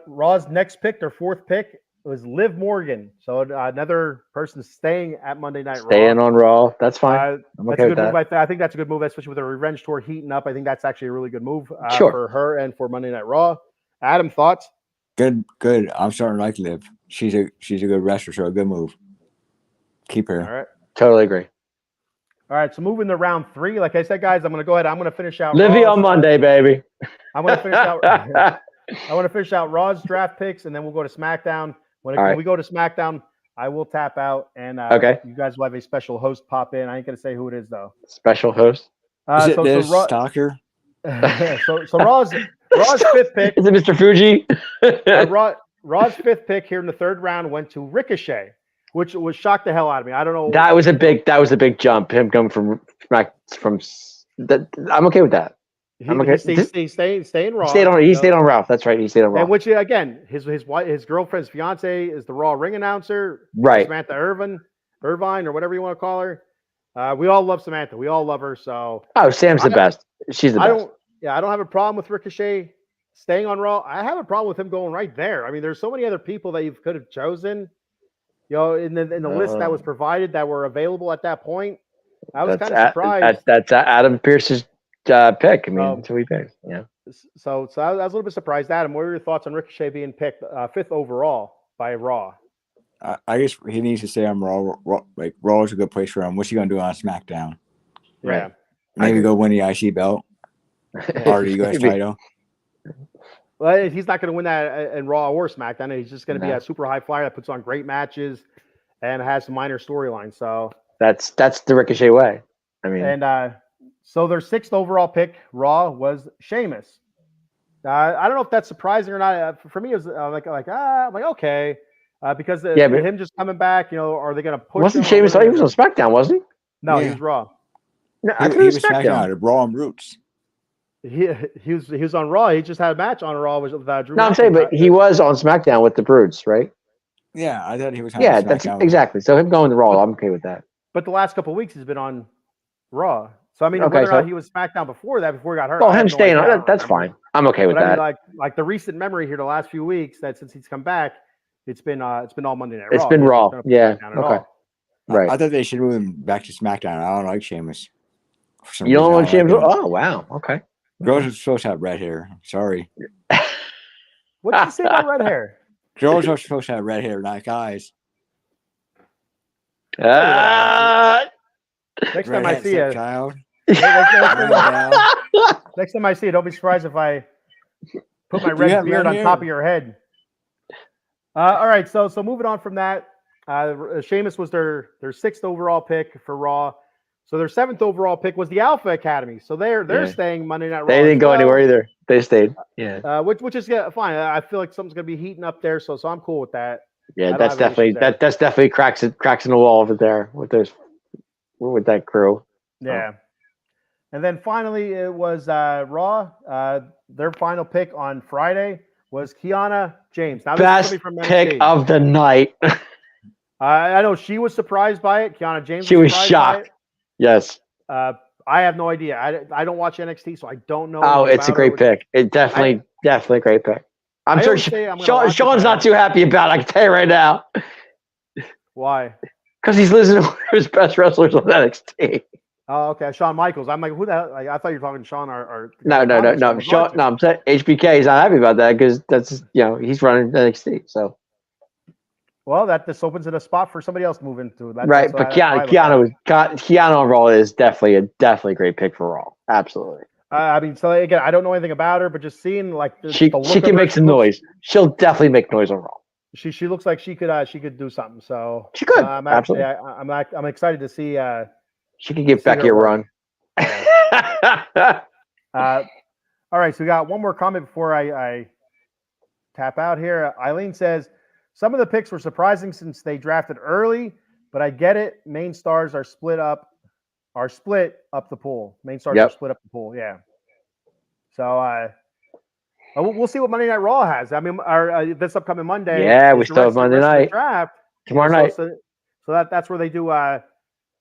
Raw's next pick, their 4th pick, was Liv Morgan. So another person staying at Monday Night Raw. Staying on Raw. That's fine. I'm okay with that. I think that's a good move, especially with the revenge tour heating up. I think that's actually a really good move for her and for Monday Night Raw. Adam, thoughts? Good. I'm starting to like Liv. She's a good wrestler, so a good move. Keep her. All right. Totally agree. All right, so moving to round 3. Like I said, guys, I'm going to go ahead. I'm going to finish out Livy on Monday, baby. I'm going to finish out. I want to finish out Raw's draft picks, and then we'll go to SmackDown. When we go to SmackDown, I will tap out, and you guys will have a special host pop in. I ain't going to say who it is, though. Special host? Is it this stalker? So Raw's 5th pick. Is it Mr. Fuji? Raw's 5th pick here in the 3rd round went to Ricochet, which was shocked the hell out of me. I don't know. That was a big jump. Him coming from that. I'm okay with that. I'm okay. He stayed Raw. He stayed on Raw. That's right. He stayed on Raw. And which again, his girlfriend's fiance is the Raw ring announcer, right? Samantha Irvine, or whatever you want to call her. We all love Samantha. We all love her. So Sam's the best. She's the best. I don't have a problem with Ricochet staying on Raw. I have a problem with him going right there. I mean, there's so many other people that you could have chosen. You know, in the list that was provided that were available at that point. I was kind of surprised. That's Adam Pearce's pick. I mean, that's who he picked. Yeah. So I was a little bit surprised. Adam, what were your thoughts on Ricochet being picked 5th overall by Raw? I guess he needs to stay on Raw. Like Raw is a good place for him. What's he gonna do on SmackDown? Yeah. Right. Maybe go win the IC belt or the US title. Well, he's not going to win that in Raw or SmackDown. He's just going to be a super high flyer that puts on great matches and has some minor storylines. So that's the Ricochet way. I mean, and so their 6th overall pick, Raw, was Sheamus. I don't know if that's surprising or not. For me, it was like okay, because but him just coming back, you know, are they going to push? Wasn't Sheamus? He was on SmackDown, wasn't he? No, he was Raw. No, I He thought he was was SmackDown SmackDown. at Raw and Roots. He was on Raw. He just had a match on Raw with Drew. No, I'm saying, but he was on SmackDown with the Brutes, right? Yeah, I thought he was. Yeah, that's exactly. So him going to Raw, I'm okay with that. But the last couple of weeks, he's been on Raw. So I mean, Okay, whether or not he was SmackDown before that, before he got hurt. Well, I have him no staying idea. on, that's fine. I'm okay with But I that. mean, like the recent memory here, the last few weeks, that since he's come back, it's been all Monday Night Raw. It's been He hasn't Raw. been on Yeah. SmackDown at Okay. all. Right. I thought they should move him back to SmackDown. I don't like Sheamus. For some You don't reason, want I Sheamus? like him. Oh, wow. Okay. Girls are supposed to have red hair. Sorry. What did you say about red hair? Girls are supposed to have red hair, not guys. Next time I Redhead see you, stepchild. next Red time I see you, don't be surprised if I put my you red have beard red on hair? top of your head. All right, so moving on from that, Sheamus was their 6th overall pick for Raw. So their 7th overall pick was the Alpha Academy. So they're staying Monday Night Raw. They didn't as go well, anywhere either. They stayed. Yeah. which is fine. I feel like something's gonna be heating up there, so I'm cool with that. I Yeah, don't that's have any issues definitely there. that's definitely cracks in the wall over there with that crew. Yeah. And then finally, it was Raw. Their final pick on Friday was Kiana James. Now, this is Best somebody from pick NXT. of the night. I know she was surprised by it. Kiana James. She was surprised by shocked. Yes. it. I have no idea. I don't watch NXT, so I don't know. Oh, anything it's a about great her. pick. It definitely a great pick. I'm I sure always say I'm gonna watch it, Sean's but I not too happy about it. I can tell you right now. Why? Because he's losing to one of his best wrestlers on NXT. Oh, okay. Shawn Michaels. I'm like, who the hell? Like, I thought you were talking to Shawn or No. Sean, no, I'm saying HBK is not happy about that because that's he's running NXT. So Well, that this opens it a spot for somebody else to move into. right, but Kiana on Raw is definitely a great pick for Raw. Absolutely. I mean, so again, I don't know anything about her, but just seeing like She can make some noise. She'll definitely make noise on Raw. She looks like she could do something. So She could. absolutely. Absolutely. I'm excited to see. She could give see Becky her a work. run. All right, so we got one more comment before I tap out here. Eileen says some of the picks were surprising since they drafted early, but I get it. Main stars are split up the pool. Main stars are split up the pool. Yeah. So we'll see what Monday Night Raw has. I mean, this upcoming Monday. Yeah, is we the still have rest of the Monday night. draft Tomorrow night. So that's where they do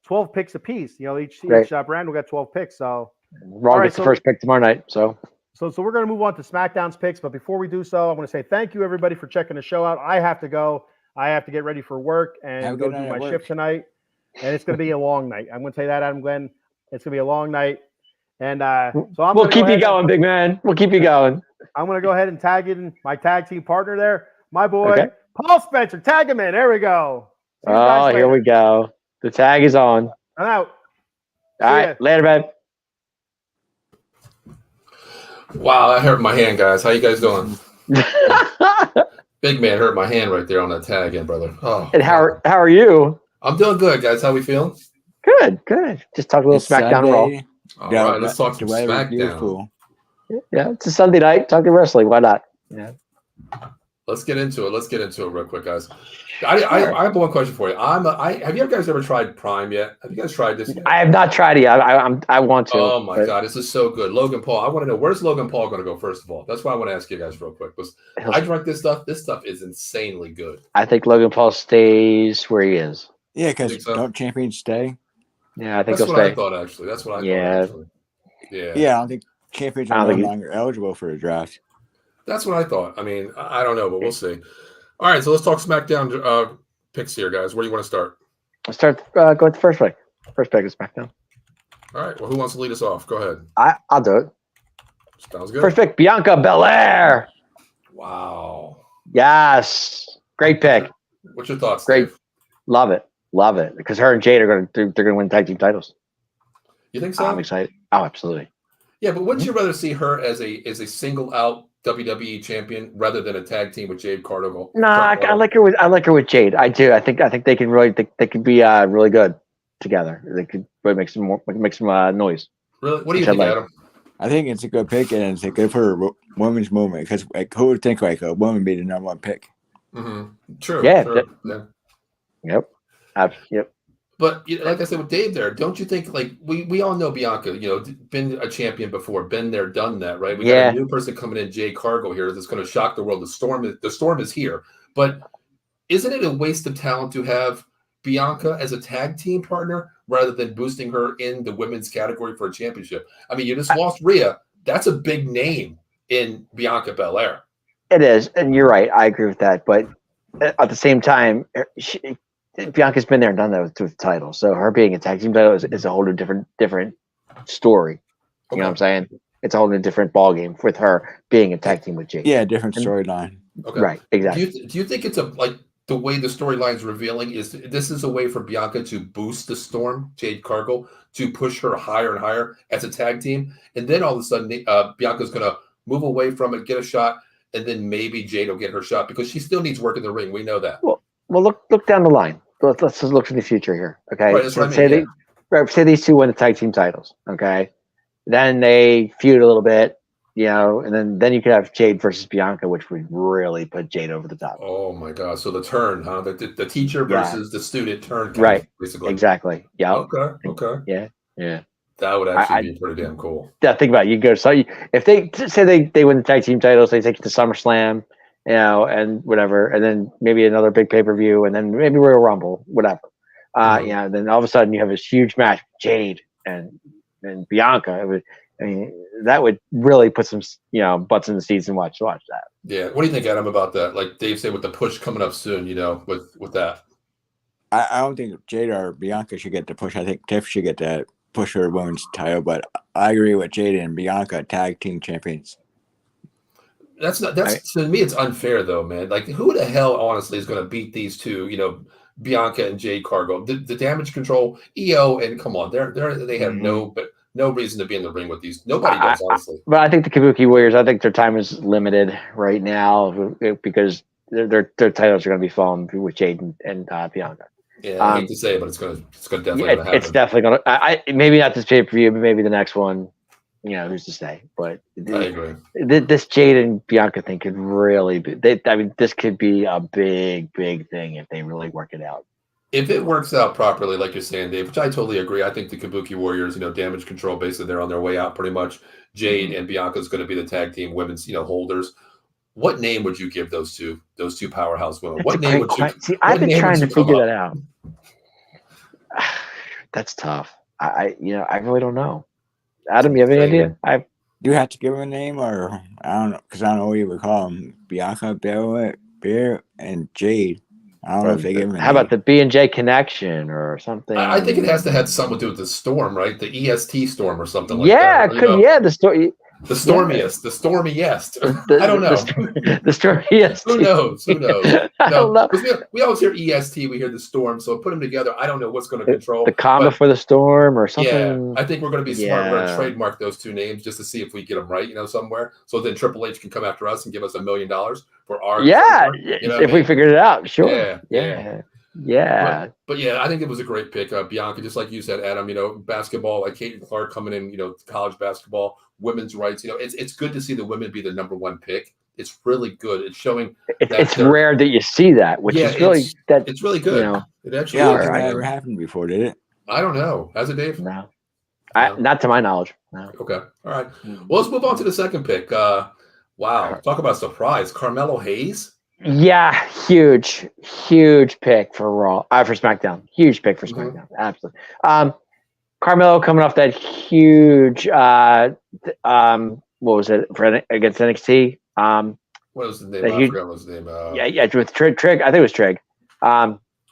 12 picks apiece. Each brand will get 12 picks. So Raw gets the first pick tomorrow night. So we're going to move on to SmackDown's picks. But before we do so, I want to say thank you, everybody, for checking the show out. I have to go. I have to get ready for work and go do my shift tonight. And it's going to be a long night. I'm going to tell you that, Adam Glenn. It's going to be a long night. And so we'll keep you going, big man. We'll keep you going. I'm going to go ahead and tag in my tag team partner there, my boy, Paul Spencer. Tag him in. There we go. Oh, here we go. The tag is on. I'm out. All right. Later, babe. Wow, that hurt my hand, guys. How you guys doing? Big man hurt my hand right there on that tag in, brother. Oh. And how are you? I'm doing good, guys. How we feeling? Good. Just talk a little SmackDown Raw. All right, let's talk some SmackDown. Yeah, it's a Sunday night. Talking wrestling. Why not? Yeah. Let's get into it. Real quick, guys. I have one question for you. Have you guys ever tried Prime yet? Have you guys tried this yet? I have not tried it yet. I want to. Oh my God, this is so good. Logan Paul. I want to know, where's Logan Paul going to go first of all? That's why I want to ask you guys real quick. Because I drank this stuff. This stuff is insanely good. I think Logan Paul stays where he is. Yeah, because don't champions stay? Yeah, I think that's he'll what stay. I thought actually. Yeah. Yeah, I don't think champions are no longer eligible for the draft. That's what I thought. I mean, I don't know, but we'll see. All right, so let's talk SmackDown picks here, guys. Where do you want to start? Let's start. Go with the first pick. First pick is SmackDown. All right. Well, who wants to lead us off? Go ahead. I'll do it. Sounds good. First pick, Bianca Belair. Wow. Yes, great pick. What's your thoughts? Great. Dave? Love it. Because her and Jade are they're going to win tag team titles. You think so? I'm excited. Oh, absolutely. Yeah, but wouldn't you rather see her as a single out WWE champion rather than a tag team with Jade Cargill? Nah, I like her with Jade. I do. I think they can really they could be really good together. They could really make some noise. Really? What do you think, Adam? I think it's a good pick, and it's good for a women's movement because who would think a woman be the number one pick? Mm-hmm. True. Yeah. True. Yeah. Yep. Yep. But like I said with Dave there, don't you think like we all know Bianca, been a champion before, been there, done that, right? We got a new person coming in, Jade Cargill here, that's going to shock the world. The storm is here. But isn't it a waste of talent to have Bianca as a tag team partner rather than boosting her in the women's category for a championship? I mean, you just lost Rhea. That's a big name in Bianca Belair. It is, and you're right. I agree with that. But at the same time, Bianca's been there and done that with the title. So her being a tag team title is a whole new different story. You know what I'm saying? It's a whole new different ballgame with her being a tag team with Jade. Yeah, different storyline. Okay. Right, exactly. Do you think it's the way the storyline's revealing is this is a way for Bianca to boost the Storm, Jade Cargill, to push her higher and higher as a tag team, and then all of a sudden Bianca's going to move away from it, get a shot, and then maybe Jade will get her shot because she still needs work in the ring. We know that. Well, look down the line. Let's just look to the future here. Okay, right, that's what say these two win the tag team titles. Okay, then they feud a little bit, and then you could have Jade versus Bianca, which would really put Jade over the top. Oh my God! So the turn, huh? The teacher versus the student turn, right? Basically, exactly. Yeah. Okay. Yeah. That would actually be pretty damn cool. Yeah, think about it. You go. So if they say they win the tag team titles, they take it to SummerSlam, and whatever, and then maybe another big pay-per-view, and then maybe Royal Rumble, whatever. Then all of a sudden you have this huge match, Jade and Bianca. That would really put some, butts in the seats and watch that. Yeah. What do you think, Adam, about that? Like Dave said, with the push coming up soon, with that. I don't think Jade or Bianca should get the push. I think Tiff should get the push her women's title, but I agree with Jade and Bianca, tag team champions. To me, it's unfair though, man. Like, who the hell, honestly, is going to beat these two? Bianca and Jade Cargill, the Damage Control, EO, and come on, they have no reason to be in the ring with these. Nobody does, honestly. But I think the Kabuki Warriors, I think their time is limited right now because their titles are going to be falling with Jade and Bianca. Yeah, I hate to say it, but it's going to definitely happen. It's definitely going to. Maybe not this pay-per-view, but maybe the next one. Who's to say? But I agree. This Jade and Bianca thing could really be. This could be a big, big thing if they really work it out. If it works out properly, like you're saying, Dave, which I totally agree. I think the Kabuki Warriors, Damage Control, basically they're on their way out pretty much. Jade and Bianca is going to be the tag team women's, holders. What name would you give those two powerhouse women? What name would you? See, I've been trying to figure that out. That's tough. I really don't know. Adam, you have any idea? Do you have to give them a name, or I don't know, because I don't know what you would call them. Bianca, Bear, and Jade. I don't know if they give them a How name. about the B&J Connection or something? I think it has to have something to do with the Storm, right? The EST Storm or something like Yeah, that. the story. The stormiest, the stormiest. I don't know. The stormiest. Who knows? I don't know. We always hear EST, we hear the Storm. So put them together. I don't know what's going to control. The comma for the Storm or something. Yeah, I think we're going to be smart. We're going to trademark those two names just to see if we get them right, somewhere. So then Triple H can come after us and give us $1 million for our. Yeah, if we figured it out, sure. Yeah. But yeah, I think it was a great pick. Bianca, just like you said, Adam, basketball, like Caitlin Clark coming in, college basketball, women's rights. It's good to see the women be the number one pick. It's really good. It's showing it's rare that you see that, which is really it's really good. It actually never happened before, did it? I don't know. Has it, Dave? No. Not to my knowledge. No. Okay. All right. Well, let's move on to the second pick. Wow. Talk about surprise. Carmelo Hayes. Yeah, huge pick for Raw. For SmackDown. Huge pick for SmackDown. Absolutely. Carmelo coming off that huge what was it against NXT? Um, What was the name? That I he- forgot what was the name. yeah, with Trig. I think it was Trig.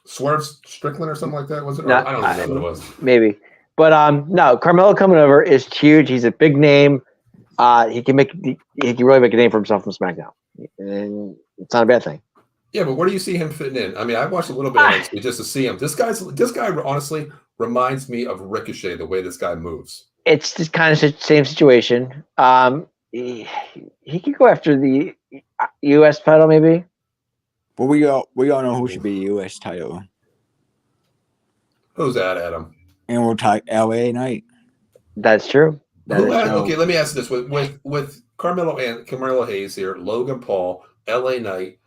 Swerve Strickland or something like that, was it? Or No, I don't even know what it was. Maybe, but no, Carmelo coming over is huge. He's a big name. He can really make a name for himself from SmackDown, and it's not a bad thing. Yeah, but where do you see him fitting in? I mean, I watched a little bit of NXT just to see him. This guy honestly reminds me of Ricochet, the way this guy moves. It's just kind of same situation. He could go after the U.S. title, maybe. But we all know who should be U.S. title, Who's that, Adam? and we'll talk L.A. Knight. That's true. That is true. Okay, let me ask this: with Carmelo Hayes here, Logan Paul, L.A. Knight,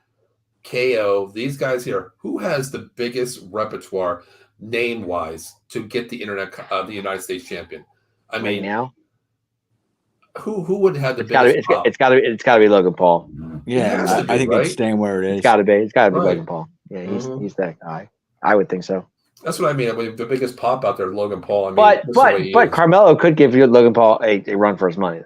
KO, these guys here, who has the biggest repertoire name-wise to get the the United States champion? I Right mean, now, who would have the it's got to biggest pop? it's got to be Logan Paul. Yeah, has to be, I think right? it's staying where it is. It's got to be Right. Logan Paul. Yeah, he's that guy. I would think so. That's what I mean. I mean, the biggest pop out there, Logan Paul. I mean, But just the way he is. Carmelo could give you Logan Paul a run for his money.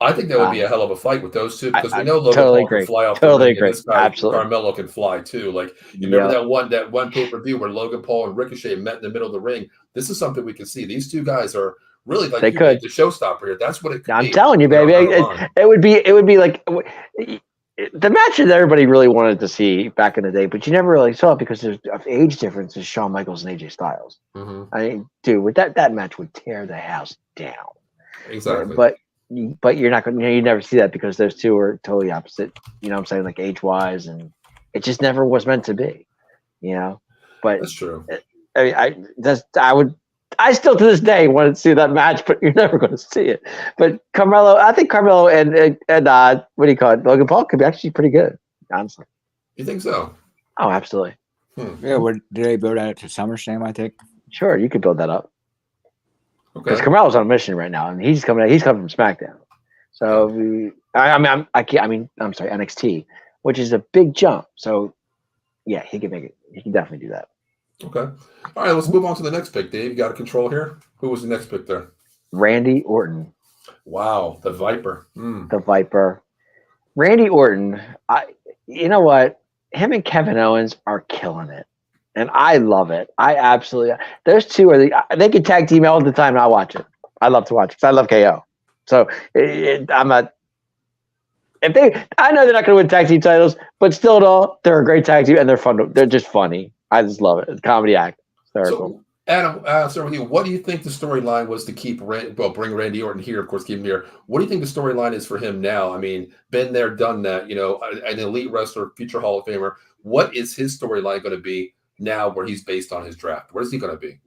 I think that would be a hell of a fight with those two because I we know Logan totally Paul agree. can fly off Totally the ring, agree. and this guy Absolutely. Carmelo can fly too. Like you remember that one pay-per-view where Logan Paul and Ricochet met in the middle of the ring. This is something we can see. These two guys are really like They could. the showstopper here. That's what it could I'm be. telling you, baby, it would be like the match that everybody really wanted to see back in the day, but you never really saw it because there's of age differences. Shawn Michaels and AJ Styles. Mhm. I mean, dude, with that match would tear the house down. Exactly. But you're not going. You never see that because those two are totally opposite. You know what I'm saying? Like age wise, and it just never was meant to be. You know, but That's true. I mean, I still to this day want to see that match, but you're never going to see it. But I think Carmelo and what do you call it? Logan Paul could be actually pretty good, honestly. You think so? Oh, absolutely. Yeah, did they build that to SummerSlam? I think. Sure, you could build that up Okay. because Carmelo's on a mission right now, and he's coming from SmackDown. So I'm sorry, NXT, which is a big jump. So yeah, he can make it. He can definitely do that. Okay. All right. Let's move on to the next pick. Dave, you got a control here. Who was the next pick there? Randy Orton. Wow, the Viper. The Viper. Randy Orton, you know what? Him and Kevin Owens are killing it. And I love it. I absolutely, those two they can tag team all the time and I watch it. I love to watch it because I love KO. So I know they're not going to win tag team titles, but still though, they're a great tag team and they're fun. They're just funny. I just love it. It's a comedy act. So, Adam, I'll start with you. What do you think the storyline was to bring Randy Orton here, of course, keep him here. What do you think the storyline is for him now? I mean, been there, done that, an elite wrestler, future Hall of Famer. What is his storyline going to be now where he's based on his draft? What is he going to be?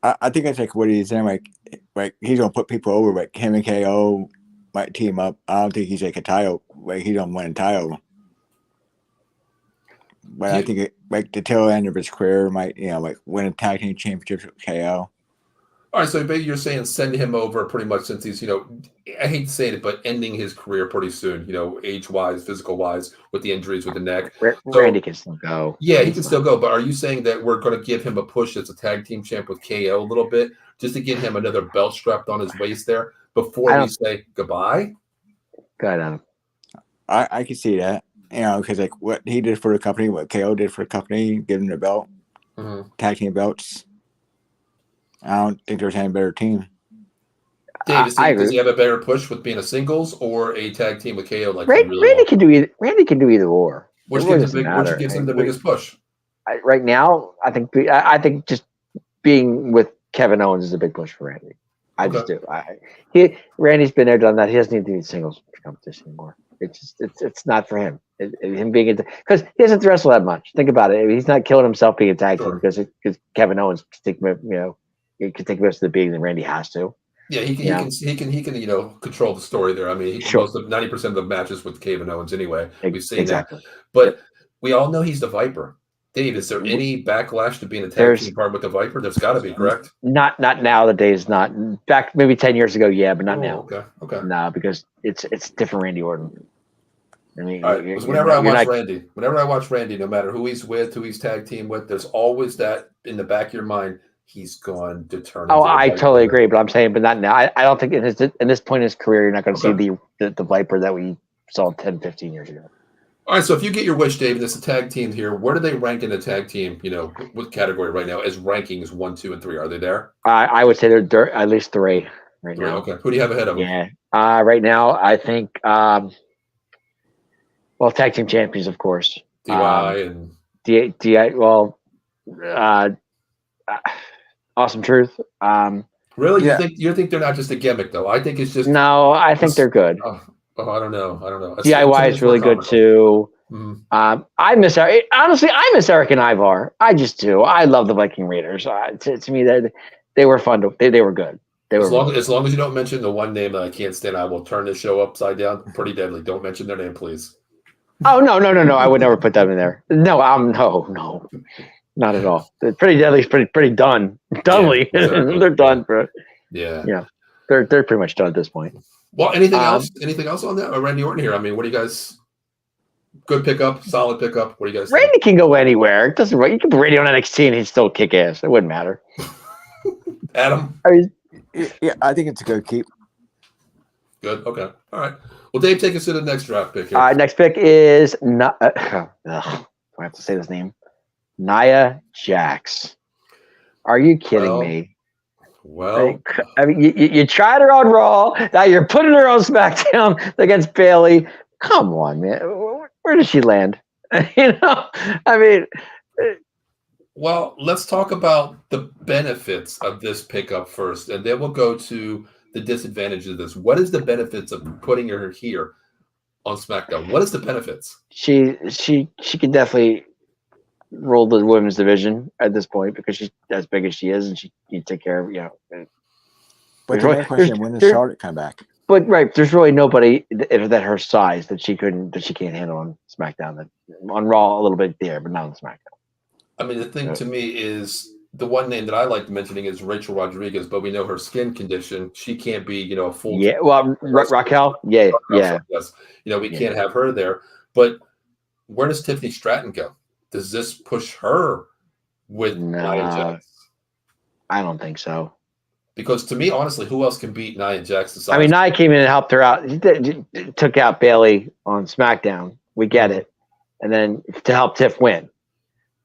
I think it's like what he's saying, like he's gonna put people over, like him and KO might team up. I don't think he's like a title, like he don't win a title. But I think like the tail end of his career might, like win a tag team championship with KO. All right, so you're saying send him over pretty much since he's, I hate to say it, but ending his career pretty soon, age-wise, physical-wise, with the injuries with the neck. Randy can still go. Yeah, he can still go. But are you saying that we're going to give him a push as a tag team champ with KO a little bit, just to get him another belt strapped on his waist there before we say goodbye? Go ahead, Adam. I can see that, because like what he did for the company, what KO did for the company, give him the belt, tag team belts. I don't think there's any better team. Dave, does he have a better push with being a singles or a tag team with KO? Like Randy can do either. Randy can do either or. Which gives him the biggest push? Right now, I think just being with Kevin Owens is a big push for Randy. I just do. Randy's been there, done that. He doesn't need to be single competition anymore. It's not for him. Him being because he doesn't wrestle that much. Think about it. He's not killing himself being a tag team because Kevin Owens can take he can take most of the beating than Randy has to. Yeah, he can control the story there. I mean, most of 90% of the matches with Kevin Owens anyway. We've seen that. But we all know he's the Viper. Dave, is there any backlash to being a tag team part with the Viper? There's got to be, correct? Not nowadays. Not back maybe 10 years ago. Yeah, but not now. Okay. No, because it's different. Randy Orton. I mean, whenever I watch Randy, no matter who he's with, who he's tag team with, there's always that in the back of your mind. He's going to turn. Oh, I totally agree, but I'm saying, but not now. I don't think in this point in his career, you're not going to see the Viper that we saw 10, 15 years ago. All right, so if you get your wish, Dave, this is a tag team here. Where do they rank in the tag team? What category right now as rankings 1, 2, and 3? Are they there? I would say they're at least 3 right now. Okay. Who do you have ahead of them? Yeah. Right now, I think. Tag team champions, of course. DI and DI. Well, Awesome Truth. really, Yeah. you think they're not just a gimmick though? I think it's just No, I think they're good. I don't know. DIY is really good too. Mhm. I miss Eric. Honestly, I miss Eric and Ivar. I just do. I love the Viking Raiders. To me, they were fun. They were good. They were As long as you don't mention the one name that I can't stand, I will turn the show upside down. Pretty Deadly. Don't mention their name, please. Oh no! I would never put them in there. No, no, not at all. Pretty Deadly's pretty done. Dunley, Yeah, exactly. they're done, bro. Yeah. They're pretty much done at this point. Well, anything else? Anything else on that? Or Randy Orton here? I mean, what do you guys? Good pickup, solid pickup. What do you guys think? Randy can go anywhere. It doesn't. You can put Randy on NXT and he'd still kick ass. It wouldn't matter. Adam? Yeah, I think it's a good keep. Good. Okay. All right. Well, Dave, take us to the next draft pick here. Next pick is do I have to say this name? Nia Jax. Are you kidding me? Well, I mean, you tried her on Raw. Now you're putting her on SmackDown against Bailey. Come on, man. Where does she land? I mean, well, let's talk about the benefits of this pickup first, and then we'll go to the disadvantages of this. What is the benefits of putting her here on SmackDown? What is the benefits? she could definitely rule the women's division at this point because she's as big as she is, and she can take care of But the main question: when does Charlotte come back? But right, there's really nobody that her size that she can't handle on SmackDown. On Raw a little bit there, but not on SmackDown. I mean, the thing to me is the one name that I like mentioning is Rachel Rodriguez, but we know her skin condition. She can't be, a full. Yeah, well, Raquel, yeah. Yes. We can't have her there. But where does Tiffany Stratton go? Does this push her with Nia Jax? I don't think so. Because to me, honestly, who else can beat Nia Jax? I mean, Nia came in and helped her out. She took out Bailey on SmackDown. We get it. And then to help Tiff win.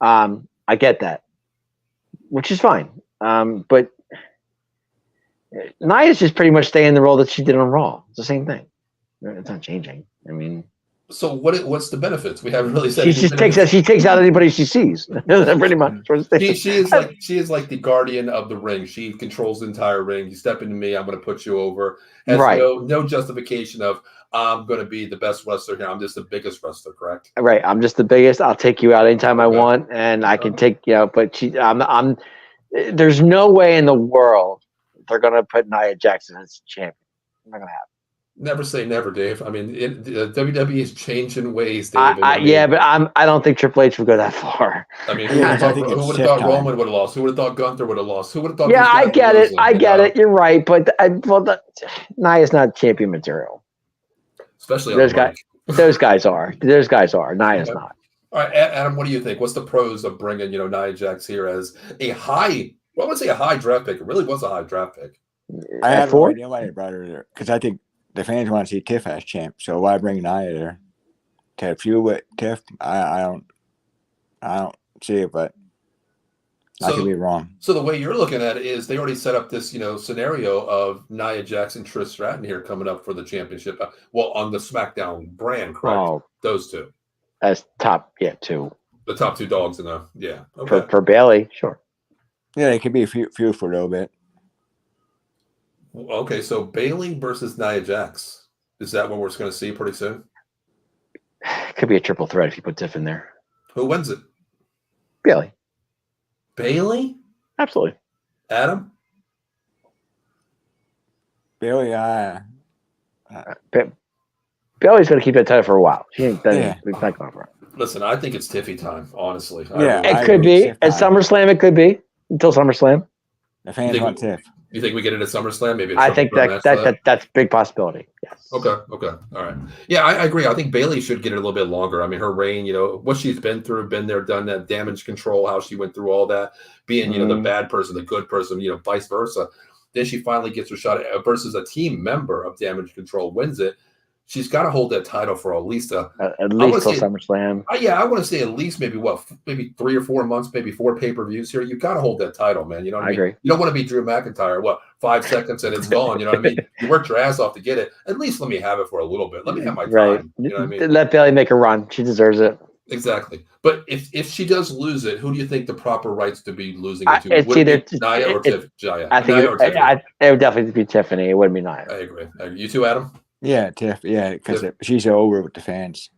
I get that, which is fine. But Nia's just pretty much staying in the role that she did on Raw. It's the same thing. It's not changing. I mean, so what's the benefits? We haven't really said. She takes out anybody she sees. Pretty much. She is like the guardian of the ring. She controls the entire ring. You step into me, I'm going to put you over. Has right. No justification of I'm going to be the best wrestler here. I'm just the biggest wrestler, correct? Right. I'm just the biggest. I'll take you out anytime I want, and I can take But I'm. There's no way in the world they're going to put Nia Jax as champion. Not going to happen. Never say never, Dave. I mean, WWE is changing ways, Dave. But I don't think Triple H would go that far. I mean, who would have thought Roman would have lost? Who would have thought Gunther would have lost? Who would have thought? Yeah, I get it. I get it. You're right, but Nia's not champion material. Especially those guys. Those guys are. Nia's not. All right, Adam. What do you think? What's the pros of bringing Nia Jax here as a high? Well, I would say a high draft pick. It really was a high draft pick. I have no idea why they brought her there because I think the fans want to see Tiff as champ. So why bring Nia there to feud with Tiff? I don't see it, but I could be wrong. So the way you're looking at it is they already set up this scenario of Nia Jax and Trish Stratton here coming up for the championship. On the SmackDown brand, correct? Oh, those two as top, two. The top two dogs in the okay. for Bailey, sure. Yeah, it could be a feud for a little bit. Okay, so Bailey versus Nia Jax. Is that what we're going to see pretty soon? Could be a triple threat if you put Tiff in there. Who wins it? Bailey. Bailey? Absolutely. Adam? Bailey, Bailey's going to keep that title for a while. She ain't done anything. Listen, I think it's Tiffy time, honestly. Yeah, it could be. At SummerSlam, it could be. Until SummerSlam. The fans want Tiff. You think we get it at SummerSlam? Maybe. I think that's a big possibility. Yes. Okay. All right. Yeah, I agree. I think Bailey should get it a little bit longer. I mean, her reign, what she's been through, been there, done that, damage control, how she went through all that, being, the bad person, the good person, vice versa. Then she finally gets her shot versus a team member of Damage Control, wins it. she's got to hold that title for at least at I least till wanna say- SummerSlam. I want to say at least maybe 3 or 4 months, maybe 4 pay-per-views here. You've got to hold that title, man. You know what I mean? agree. You don't want to be Drew McIntyre. 5 seconds and it's gone. You know what I mean? You worked your ass off to get it. At least let me have it for a little bit. Let me have my time. You know what I mean? Let Bailey make a run. She deserves it. Exactly. But if she does lose it, who do you think the proper rights to be losing it to? It's Would it be either- Nia or Tiffany? I think it would definitely be Tiffany. It wouldn't be Nia. I agree. You too, Adam? Yeah, Tiff. Yeah, because she's over with the fans.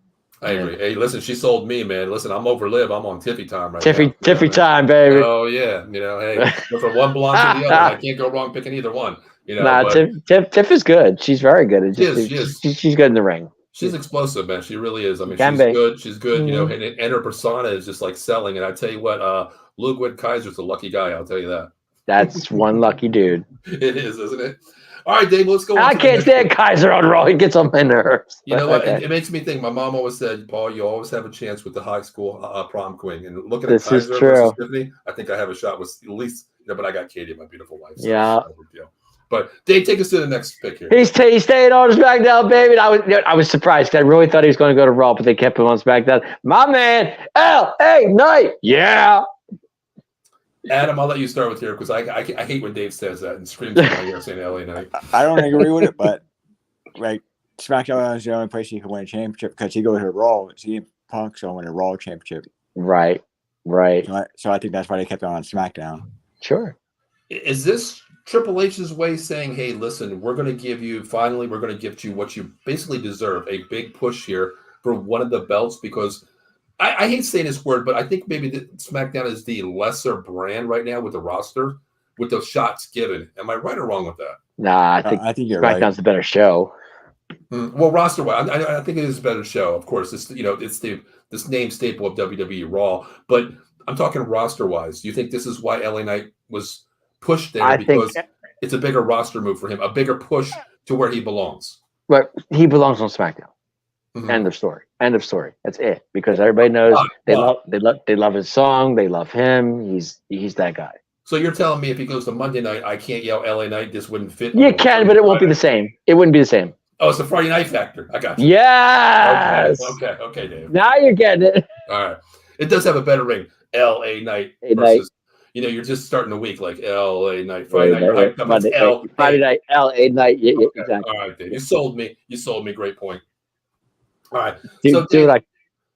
I agree. Hey, listen, she sold me, man. Listen, I'm over Liv. I'm on Tiffy time right Tiffy, now. Tiffy time, baby. Oh yeah, hey, go from one blonde to the other. I can't go wrong picking either one. Tiff is good. She's very good. She's good in the ring. She's explosive, man. She really is. I mean, Can she's be. good. She's good. Mhm. And her persona is just like selling. And I tell you what, Ludwig Kaiser's a lucky guy. I'll tell you that. That's one lucky dude. It is, isn't it? All right, Dave. Let's go. I can't stand Kaiser on Raw. He gets on my nerves. You know what? Okay. It makes me think. My mom always said, "Paul, you always have a chance with the high school prom queen." And looking at This is Kaiser true. versus Tiffany, I think I have a shot with at least. But I got Katie, my beautiful wife. So Yeah. it's no big deal. But Dave, take us to the next pick here. He's staying on SmackDown, baby. And I was surprised because I really thought he was going to go to Raw, but they kept him on SmackDown. My man, LA Knight. Yeah. Adam, I'll let you start with here because I hate when Dave says that and screams in my ear saying LA Knight. I don't agree with it, but like SmackDown is the only place you can win a championship because he goes to Raw. CM Punk's going to win a Raw championship. Right. So I think that's why they kept him on SmackDown. Sure. Is this Triple H's way saying, hey, listen, we're going to give you what you basically deserve, a big push here for one of the belts? Because I hate saying this word, but I think maybe SmackDown is the lesser brand right now with the roster, with those shots given. Am I right or wrong with that? Nah, I think you're SmackDown's right. the better show. Well, roster wise, I think it is a better show. Of course, it's this name staple of WWE Raw, but I'm talking roster wise. Do you think this is why LA Knight was pushed there because it's a bigger roster move for him, a bigger push to where he belongs? But he belongs on SmackDown. Mhm. End of story. End of story. That's it. Because everybody knows they love his song. They love him. He's that guy. So you're telling me if he goes to Monday night, I can't yell LA Knight. This wouldn't fit. You can, but it won't be the same. It wouldn't be the same. Oh, it's the Friday Night Factor. I got you. Yes. Okay, Dave. Now you're getting it. All right. It does have a better ring. LA Knight versus. You're just starting the week like LA Knight. Friday night, you're hyped up. It's Friday night, LA Night. Yeah, exactly. All right, Dave. You sold me. Great point. All right.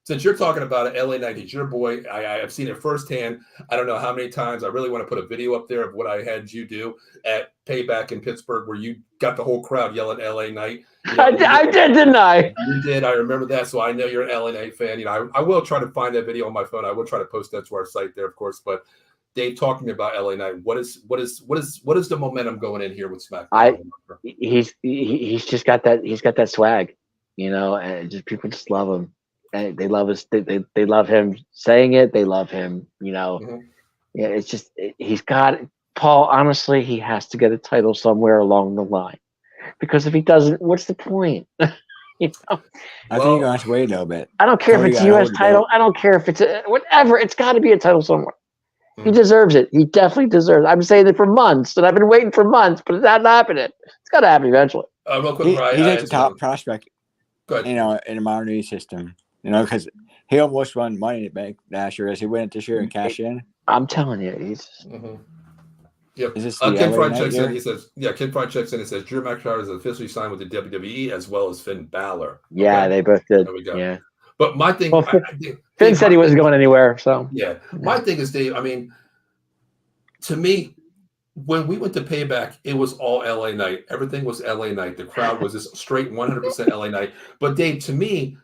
Since you're talking about it, LA Knight, he's your boy. I've seen it firsthand. I don't know how many times. I really want to put a video up there of what I had you do at Payback in Pittsburgh, where you got the whole crowd yelling LA Knight. I did, didn't I? You did. I remember that. So I know you're an LA Knight fan. I will try to find that video on my phone. I will try to post that to our site there, of course. But Dave, talking about LA Knight, what is the momentum going in here with SmackDown? He's just got that. He's got that swag, and people just love him. And they love us. They love him saying it. They love him. Mm-hmm. Yeah. It's just he's got Paul. Honestly, he has to get a title somewhere along the line, because if he doesn't, what's the point? I think you're going to wait a little bit. I don't care if it's a U.S. title. I don't care if it's whatever. It's got to be a title somewhere. He deserves it. He definitely deserves it. I've been saying it for months, and I've been waiting for months, but it's not happening. It's got to happen eventually. Real quick, He's like the top prospect, in the modern day system. Because he almost won Money in the Bank last year. As he went this year and cashed in. I'm telling you, he's. Mm-hmm. Yep. Is this Ken Fried checks in. He says, Ken Fried checks in. It says Drew McIntyre is officially signed with the WWE as well as Finn Balor. Yeah, they both did. There we go. Yeah. But my thing, well, Finn said he wasn't going anywhere. So yeah, my thing is, Dave. I mean, to me, when we went to Payback, it was all LA Knight. Everything was LA Knight. The crowd was just straight 100% LA Knight. But Dave, to me,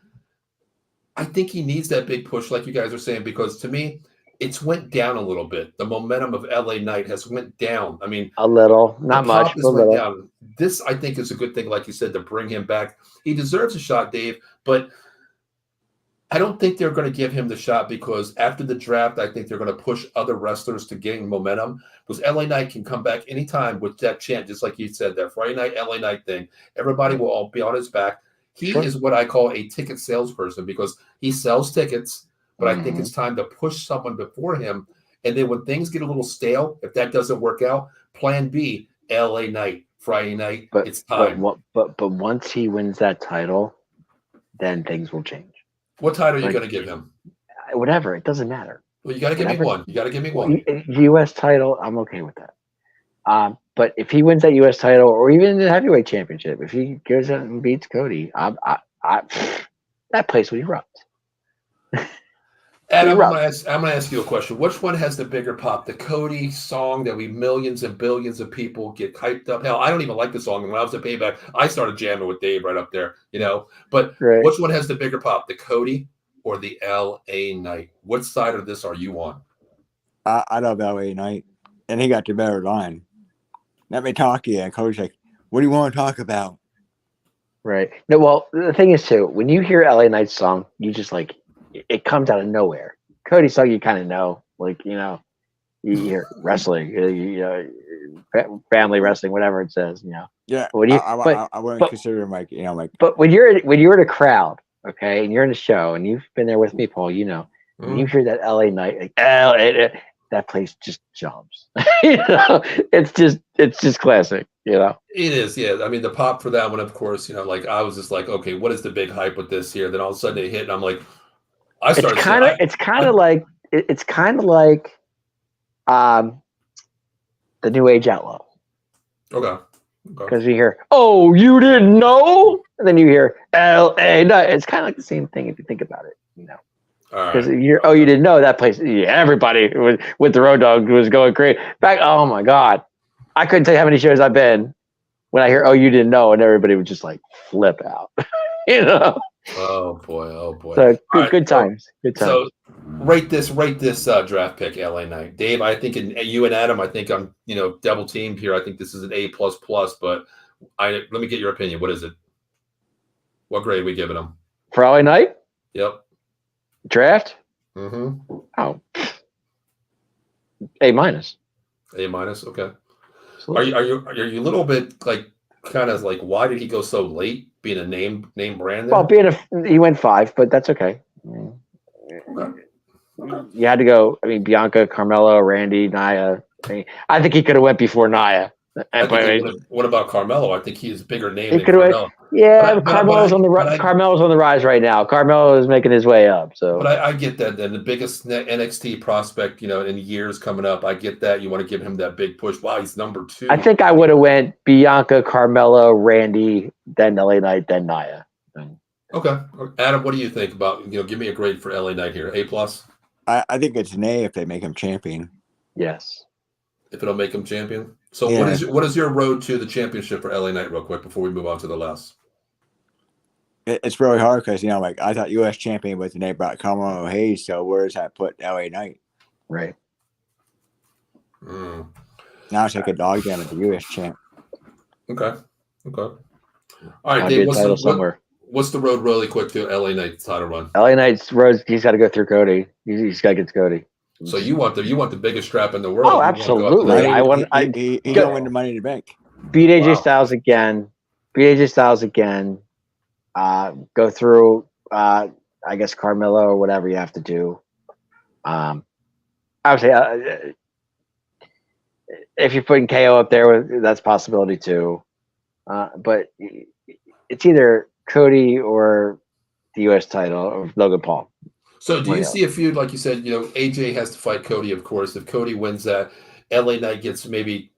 I think he needs that big push, like you guys are saying, because to me, it's went down a little bit. The momentum of LA Knight has went down. I mean, a little, not much, but a little. Down. This, I think, is a good thing, like you said, to bring him back. He deserves a shot, Dave, but I don't think they're going to give him the shot because after the draft, I think they're going to push other wrestlers to gain momentum because LA Knight can come back anytime with that chant, just like you said, that Friday night, LA Knight thing. Everybody will all be on his back. He is what I call a ticket salesperson because he sells tickets, but I think it's time to push someone before him. And then when things get a little stale, if that doesn't work out, plan B, LA Knight. Friday night. But It's time. but once he wins that title, then things will change. What title are you like- going to give him? Whatever, it doesn't matter. Well, you got to give me whatever. one. You got to give me one. U.S. title, I'm okay with that. But if he wins that U.S. title, or even the heavyweight championship, if he goes out and beats Cody, that place will erupt. Adam, You're I'm gonna ask you a question. Which one has the bigger pop? The Cody song that we millions and billions of people get hyped up. Hell, I don't even like the song. And when I was at Payback, I started jamming with Dave right up there, you know. But Right. which one has the bigger pop? The Cody or the LA Knight? Which side of this are you on? I love LA Knight, and he got the better line. Let me talk to you. And Cody's like, what do you want to talk about? Right. No, well, the thing is too, when you hear LA Knight's song, you just like it comes out of nowhere. Cody's song, you kind of know, like you hear wrestling, you know, family wrestling, whatever it says, you know. Yeah, When you, I wouldn't consider him like, you know, like. but when you're in a crowd, okay, and you're in a show, and you've been there with me, Paul, you know, when you hear that LA Knight, like that place just jumps. You know, it's just classic. You know, It is, yeah. I mean, the pop for that one, of course, you know, like I was just like, okay, what is the big hype with this here? Then all of a sudden it hit, and I'm like, I started. it's kind of like the New Age Outlaw. Okay. Because you hear, oh, you didn't know, and then you hear L.A. No, it's kind of like the same thing if you think about it, you know. Because you didn't know that place. Yeah, everybody was with the Road Dogg was going crazy. Oh my God, I couldn't tell you how many shows I've been when I hear, oh, you didn't know, and everybody would just like flip out, you know. Oh boy. So All good times. Good times. So rate this draft pick, LA Knight. Dave, I think you and Adam, I think I'm double teamed here. I think this is an A++, but let me get your opinion. What is it? What grade are we giving him? For LA Knight? Yep. Draft? Mm-hmm. Oh. A-. A-, okay. Are you a little bit like kind of like why did he go so late being a name brand there? Well, he went 5, but that's okay. Okay. You had to go. I mean, Bianca, Carmelo, Randy, Nia. I think he could have went before Nia. What about Carmelo? I think he's a bigger name than Carmelo. Carmelo. Yeah, Carmelo's on the Carmelo's on the rise right now. Carmelo is making his way up. So, but I get that. Then the biggest NXT prospect, in years coming up. I get that. You want to give him that big push. Wow, he's number 2. I think I would have went Bianca, Carmelo, Randy, then LA Knight, then Nia. Okay, Adam, what do you think about? Give me a grade for LA Knight here. A+. I think it's an A if they make him champion. Yes. If it'll make him champion. So Yeah. what is your road to the championship for LA Knight, real quick, before we move on to the last? It's really hard because I thought U.S. champion was the name brought Carmelo Hayes. So where does that put LA Knight? Right. Mm. Now it's like a dog game at the U.S. champ. Okay. All right, Might Dave. be a title somewhere. What's the road really quick to LA Knight's title run? LA Knight's road. He's got to go through Cody. He's got to get to Cody. So you want the biggest strap in the world? Oh, You wanna absolutely. go after that. He's gonna win the Money in the Bank. Beat AJ Wow. Styles again. Go through, I guess, Carmelo or whatever you have to do. I would say if you're putting KO up there, that's a possibility too. But it's either Cody or the U.S. title or Logan Paul. So do you see a feud, like you said, AJ has to fight Cody, of course. If Cody wins that, LA Knight gets maybe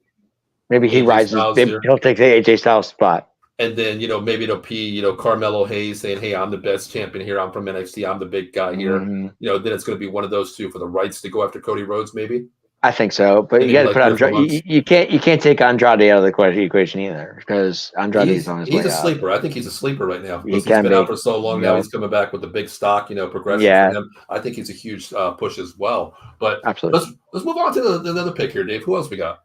he AJ rises. Styles Maybe here. he'll take the AJ Styles spot. And then, maybe it'll be, Carmelo Hayes saying, hey, I'm the best champion here. I'm from NXT. I'm the big guy here. Mhm. Then it's going to be one of those two for the rights to go after Cody Rhodes, maybe. I think so, but Maybe you got to like put this for Andrade. months. You can't take Andrade out of the equation either because Andrade is on his way He's a out. sleeper. I think he's a sleeper right now. He Because can he's been be. out for so long now. Yeah. He's coming back with the big stock, progression Yeah. for him. I think he's a huge push as well. But Absolutely. let's move on to another pick here, Dave. Who else we got?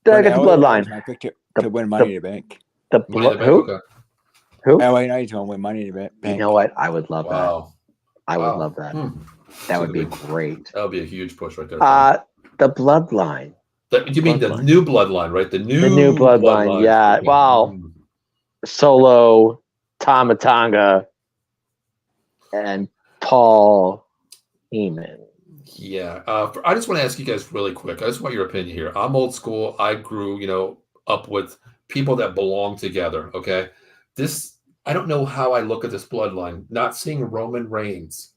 I got the bloodline. I picked it to win Money in the Bank. Money in the Bank? Who? Okay. Who? LA Knight's gonna win Money in the Bank. You know what? I would love that. Wow. I would Wow. love that. Hmm. That would be That'd great. That would be a huge push right there. The bloodline. You mean the Bloodline. new bloodline, right? The new bloodline, yeah. Wow. Mm. Solo, Tama Tonga, and Paul Heyman. Yeah. I just want to ask you guys really quick. I just want your opinion here. I'm old school. I grew, up with people that belong together. Okay, I don't know how I look at this bloodline. Not seeing Roman Reigns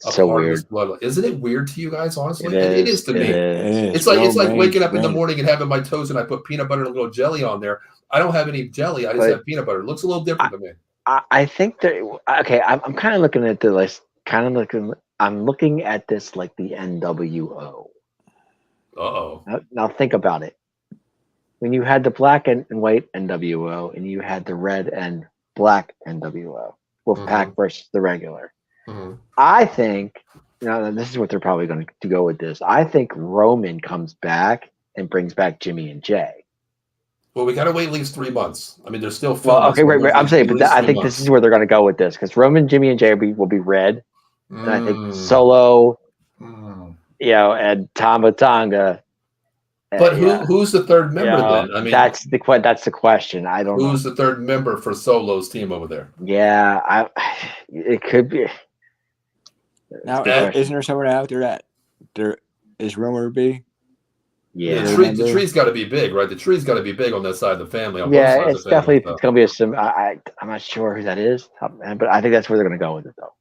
a So part weird. of this bloodline. Isn't it weird to you guys? Honestly, It is to me. It is. It's like Roman waking Reigns, up in the Reigns. morning and having my toast and I put peanut butter and a little jelly on there. I don't have any jelly. I just But- have peanut butter. It looks a little different to me. I think that okay. I'm kind of looking at the list. I'm looking at this like the NWO. Uh-oh. Now think about it. When you had the black and white NWO and you had the red and black NWO, Wolfpack versus the regular. Mhm. I think, this is what they're probably going to go with this. I think Roman comes back and brings back Jimmy and Jay. Well, we got to wait at least 3 months. I mean, there's still Well, filming, okay, so wait. there's I'm saying, at but least I 3 think months. this is where they're going to go with this because Roman, Jimmy, and Jay will be red, and I think Mm. Solo, Mm. and Tama Tonga. But who's the third member then? I mean, that's the question. I don't know. who's the third member for Solo's team over there? Yeah, it could be. Now, Good question. isn't there someone out there that there is rumored to be? Yeah, The tree's got to be big, right? The tree's got to be big on that side of the family. On both yeah, sides it's of the family, definitely it's gonna be a sim. I'm not sure who that is, but I think that's where they're gonna go with it though.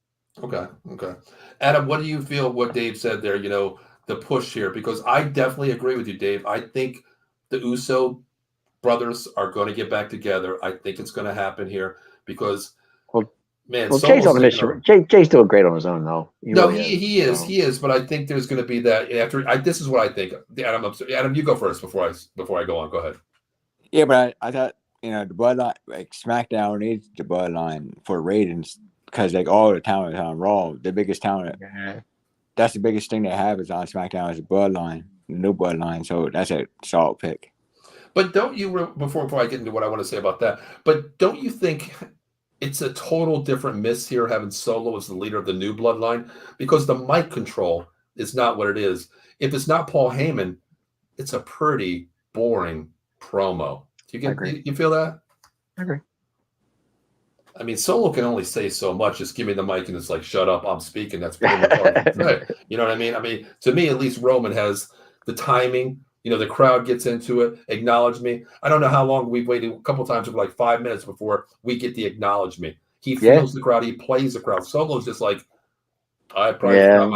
Okay. Adam, what do you feel? What Dave said there? The push here, because I definitely agree with you, Dave. I think the Uso brothers are going to get back together. I think it's going to happen here because, man, Well, Solo's Jay's on a taking mission. Jay's doing great on his own though. He is. But I think there's going to be that after. This is what I think. Adam, you go first before I go on. Go ahead. Yeah, but I thought the bloodline, like SmackDown needs the bloodline for ratings because like all the talent is on Raw. The biggest talent, that's the biggest thing they have is on SmackDown is the bloodline, the new bloodline. So that's a solid pick. But don't you before I get into what I want to say about that? But don't you think it's a total different miss here having Solo as the leader of the new bloodline because the mic control is not what it is. If it's not Paul Heyman, it's a pretty boring promo. Do you feel that? I agree. I mean, Solo can only say so much. Just give me the mic and it's like, shut up, I'm speaking. That's pretty much all he can say. You know what I mean? I mean, to me, at least Roman has the timing. The crowd gets into it. Acknowledge me. I don't know how long we've waited. A couple times for like 5 minutes before we get the acknowledge me. He feels the crowd. He plays the crowd. Solo's just like, I forgot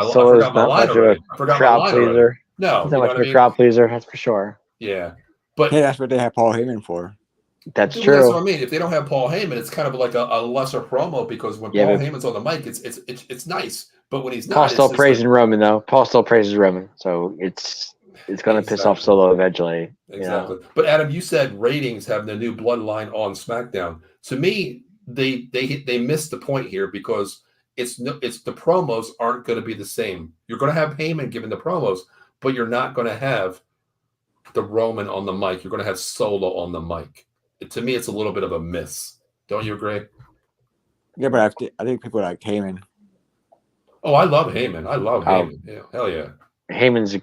my line already. I forgot my line already. No, he's not much of a crowd pleaser. That's for sure. Yeah, but hey, that's what they have Paul Heyman for. That's true. That's what I mean. If they don't have Paul Heyman, it's kind of like a lesser promo because when Paul Heyman's on the mic, it's nice. But when he's not, Paul's still praising Roman though. Paul still praises Roman, so it's going to piss off Solo eventually. Exactly. But Adam, you said ratings having the new bloodline on SmackDown. To me, they missed the point here because it's the promos aren't going to be the same. You're going to have Heyman giving the promos, but you're not going to have the Roman on the mic. You're going to have Solo on the mic. To me, it's a little bit of a miss. Don't you agree? Yeah, but I think people like Heyman. Oh, I love Heyman. I love Heyman. Yeah, hell yeah. Heyman is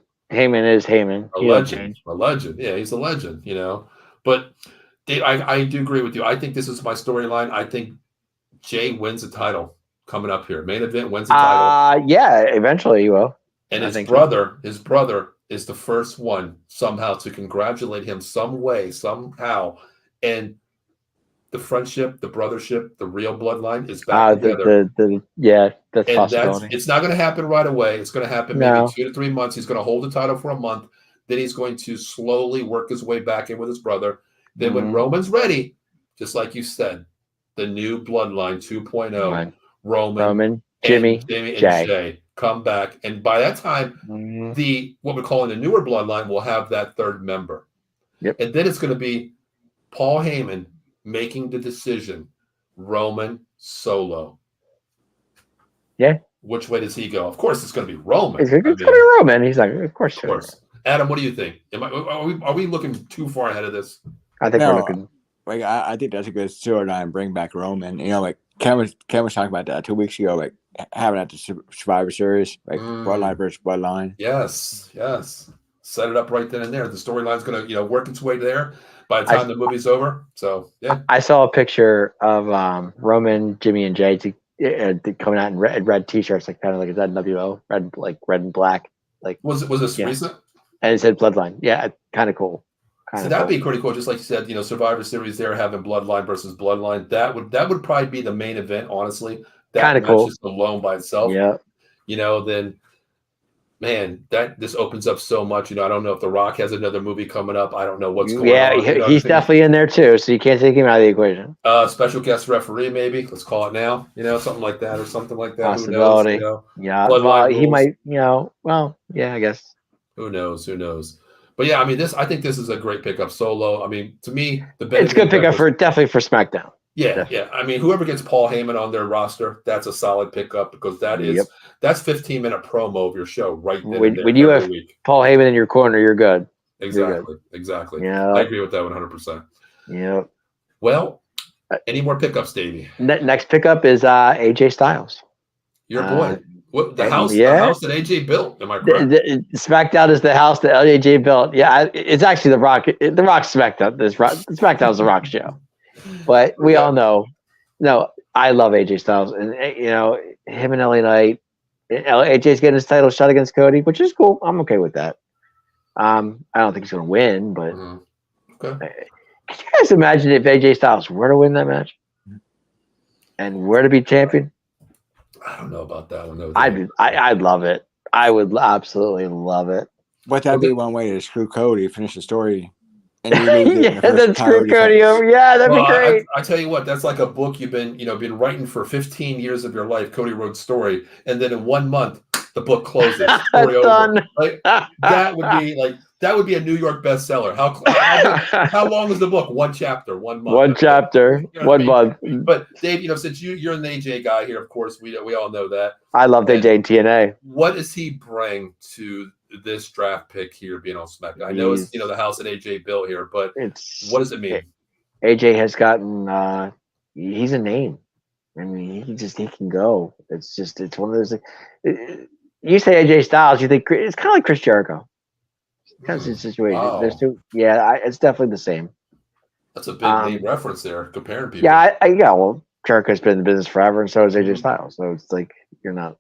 Heyman. A legend. Yeah, he's a legend. But Dave, I do agree with you. I think this is my storyline. I think Jay wins the title coming up here. Main event wins the title. Yeah, eventually he will. And his brother is the first one somehow to congratulate him some way, somehow. And the friendship, the brothership, the real bloodline is back together. That's possibility. It's not going to happen right away. It's going to happen maybe 2 to 3 months. He's going to hold the title for a month. Then he's going to slowly work his way back in with his brother. Then when Roman's ready, just like you said, the new bloodline 2.0, Roman, Jimmy, and Jay. Jay come back. And by that time, what we're calling the newer bloodline will have that third member. Yep. And then it's going to be Paul Heyman making the decision, Roman, Solo. Yeah. Which way does he go? Of course, it's going to be Roman. It's going to be Roman. He's like, of course. Adam, what do you think? Are we looking too far ahead of this? I think we're looking. Like I think that's a good storyline. Bring back Roman. Like Ken was talking about that 2 weeks ago. Like having at the Survivor Series, like bloodline versus bloodline. Yes. Set it up right then and there. The storyline's going to work its way there by the time the movie's over. So yeah, I saw a picture of Roman, Jimmy, and Jay coming out in red t-shirts, like kind of like a NWO, red and black. Like was this recent? And it said Bloodline. Yeah, kind of cool. Kind So of that'd cool. be pretty cool. Just like you said, Survivor Series there having Bloodline versus Bloodline. That would probably be the main event, honestly. That Kinda match cool. just alone by itself. Yeah. Then man, that this opens up so much. I don't know if The Rock has another movie coming up. I don't know what's going Yeah, on. he's definitely in there too, so you can't take him out of the equation. Special guest referee, maybe. Let's call it now. Something like that or something like that. Possibility. Who knows? Yeah. Bloodline Well, he rules. might, well, yeah, I guess. Who knows? Who knows? But yeah, I think this is a great pickup. Solo. To me, the It's a good pickup definitely for SmackDown. Yeah, Definitely. yeah. Whoever gets Paul Heyman on their roster, that's a solid pickup because that's 15-minute promo of your show right then and there When you every have week. Paul Heyman in your corner, you're good. Exactly. Yeah. I agree with that 100%. Yeah. Well, any more pickups, Davey? Next pickup is AJ Styles. Your boy. What the house? Yeah. The house that AJ built. Am I correct? SmackDown is the house that AJ built. Yeah, it's actually The Rock. The Rock SmackDown. SmackDown is The Rock show. But we all know. No, I love AJ Styles, and him and LA Knight. AJ's getting his title shot against Cody, which is cool. I'm okay with that. I don't think he's going to win, but Okay. can you guys imagine if AJ Styles were to win that match and were to be champion? I don't know about that one though. I'd love it. I would absolutely love it. But that'd be one way to screw Cody, finish the story. And you lose it in the first then screw title Cody defense. over. Yeah, that'd be great. I tell you what, that's like a book you've been writing for 15 years of your life, Cody Rhodes' story, and then in 1 month the book closes. Story Done. over. Like that would be a New York bestseller. How long is the book? One chapter, 1 month. One chapter, You know what I 1 mean? month. But Dave, since you're an AJ guy here, of course, we all know that. I love AJ and TNA. What does he bring to this draft pick here being on SmackDown? I know it's the house that AJ built here, but what does it mean? AJ has gotten he's a name. I mean, he can go. It's one of those. You say AJ Styles, you think it's kind of like Chris Jericho. Kind of the situation. Wow. There's two. Yeah, it's definitely the same. That's a big name reference there, comparing people. Yeah, well, Jericho's been in the business forever, and so is AJ Styles. So it's like you're not,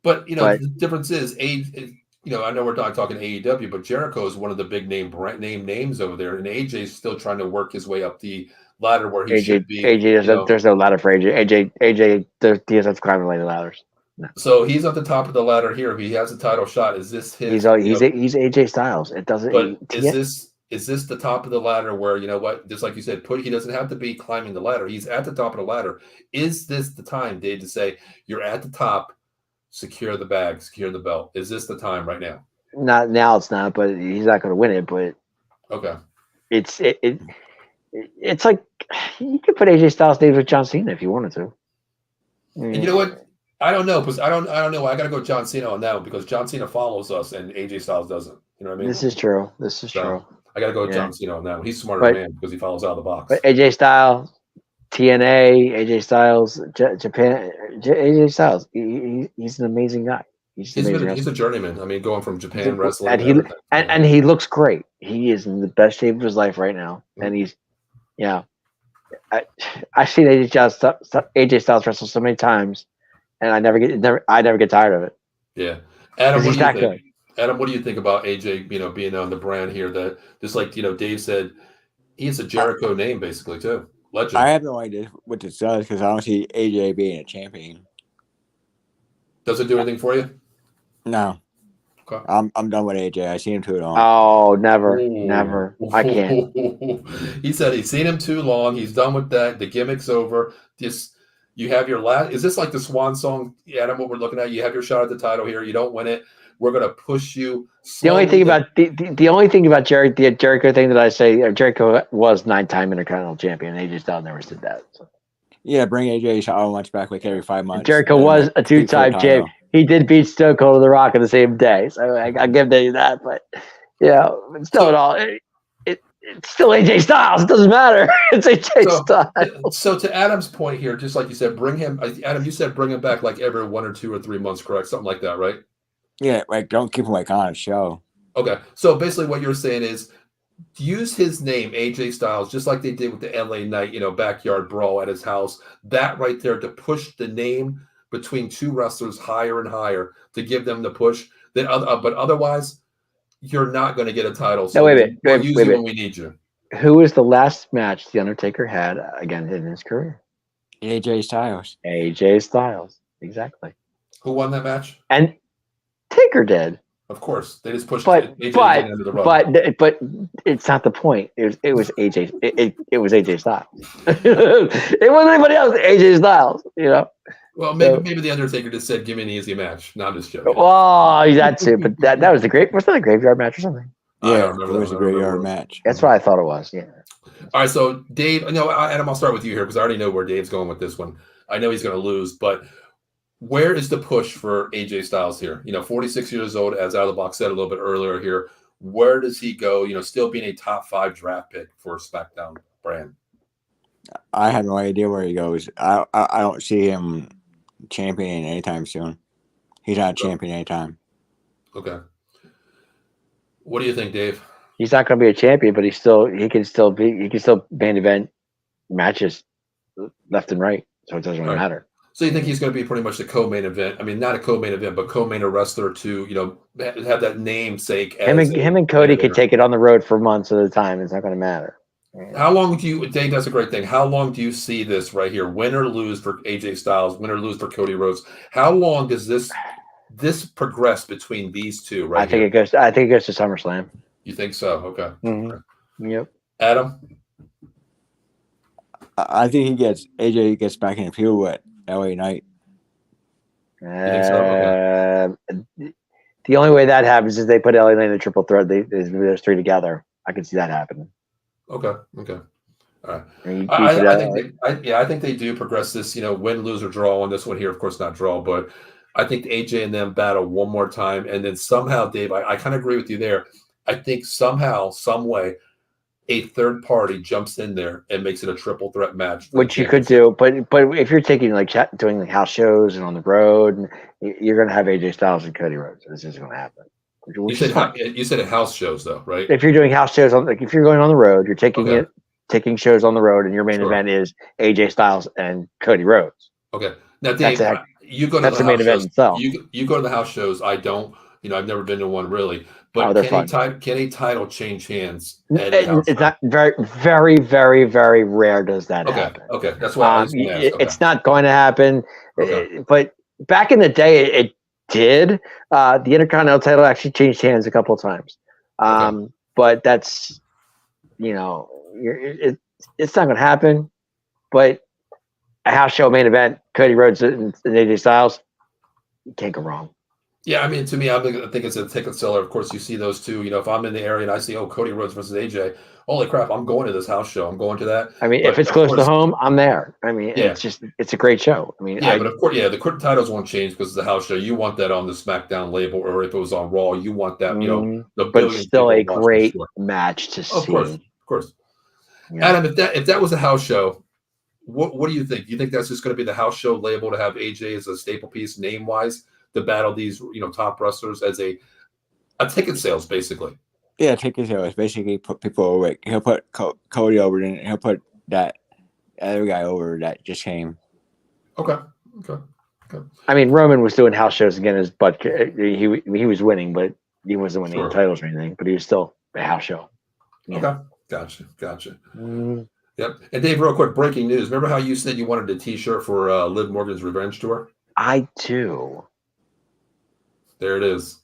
But the difference is I know we're not talking AEW, but Jericho is one of the big names over there, and AJ's still trying to work his way up the ladder where he should be. There's no ladder for AJ. AJ, he doesn't climb related ladders. No. So he's at the top of the ladder here. If he has a title shot, is this his? He's AJ Styles. It doesn't. But is this the top of the ladder where just like you said, he doesn't have to be climbing the ladder. He's at the top of the ladder. Is this the time, Dave, to say you're at the top? Secure the bag, secure the belt. Is this the time right now? Not now. It's not. But he's not going to win it. But okay, it's like you could put AJ Styles names with John Cena if you wanted to. And you know what? I don't know because I don't know. I got to go John Cena on that one because John Cena follows us and AJ Styles doesn't. You know what I mean? This is true. True. I got to go John Cena on that one. He's smarter man because he follows out of the box. But AJ Styles, TNA, AJ Styles, Japan, AJ Styles. He's an amazing guy. He's a journeyman. I mean, going from Japan wrestling, and he looks great. He is in the best shape of his life right now, and he's I've seen AJ Styles wrestle so many times, and I never get tired of it. Yeah, Adam, what do you think? Good. Adam, what do you think about AJ? Being on the brand here, that just like Dave said, he's a Jericho name basically too. Legend. I have no idea what this does because I don't see AJ being a champion. Does it do anything for you? No. Okay. I'm done with AJ. I've seen him too long. Oh, never. I can't. He said he's seen him too long. He's done with that. The gimmick's over. You have your last. Is this like the swan song, Adam? What we're looking at? You have your shot at the title here. You don't win it. We're gonna push you. The only thing about Jericho thing that I say, Jericho was 9-time Intercontinental Champion. AJ Styles never did that. So. Yeah, bring AJ Styles back like every 5 months. Jericho was a 2-time champion. He did beat Stone Cold to the Rock on the same day, so I give you that. But it's still AJ Styles. It doesn't matter. It's AJ Styles. So to Adam's point here, just like you said, bring him. Adam, you said bring him back like every 1 or 2 or 3 months, correct? Something like that, right? Yeah, like don't keep him on a show. Okay, so basically what you're saying is use his name, AJ Styles, just like they did with the LA Knight, backyard brawl at his house. That right there to push the name between two wrestlers higher and higher to give them the push. But otherwise, you're not going to get a title. No, wait a minute. We'll Wait use a you minute. when we need you. Who was the last match The Undertaker had again in his career? AJ Styles. AJ Styles. Exactly. Who won that match? And Taker did. Of course, they just pushed But AJ under the rug. but it's not the point. It was AJ. It was AJ Styles. It wasn't anybody else. AJ Styles. You know. Well, maybe the Undertaker just said, "Give me an easy match." Not just joking. Oh, that's it. But that was the great. Was that a graveyard match or something? I don't Yeah, remember it that. was a I remember graveyard it. match. That's what I thought it was. Yeah. All right, so Dave, no, Adam, I'll start with you here because I already know where Dave's going with this one. I know he's going to lose, but where is the push for AJ Styles here? 46 years old, as Out of the Box said a little bit earlier here. Where does he go? Still being a top 5 draft pick for SmackDown brand. I have no idea where he goes. I don't see him championing anytime soon. He's not champion anytime. Okay. What do you think, Dave? He's not going to be a champion, but he can still main event matches left and right, so it doesn't really matter. So you think he's going to be pretty much the co-main event? I mean, not a co-main event, but co-main wrestler to have that namesake. Him and Cody could take it on the road for months at a time. It's not going to matter. How long do you? Dave, that's a great thing. How long do you see this right here? Win or lose for AJ Styles? Win or lose for Cody Rhodes? How long does this progress between these two? Right. I think it goes to SummerSlam. You think so? Okay. Mm-hmm. Yep. Adam? I think AJ gets back in the feud with LA Knight. think so? Okay. The only way that happens is they put LA Knight in the triple threat. There's 3 together. I can see that happening. Okay. All right. I think they do progress this. Win, lose, or draw on this one here. Of course, not draw, but I think AJ and them battle one more time, and then somehow, Dave, I kind of agree with you there. I think somehow, some way, a third party jumps in there and makes it a triple threat match. Which you could do, but if you're taking doing house shows and on the road, you're going to have AJ Styles and Cody Rhodes. This isn't going to happen. You said at house shows though, right? If you're doing house shows, if you're going on the road, you're taking shows on the road, and your main event is AJ Styles and Cody Rhodes. Okay. Now, Dave, you go to the main event shows. itself. You go to the house shows. I don't. I've never been to one really. But can a title change hands? It's not very, very, very, very rare. Does that happen? Okay, that's why I was going to ask. Okay. It's not going to happen. Okay. But back in the day, it did. The Intercontinental title actually changed hands a couple of times. But that's, it's not going to happen. But a house show main event, Cody Rhodes and AJ Styles, you can't go wrong. Yeah, I mean, to me, I think it's a ticket seller. Of course, you see those two. If I'm in the area and I see, Cody Rhodes versus AJ, holy crap, I'm going to this house show. I'm going to that. I mean, if it's close to home, I'm there. I mean, it's a great show. I mean, but of course, the titles won't change because it's a house show. You want that on the SmackDown label, or if it was on Raw, you want that. But it's still a great match to see. Of course. Yeah. Adam, if that was a house show, what do you think? Do you think that's just going to be the house show label to have AJ as a staple piece, name wise? To battle these, top wrestlers as a ticket sales, basically. Yeah, ticket sales. Basically, put people over. He'll put Cody over, and he'll put that other guy over that just came. Okay. I mean, Roman was doing house shows again. His butt. He was winning, but he wasn't winning the titles or anything. But he was still a house show. Yeah. Okay, gotcha. Yep. And Dave, real quick, breaking news. Remember how you said you wanted a T-shirt for Liv Morgan's Revenge Tour? I do. There it is.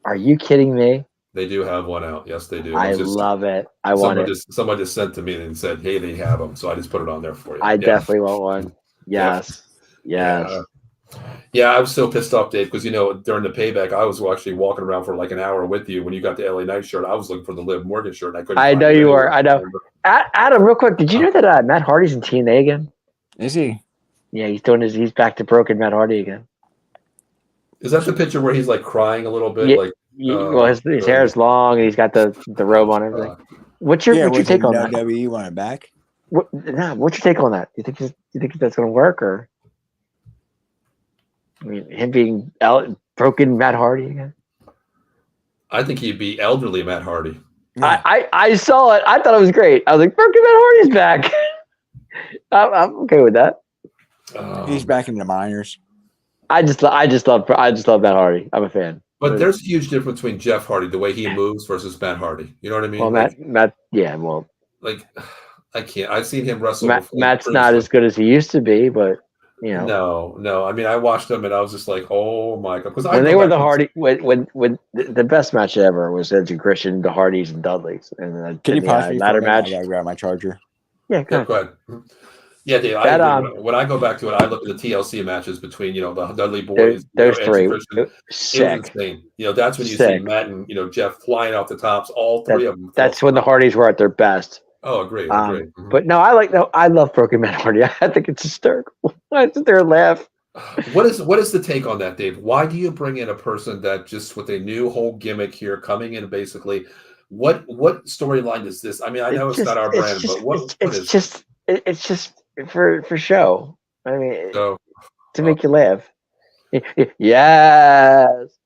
Are you kidding me? They do have one out. Yes, they do. I love it. I want it. Someone just sent to me and said, "Hey, they have them," so I just put it on there for you. I definitely want one. Yes. Yeah, I was so pissed off, Dave, because during the payback, I was actually walking around for like an hour with you. When you got the LA Knight shirt, I was looking for the Liv Morgan shirt. And I couldn't. I know you were. I know. Adam, real quick, did you know that Matt Hardy's in TNA again? Is he? Yeah, he's back to broken Matt Hardy again. Is that the picture where he's like crying a little bit? Well, his hair is long and he's got the robe on and everything. What's your take on that? WWE want it back? What's your take on that? You think that's going to work, or him being broken Matt Hardy again? I think he'd be elderly Matt Hardy. Yeah. I saw it. I thought it was great. I was like, broken Matt Hardy's back. I'm okay with that. He's back in the minors. I just love Matt Hardy. I'm a fan. But there's a huge difference between Jeff Hardy, the way he moves, versus Matt Hardy. You know what I mean? Well, Matt, yeah, well, like I can't. I've seen him wrestle. Matt's not as good as he used to be, but you know, no. I mean, I watched him and I was just like, oh my god, because when they were the Hardy, when the best match ever was Edge and Christian, the Hardys and Dudleys, and Can you possibly ladder match? I gotta grab my charger. Yeah, go ahead. Yeah, Dave. When I go back to it, I look at the TLC matches between the Dudley Boys. Those three, sick. Insane. That's when you see Matt and Jeff flying off the tops. All three of them. That's when the Hardys were at their best. Oh, agree. But no, I love Broken Matt Hardy. I think it's hysterical. I sit there and laugh. What is the take on that, Dave? Why do you bring in a person that just with a new whole gimmick here coming in basically? What storyline is this? I mean, I know it's not our brand, but it's just for show. I mean, to make you laugh. Yes,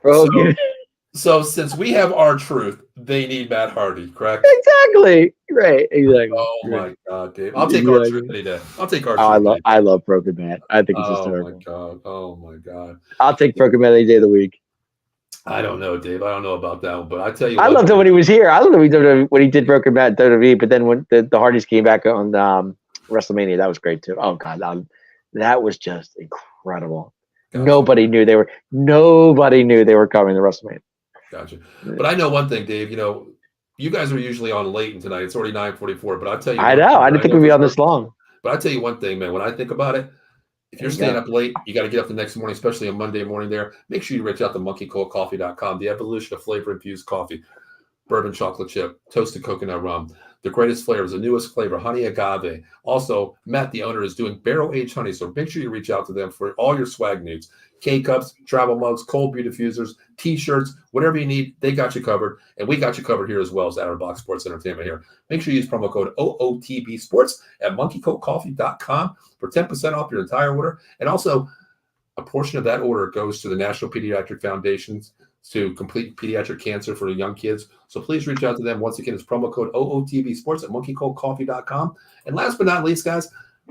Broken. So since we have R-Truth, they need Matt Hardy, correct? Exactly. Right. Exactly. Oh my God, Dave! I'll take R-Truth any day. I'll take R-Truth. I love Broken Matt. I think it's hysterical. Oh my God! I'll take Broken Matt any day of the week. I don't know, Dave. I don't know about that one, but I tell you, I loved it when he was here. I loved it when he did Broken Matt WWE. But then when the Hardys came back on WrestleMania, that was great too. Oh God, that was just incredible. Gotcha. Nobody knew they were coming to WrestleMania. Gotcha. But I know one thing, Dave. You guys are usually on late tonight. It's already 9:44. But I'll tell you, I know. I didn't think we'd be on this long. But I tell you one thing, man. When I think about it, if you're staying up late, you got to get up the next morning, especially on Monday morning. There, make sure you reach out to monkeycoldcoffee.com. The evolution of flavor infused coffee, bourbon chocolate chip, toasted coconut rum. The greatest flavors, the newest flavor, honey agave. Also, Matt, the owner, is doing barrel-aged honey, so make sure you reach out to them for all your swag needs. K-Cups, travel mugs, cold beer diffusers, T-shirts, whatever you need, they got you covered. And we got you covered here as well as Outer Box Sports Entertainment here. Make sure you use promo code OOTB Sports at monkeycoatcoffee.com for 10% off your entire order. And also, a portion of that order goes to the National Pediatric Foundations to complete pediatric cancer for the young kids. So please reach out to them. Once again, it's promo code OOTB Sports at monkeycoatcoffee.com. And last but not least, guys,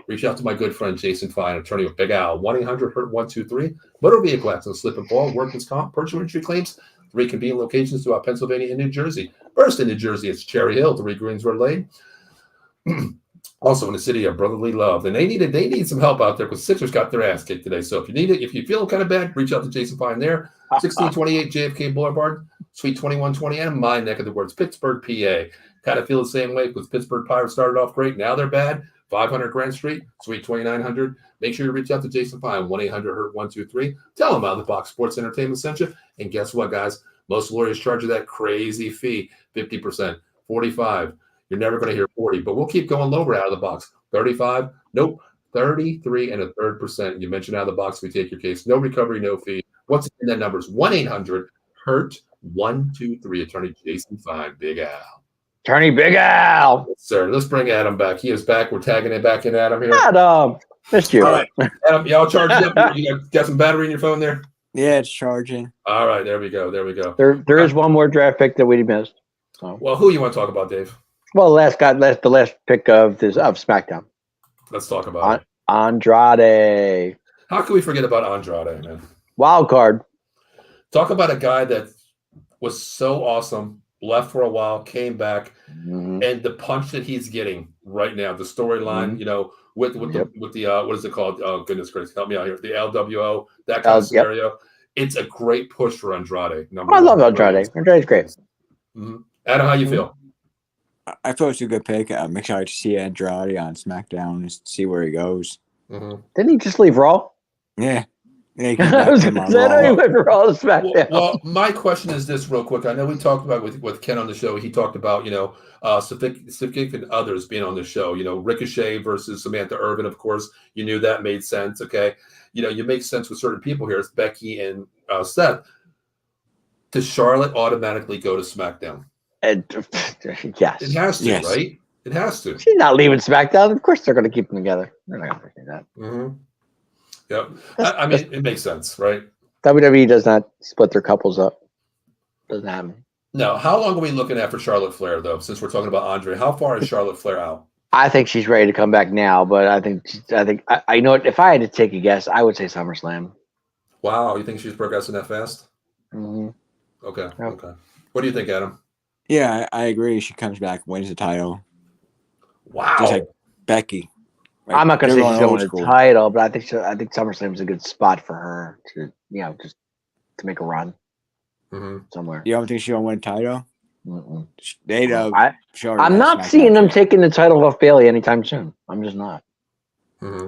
reach out to my good friend Jason Fine, attorney with Big Al, 1-800-HURT-123, motor vehicle accident, slip and fall, workman's comp, personal injury claims, 3 convenient locations throughout Pennsylvania and New Jersey. First in New Jersey, it's Cherry Hill, 3 Greensboro Lane. Also in the city of brotherly love. And they need some help out there because Sixers got their ass kicked today. So if you need it, if you're feeling kind of bad, reach out to Jason Fine there. 1628 JFK Boulevard, Suite 2120, and my neck of the woods, Pittsburgh, PA. Kind of feel the same way because Pittsburgh Pirates started off great. Now they're bad. 500 Grand Street, Suite 2900. Make sure you reach out to Jason Fine, 1-800-HURT-123. Tell them Out of the Box Sports Entertainment sent you. And guess what, guys? Most lawyers charge you that crazy fee, 50%, 45. You're never going to hear 40, but we'll keep going lower Out of the Box. 35, nope, 33 and a third percent. You mentioned Out of the Box, we take your case. No recovery, no fee. Once again, that number is 1-800-HURT-123. Attorney Jason Fine, Big Al. Attorney Big Al. Yes, sir, let's bring Adam back. He is back. We're tagging it back in Adam here. Adam, missed you. All right, Adam, y'all charged up. You got some battery in your phone there? Yeah, it's charging. All right, there we go. There is one more draft pick that we missed. So. Well, who you want to talk about, Dave? Well, the last pick of SmackDown. Let's talk about it. Andrade. How can we forget about Andrade, man? Wild card. Talk about a guy that was so awesome, left for a while, came back, and the punch that he's getting right now, the storyline, with the what is it called? Oh goodness gracious, help me out here. The LWO, that kind of scenario. Yep. It's a great push for Andrade. I love Andrade. Andrade's great. Mm-hmm. Adam, how you feel? I feel it's a good pick. I'm excited to see Andrade on SmackDown and see where he goes. Mm-hmm. Didn't he just leave Raw? Yeah. I was going to say, I know he went Raw to SmackDown. Well, my question is this real quick. I know we talked about with Ken on the show. He talked about, Sivik and others being on the show. Ricochet versus Samantha Irvin, of course. You knew that made sense, okay? You make sense with certain people here. It's Becky and Seth. Does Charlotte automatically go to SmackDown? Yes. It has to, right? It has to. She's not leaving SmackDown. Of course they're going to keep them together. They're not going to do that. Mm-hmm. Yep. I mean, it makes sense, right? WWE does not split their couples up. Doesn't happen. No. How long are we looking at for Charlotte Flair, though, since we're talking about Andre? How far is Charlotte Flair out? I think she's ready to come back now, but I know if I had to take a guess, I would say SummerSlam. Wow. You think she's progressing that fast? Mhm. Okay. Yep. Okay. What do you think, Adam? Yeah, I agree. She comes back, wins the title, Wow. just like Becky. Like, I'm not gonna they're say she's going going old to the school. title, but I think SummerSlam's a good spot for her to just to make a run hmm somewhere. You don't think she'll win the title? Mm-mm. They'd show her I'm that not SmackDown seeing them champ. taking the title off Bailey anytime soon. I'm just not. hmm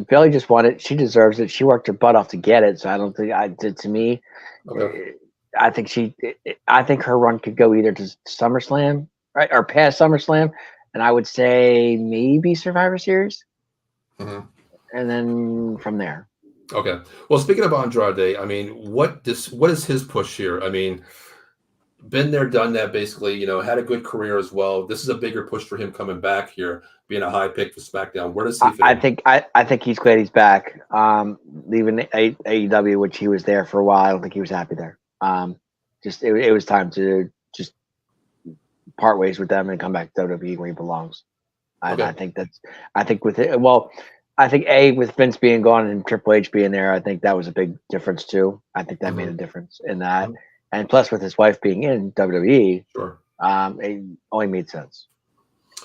Bailey just won it. She deserves it. She worked her butt off to get it. So I don't think to me. Okay. I think her run could go either to SummerSlam, right, or past SummerSlam, and I would say maybe Survivor Series, hmm and then from there. Okay. Well, speaking of Andrade, I mean, what is his push here? I mean, been there, done that. Basically, had a good career as well. This is a bigger push for him coming back here, being a high pick for SmackDown. Where does he fit in? I think he's glad he's back. Leaving AEW, which he was there for a while. I don't think he was happy there. Just it was time to just part ways with them and come back to WWE where he belongs. And Okay. I think with it, I think with Vince being gone and Triple H being there, I think that was a big difference too. I think that made a difference in that, and plus with his wife being in WWE, Sure. it only made sense.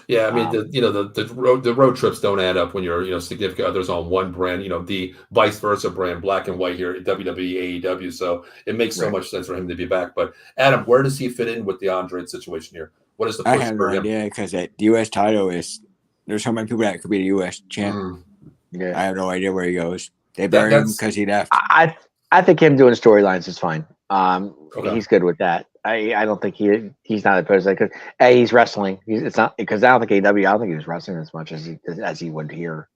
Yeah, I mean, the road trips don't add up when you're significant others on one brand. The vice versa brand, black and white here at WWE, AEW. So it makes so Right. much sense for him to be back. But Adam, where does he fit in with the Andrade situation here? What is the I push have for no him? idea because the U.S. title there's so many people that could be the U.S. champ. Mm. Yeah, I have no idea where he goes. They buried him because he left. I think him doing storylines is fine. Okay. He's good with that. I don't think he's not opposed to that because he's wrestling. It's not because I don't think AEW. I don't think he was wrestling as much as he would here,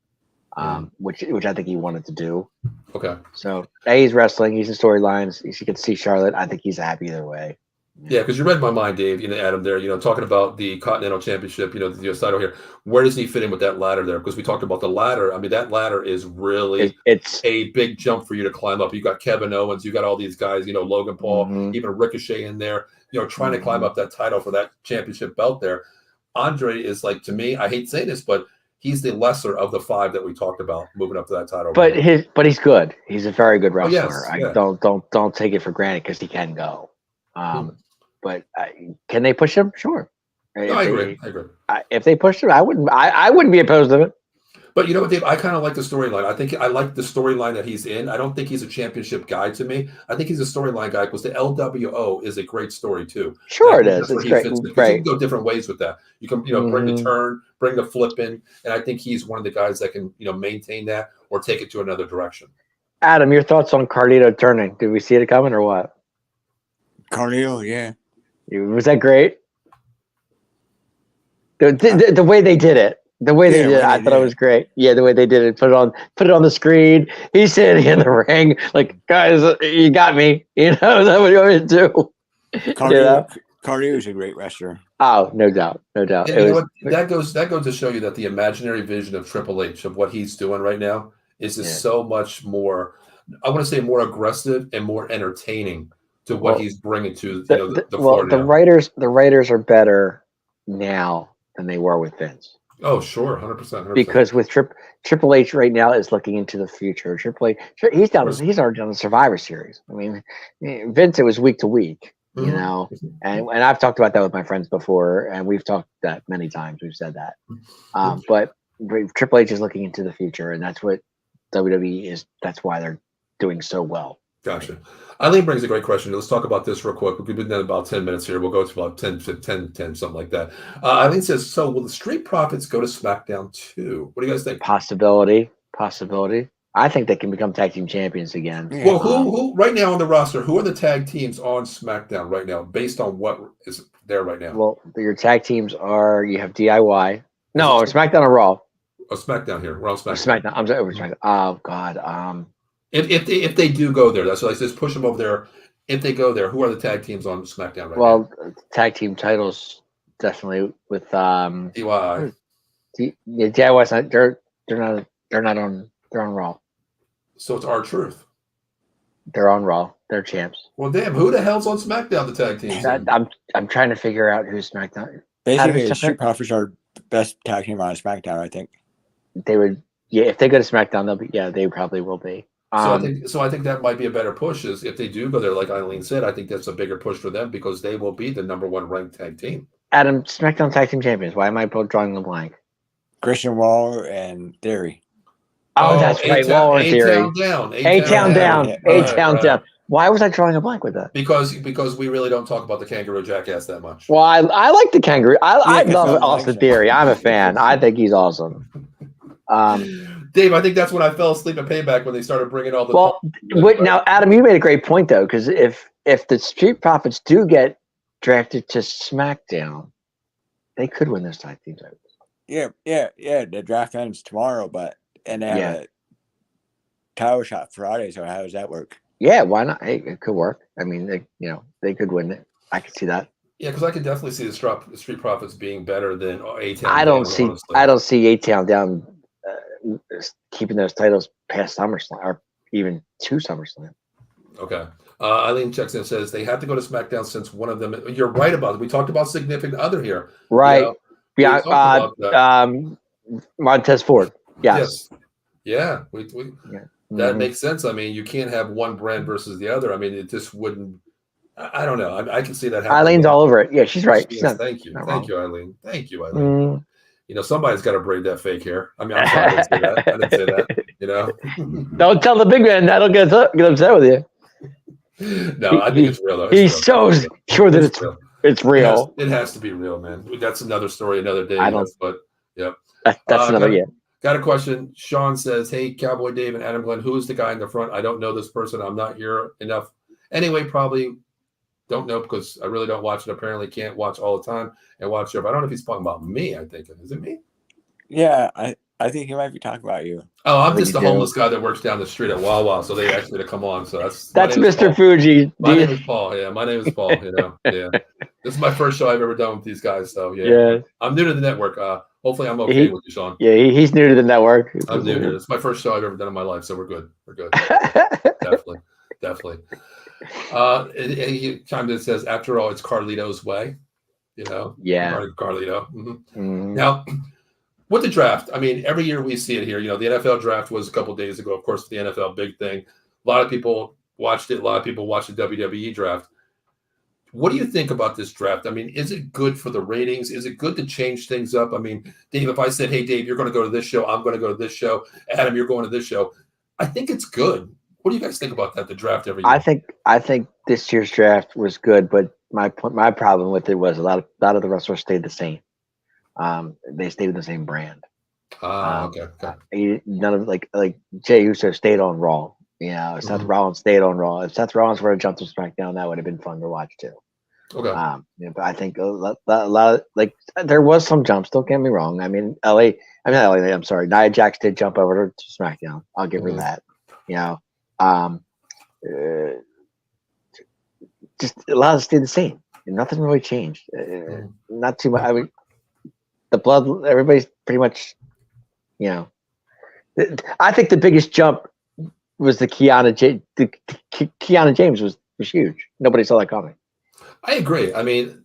which I think he wanted to do. Okay. So he's wrestling. He's in storylines. You can see Charlotte. I think he's happy either way. Yeah, because you read my mind, Dave. Adam, there. Talking about the Continental Championship. The U.S. title here. Where does he fit in with that ladder there? Because we talked about the ladder. I mean, that ladder is really It's a big jump for you to climb up. You got Kevin Owens. You got all these guys. Logan Paul, even Ricochet in there. Trying to climb up that title for that championship belt there. Andre is like, to me, I hate saying this, but he's the lesser of the five that we talked about moving up to that title. but he's good. He's a very good wrestler. Yes, yeah. Don't take it for granted because he can go. But can they push him? Sure. No, I agree. If they pushed him, I wouldn't be opposed to it. But you know what, Dave? I kind of like the storyline. I think I like the storyline that he's in. I don't think he's a championship guy to me. I think he's a storyline guy because the LWO is a great story too. Sure, it is. It's great. You can go different ways with that. You can, bring the turn, bring the flip in, and I think he's one of the guys that can, maintain that or take it to another direction. Adam, your thoughts on Carlito turning? Did we see it coming or what? Carlito, yeah. Was that great? The way they did it. The way they did it, I thought it was great. Yeah, the way they did it. Put it on the screen. He's sitting in the ring, like, guys, you got me. Is that what you want me to do? Carlito is a great wrestler. Oh, no doubt. That goes to show you that the imaginary vision of Triple H of what he's doing right now is just so much more. I want to say more aggressive and more entertaining to what he's bringing to the floor. The writers are better now than they were with Vince. Oh, sure, 100%. Because with Triple H right now is looking into the future. Triple H, he's already done the Survivor Series. I mean, Vince, it was week to week, and I've talked about that with my friends before, and we've talked that many times. We've said that, but Triple H is looking into the future, and that's what WWE is. That's why they're doing so well. Gotcha. Eileen brings a great question. Let's talk about this real quick. We've been done about 10 minutes here. We'll go to about 10, something like that. Eileen says, so will the Street Profits go to SmackDown too? What do you guys think? Possibility. I think they can become tag team champions again. Yeah. Well, who right now on the roster, who are the tag teams on SmackDown right now based on what is there right now? Well, your tag teams are, you have DIY. No, SmackDown or Raw? Oh, SmackDown here. We're on SmackDown. I'm sorry, SmackDown. Oh, God. If they do go there, that's what I says. Push them over there. If they go there, who are the tag teams on SmackDown right now? Well, tag team titles definitely with DIY. DIY's not. They're on Raw. So it's R-Truth. They're on Raw. They're champs. Well, damn, who the hell's on SmackDown? The tag teams. I'm trying to figure out who's SmackDown. Basically, the Street Profits are the best tag team on SmackDown, I think. They would. Yeah, if they go to SmackDown, they probably will be. So I think that might be a better push. Is if they do go there, like Eileen said, I think that's a bigger push for them because they will be the #1 ranked tag team. Adam, SmackDown Tag Team Champions. Why am I drawing a blank? Christian Waller and Theory. Oh, that's right. Waller Theory. A-Town down. A-Town down. Yeah. A-Town down. Why was I drawing a blank with that? Because we really don't talk about the Kangaroo Jackass that much. Well, I like the Kangaroo. I Yeah, love I like Austin him. Theory. I'm a fan. I think he's awesome. Dave, I think that's when I fell asleep at Payback when they started bringing all the. Well, now, Adam, you made a great point though, because if the Street Profits do get drafted to SmackDown, they could win those tag team titles. Yeah. The draft ends tomorrow, and they have a title shot Friday. So how does that work? Yeah, why not? Hey, it could work. I mean, they could win it. I could see that. Yeah, because I could definitely see the Street Profits being better than A-Town. I don't see A-Town down keeping those titles past SummerSlam or even to SummerSlam. Okay. Eileen checks in and says they have to go to SmackDown since one of them. You're right about it. We talked about significant other here. Right. We talked about that. Montez Ford. Yes. Yeah. That Mhm. makes sense. I mean, you can't have one brand versus the other. I mean, it just wouldn't. I don't know. I can see that happening. Eileen all over it. Yeah, she's right. Yes, thank you. not Thank wrong. you, Eileen. Somebody's got to braid that fake hair. I mean, I'm sorry, I didn't say that. Don't tell the big man. That'll get upset with you. No, I think it's real though. He's so sure that it's real. It has to be real, man. That's another story, another day. But yeah, that's another. Got a question. Sean says, "Hey, Cowboy Dave and Adam Glenn, who is the guy in the front? I don't know this person. I'm not here enough. Anyway, probably don't know because I really don't watch it. Apparently, can't watch all the time and watch it. But I don't know if he's talking about me. I think is it me? Yeah, I think he might be talking about you. Oh, I'm just the homeless guy that works down the street at Wawa. So they asked me to come on. So that's Mr. Fuji. My name is Paul. Yeah, my name is Paul. Yeah. This is my first show I've ever done with these guys. So yeah. I'm new to the network. Hopefully, I'm okay with you, Sean. Yeah, he's new to the network. I'm new here. It's my first show I've ever done in my life, so we're good. Definitely. He chimed in and says, "After all, it's Carlito's way." Yeah. Carlito. Mm-hmm. Now, with the draft, I mean, every year we see it here. The NFL draft was a couple of days ago. Of course, the NFL big thing. A lot of people watched it. A lot of people watched the WWE draft. What do you think about this draft? I mean, is it good for the ratings? Is it good to change things up? I mean, Dave, if I said, "Hey, Dave, you're going to go to this show. I'm going to go to this show. Adam, you're going to this show." I think it's good. What do you guys think about that? The draft every year. I think this year's draft was good, but my problem with it was a lot of the wrestlers stayed the same. They stayed with the same brand. Okay. None of like Jey Uso stayed on Raw. Seth Rollins stayed on Raw. If Seth Rollins were to jump to SmackDown, that would have been fun to watch too. Okay. But I think a lot of, there was some jumps. Don't get me wrong. I mean, I'm sorry. Nia Jax did jump over to SmackDown. I'll give her that. Just a lot of stayed the same. Nothing really changed. Not too much. I mean, the blood. Everybody's pretty much. I think the biggest jump was the Kiana James was huge. Nobody saw that coming. I agree. I mean,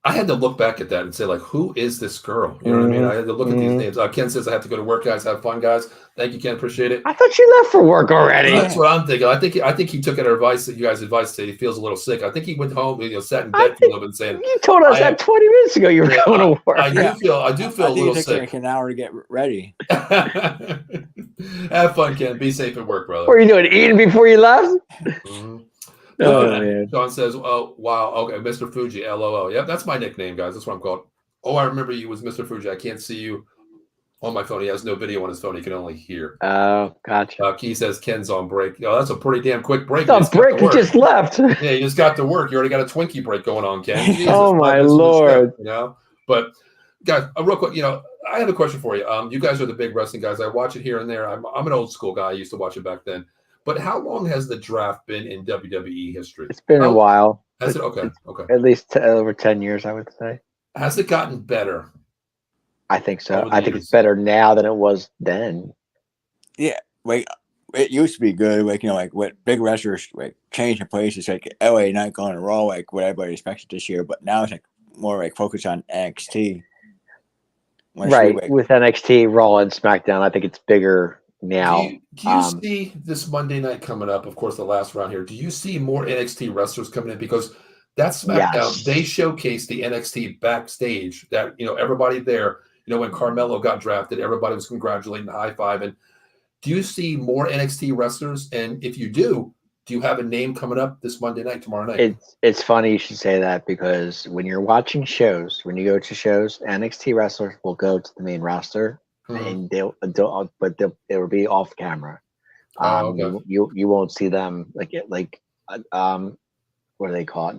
I had to look back at that and say, like, who is this girl? You know what I mean? I had to look at these names. Ken says, "I have to go to work, guys. Have fun, guys." Thank you, Ken. Appreciate it. I thought you left for work already. That's what I'm thinking. I think he took our advice, that you guys' advice, that he feels a little sick. I think he went home, sat in bed for a little bit and saying, "You told us that 20 minutes ago you were going to work." I do feel a little sick. Like an hour to get ready. Have fun, Ken. Be safe at work, brother. What were you doing? Eating before you left? Man. Sean says, "Oh, wow. Okay, Mr. Fuji, LOL. Yep, that's my nickname, guys. That's what I'm called. Oh, I remember you was Mr. Fuji. I can't see you on my phone. He has no video on his phone. He can only hear." Oh, gotcha. Key says Ken's on break. Oh, that's a pretty damn quick break. It's on break. He just left. Yeah, you just got to work. You already got a Twinkie break going on, Ken. Jesus, oh, my Lord. But, guys, real quick, I have a question for you. You guys are the big wrestling guys. I watch it here and there. I'm an old school guy. I used to watch it back then. But how long has the draft been in WWE history? It's been a while. Has it? Okay. At least over 10 years, I would say. Has it gotten better? I think so. I think it's better now than it was then. Yeah, it used to be good. What big wrestlers changing places, like LA Knight going to Raw, what everybody expected this year. But now it's more focused on NXT. Right, with NXT, Raw, and SmackDown, I think it's bigger. now. Do you see this Monday night coming up? Of course, the last round here. Do you see more NXT wrestlers coming in? Because that SmackDown, Yes. they showcased the NXT backstage. That everybody there. When Carmelo got drafted, everybody was congratulating, high fiving. Do you see more NXT wrestlers? And if you do you have a name coming up this Monday night, tomorrow night? It's funny you should say that, because when you're watching shows, when you go to shows, NXT wrestlers will go to the main roster, and they'll be off camera. Okay. You won't see them what do they call it?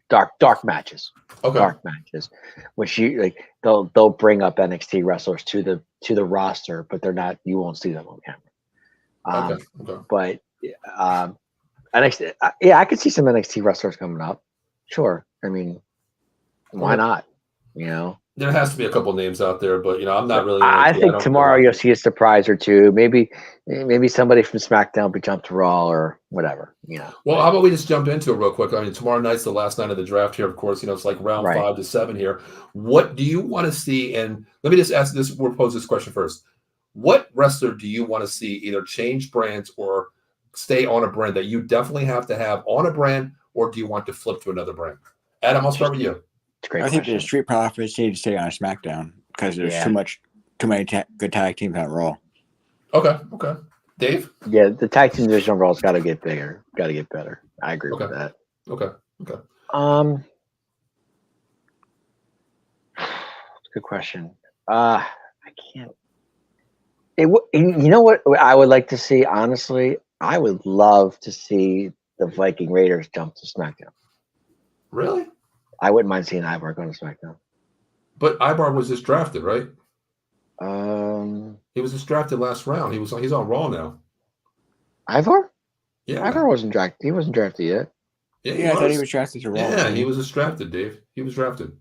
Dark matches. Okay. Dark matches, which they'll bring up NXT wrestlers to the roster, but they're not. You won't see them on camera. Okay. But NXT, I could see some NXT wrestlers coming up. Sure, I mean, why not? There has to be a couple names out there, but I'm not really. I think tomorrow you'll see a surprise or two. Maybe somebody from SmackDown be jumped to Raw or whatever. Well, how about we just jump into it real quick? I mean, tomorrow night's the last night of the draft here. Of course, it's like round 5 to 7 here. What do you want to see? And let me just ask this. We'll pose this question first. What wrestler do you want to see either change brands or stay on a brand that you definitely have to have on a brand, or do you want to flip to another brand? Adam, I'll start with you. I think the Street Profits need to stay on SmackDown because there's too many good tag teams on Raw. Okay. Dave? Yeah, the tag team division on Raw's got to get bigger. Got to get better. I agree with that. Okay. Good question. I can't. You know what I would like to see? Honestly, I would love to see the Viking Raiders jump to SmackDown. Really? I wouldn't mind seeing Ivar going to SmackDown. But Ivar was just drafted, right? He was just drafted last round. He's on Raw now. Ivar? Yeah. Ivar wasn't drafted. He wasn't drafted yet. Yeah, I thought he was drafted to Raw. Yeah, he was just drafted, Dave. He was drafted.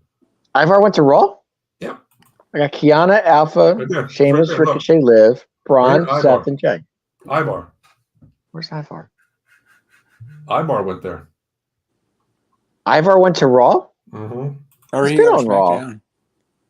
Ivar went to Raw? Yeah. I got Kiana, Alpha, Right Sheamus, there, Ricochet, Liv, Braun, Ivar. Seth, and Jay. Ivar. Where's Ivar? Ivar went there. Ivar went to Raw? Mm-hmm. Or He's been on Raw.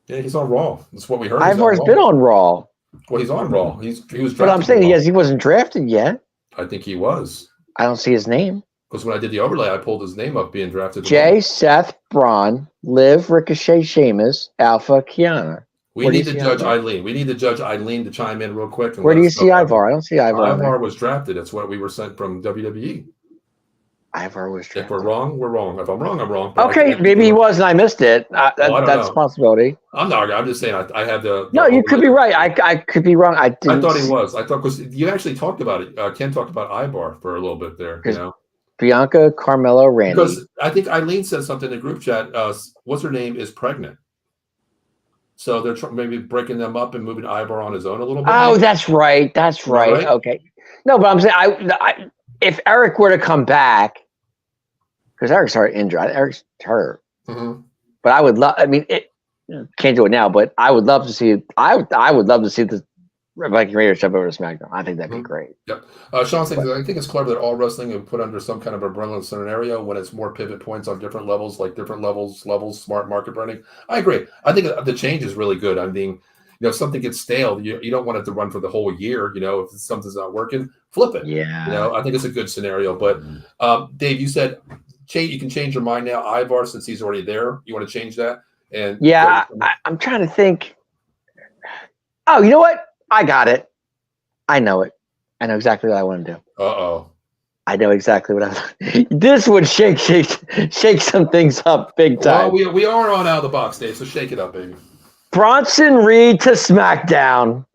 Yeah, he's on Raw. That's what we heard. Ivar's been on Raw. Well, he's on Raw. He was drafted. But I'm saying he wasn't drafted yet. I think he was. I don't see his name. Because when I did the overlay, I pulled his name up being drafted. Jay, Seth, Braun, Liv, Ricochet, Sheamus, Alpha, Kiana. We need to judge Eileen. We need to judge Eileen to chime in real quick. Where do you see Ivar? I don't see Ivar. Ivar was drafted. That's what we were sent from WWE. Ivar was drafted. If we're wrong, we're wrong. If I'm wrong, I'm wrong. Okay, maybe he was and I missed it. That's a possibility. I'm not. I'm just saying I have the. No, you could be right. I could be wrong. I thought he was. I thought because you actually talked about it. Ken talked about Ivar for a little bit there. Bianca, Carmelo, Randy. Because I think Eileen said something in the group chat. What's her name is pregnant. So they're maybe breaking them up and moving Ivar on his own a little bit. Oh, that's right. That's right. Okay. No, but I'm saying if Eric were to come back, because Eric's already injured. Eric's hurt. Mm-hmm. But I would love. I mean, can't do it now. But I would love to see. I would love to see the Viking Raiders jump over to SmackDown. I think that'd be great. Yep. Sean says, I think it's clever that all wrestling is put under some kind of umbrella scenario when it's more pivot points on different levels, like different levels, smart market branding. I agree. I think the change is really good. I mean, if something gets stale, you don't want it to run for the whole year. If something's not working, flip it. Yeah. I think it's a good scenario. But Dave, you said you can change your mind now. Ivar, since he's already there, you want to change that? And I'm trying to think. Oh, you know what? I got it. I know it. I know exactly what I want to do. Uh-oh. I know exactly what I. This would shake some things up big time. Well, we are on out of the box, Dave. So shake it up, baby. Bronson Reed to SmackDown.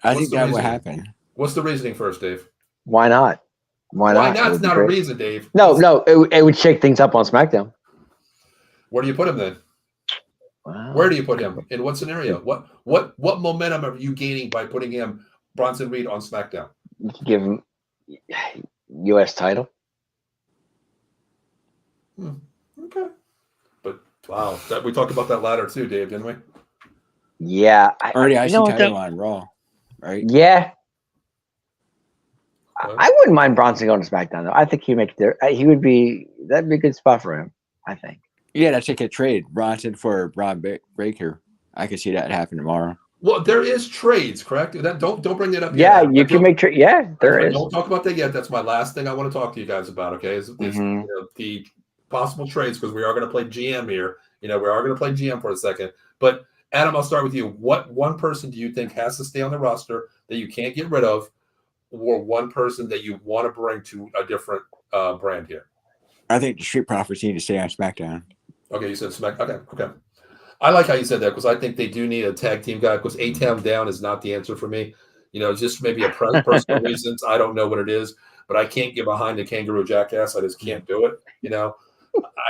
I think that would happen. What's the reasoning first, Dave? Why not? Why not? That's not a reason, Dave. No, it would shake things up on SmackDown. Where do you put him then? Wow. Where do you put him? In what scenario? What momentum are you gaining by putting him, Bronson Reed, on SmackDown? You can give him U.S. title. Okay. But wow, we talked about that ladder too, Dave, didn't we? Yeah. Already IC title on Raw, right? Yeah. I wouldn't mind Bronson going to SmackDown though. I think that'd be a good spot for him. I think. Yeah, that's like a trade. Bronson for Braun Breaker. I could see that happen tomorrow. Well, there is trades, correct? Don't bring that up yet. Yeah, you can make trade. Yeah, there is. Don't talk about that yet. That's my last thing I want to talk to you guys about. Okay, is the possible trades, because we are going to play GM here. We are going to play GM for a second. But Adam, I'll start with you. What one person do you think has to stay on the roster that you can't get rid of, or one person that you want to bring to a different brand here? I think the Street Profits need to stay on SmackDown. Okay, you said Smack. Okay. I like how you said that, because I think they do need a tag team guy, because A-Town down is not the answer for me. Just maybe a personal reasons. I don't know what it is, but I can't get behind the Kangaroo Jackass. I just can't do it.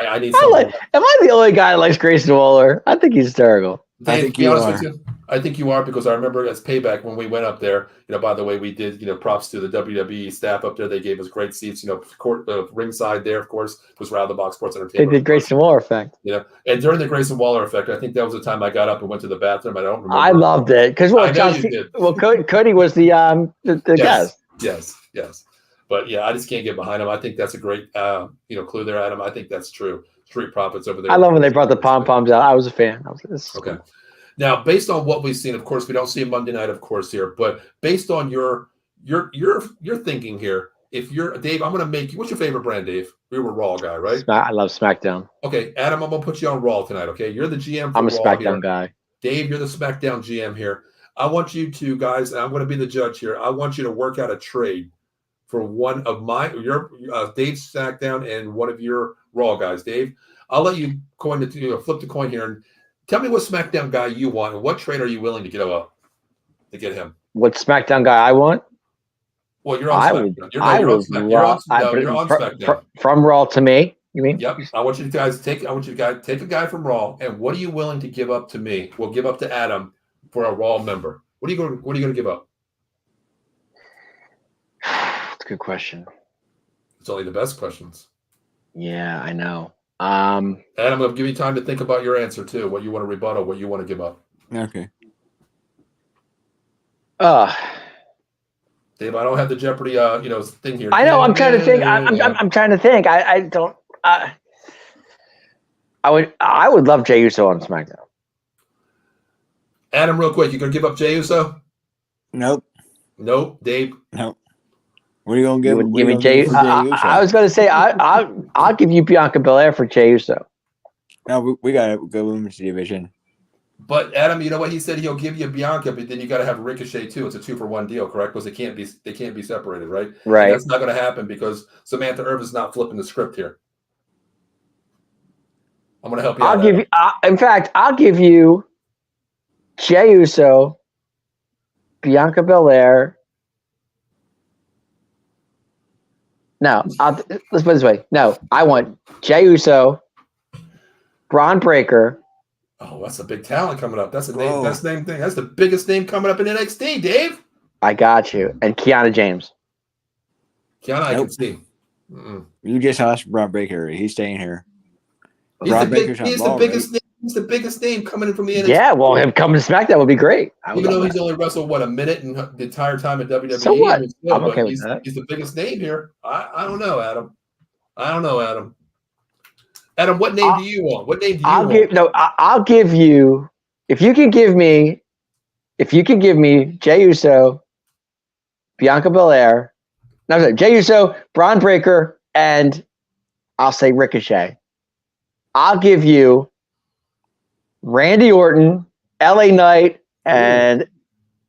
I need someone. Am I the only guy that likes Grayson Waller? I think he's hysterical. I think you are. I think you are, because I remember as payback when we went up there. By the way, we did. Props to the WWE staff up there. They gave us great seats. Ringside there, of course, was Round the Box Sports Entertainment. They did Grayson Waller effect. And during the Grayson Waller effect, I think that was the time I got up and went to the bathroom. I don't remember. I loved it because Cody was the guest. Yes. But yeah, I just can't get behind him. I think that's a great clue there, Adam. I think that's true. Street Profits over there. I love when they brought the pom poms out. I was a fan. Okay. Now, based on what we've seen, of course, we don't see a Monday night, of course, here. But based on your thinking here, if you're Dave, I'm going to make you. What's your favorite brand, Dave? You were Raw guy, right? I love SmackDown. Okay, Adam, I'm going to put you on Raw tonight. Okay, you're the GM. I'm a SmackDown guy. Dave, you're the SmackDown GM here. I want you to guys, and I'm going to be the judge here. I want you to work out a trade for one of your Dave's SmackDown and one of your Raw guys. Dave, I'll let you flip the coin here and tell me what SmackDown guy you want and what trade are you willing to get him. What SmackDown guy I want? Well, you're on SmackDown. You're on SmackDown. From Raw to me, you mean? Yep. I want you guys take a guy from Raw, and what are you willing to give up to me? We'll give up to Adam for a Raw member. What are you going to give up? That's a good question. It's only the best questions. Yeah, I know. And I'm going to give you time to think about your answer too. What you want to rebuttal, what you want to give up. Okay. Dave, I don't have the Jeopardy, thing here. I know. I'm trying to think. I'm trying to think. I don't. I would love Jey Uso on SmackDown. Adam, real quick, you gonna give up Jey Uso? Nope. Dave? Nope. What are you gonna give? Give me Jey Uso? I was gonna say I'll give you Bianca Belair for Jey Uso. No, we got a good women's division. But Adam, you know what he said? He'll give you Bianca, but then you got to have Ricochet too. It's a 2-for-1 deal, correct? Because they can't be separated, right? Right. And that's not going to happen because Samantha Irvin's not flipping the script here. I'm going to help you. I'll give you Jey Uso, Bianca Belair. No, let's put it this way. No, I want Jey Uso, Braun Breaker. Oh, that's a big talent coming up. That's a name. That's name thing. That's the biggest name coming up in NXT, Dave. I got you. And Kiana James. I can see. You just asked Braun Breaker. He's staying here. He's the biggest name coming in from the NXT. Yeah, well, him coming to SmackDown would be great. Even though he's only wrestled a minute and the entire time at WWE. So what? I'm okay with that. He's the biggest name here. I don't know, Adam. Adam, what name do you want? What name do you want? I'll give you if you can give me Jey Uso, Bianca Belair, Jey Uso, Braun Breaker, and I'll say Ricochet. I'll give you Randy Orton, LA Knight, and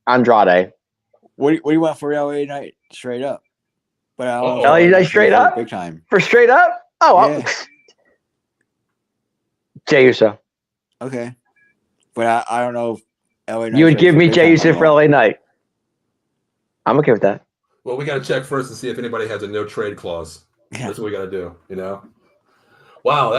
Andrade. What do you want for LA Knight straight up? But LA Knight straight up? Big time. For straight up? Oh, yeah. Jey Uso. Okay. But I don't know if LA Knight. You would give me Jey Uso for LA Knight. I'm okay with that. Well, we got to check first and see if anybody has a no trade clause. Yeah. That's what we got to do, Wow,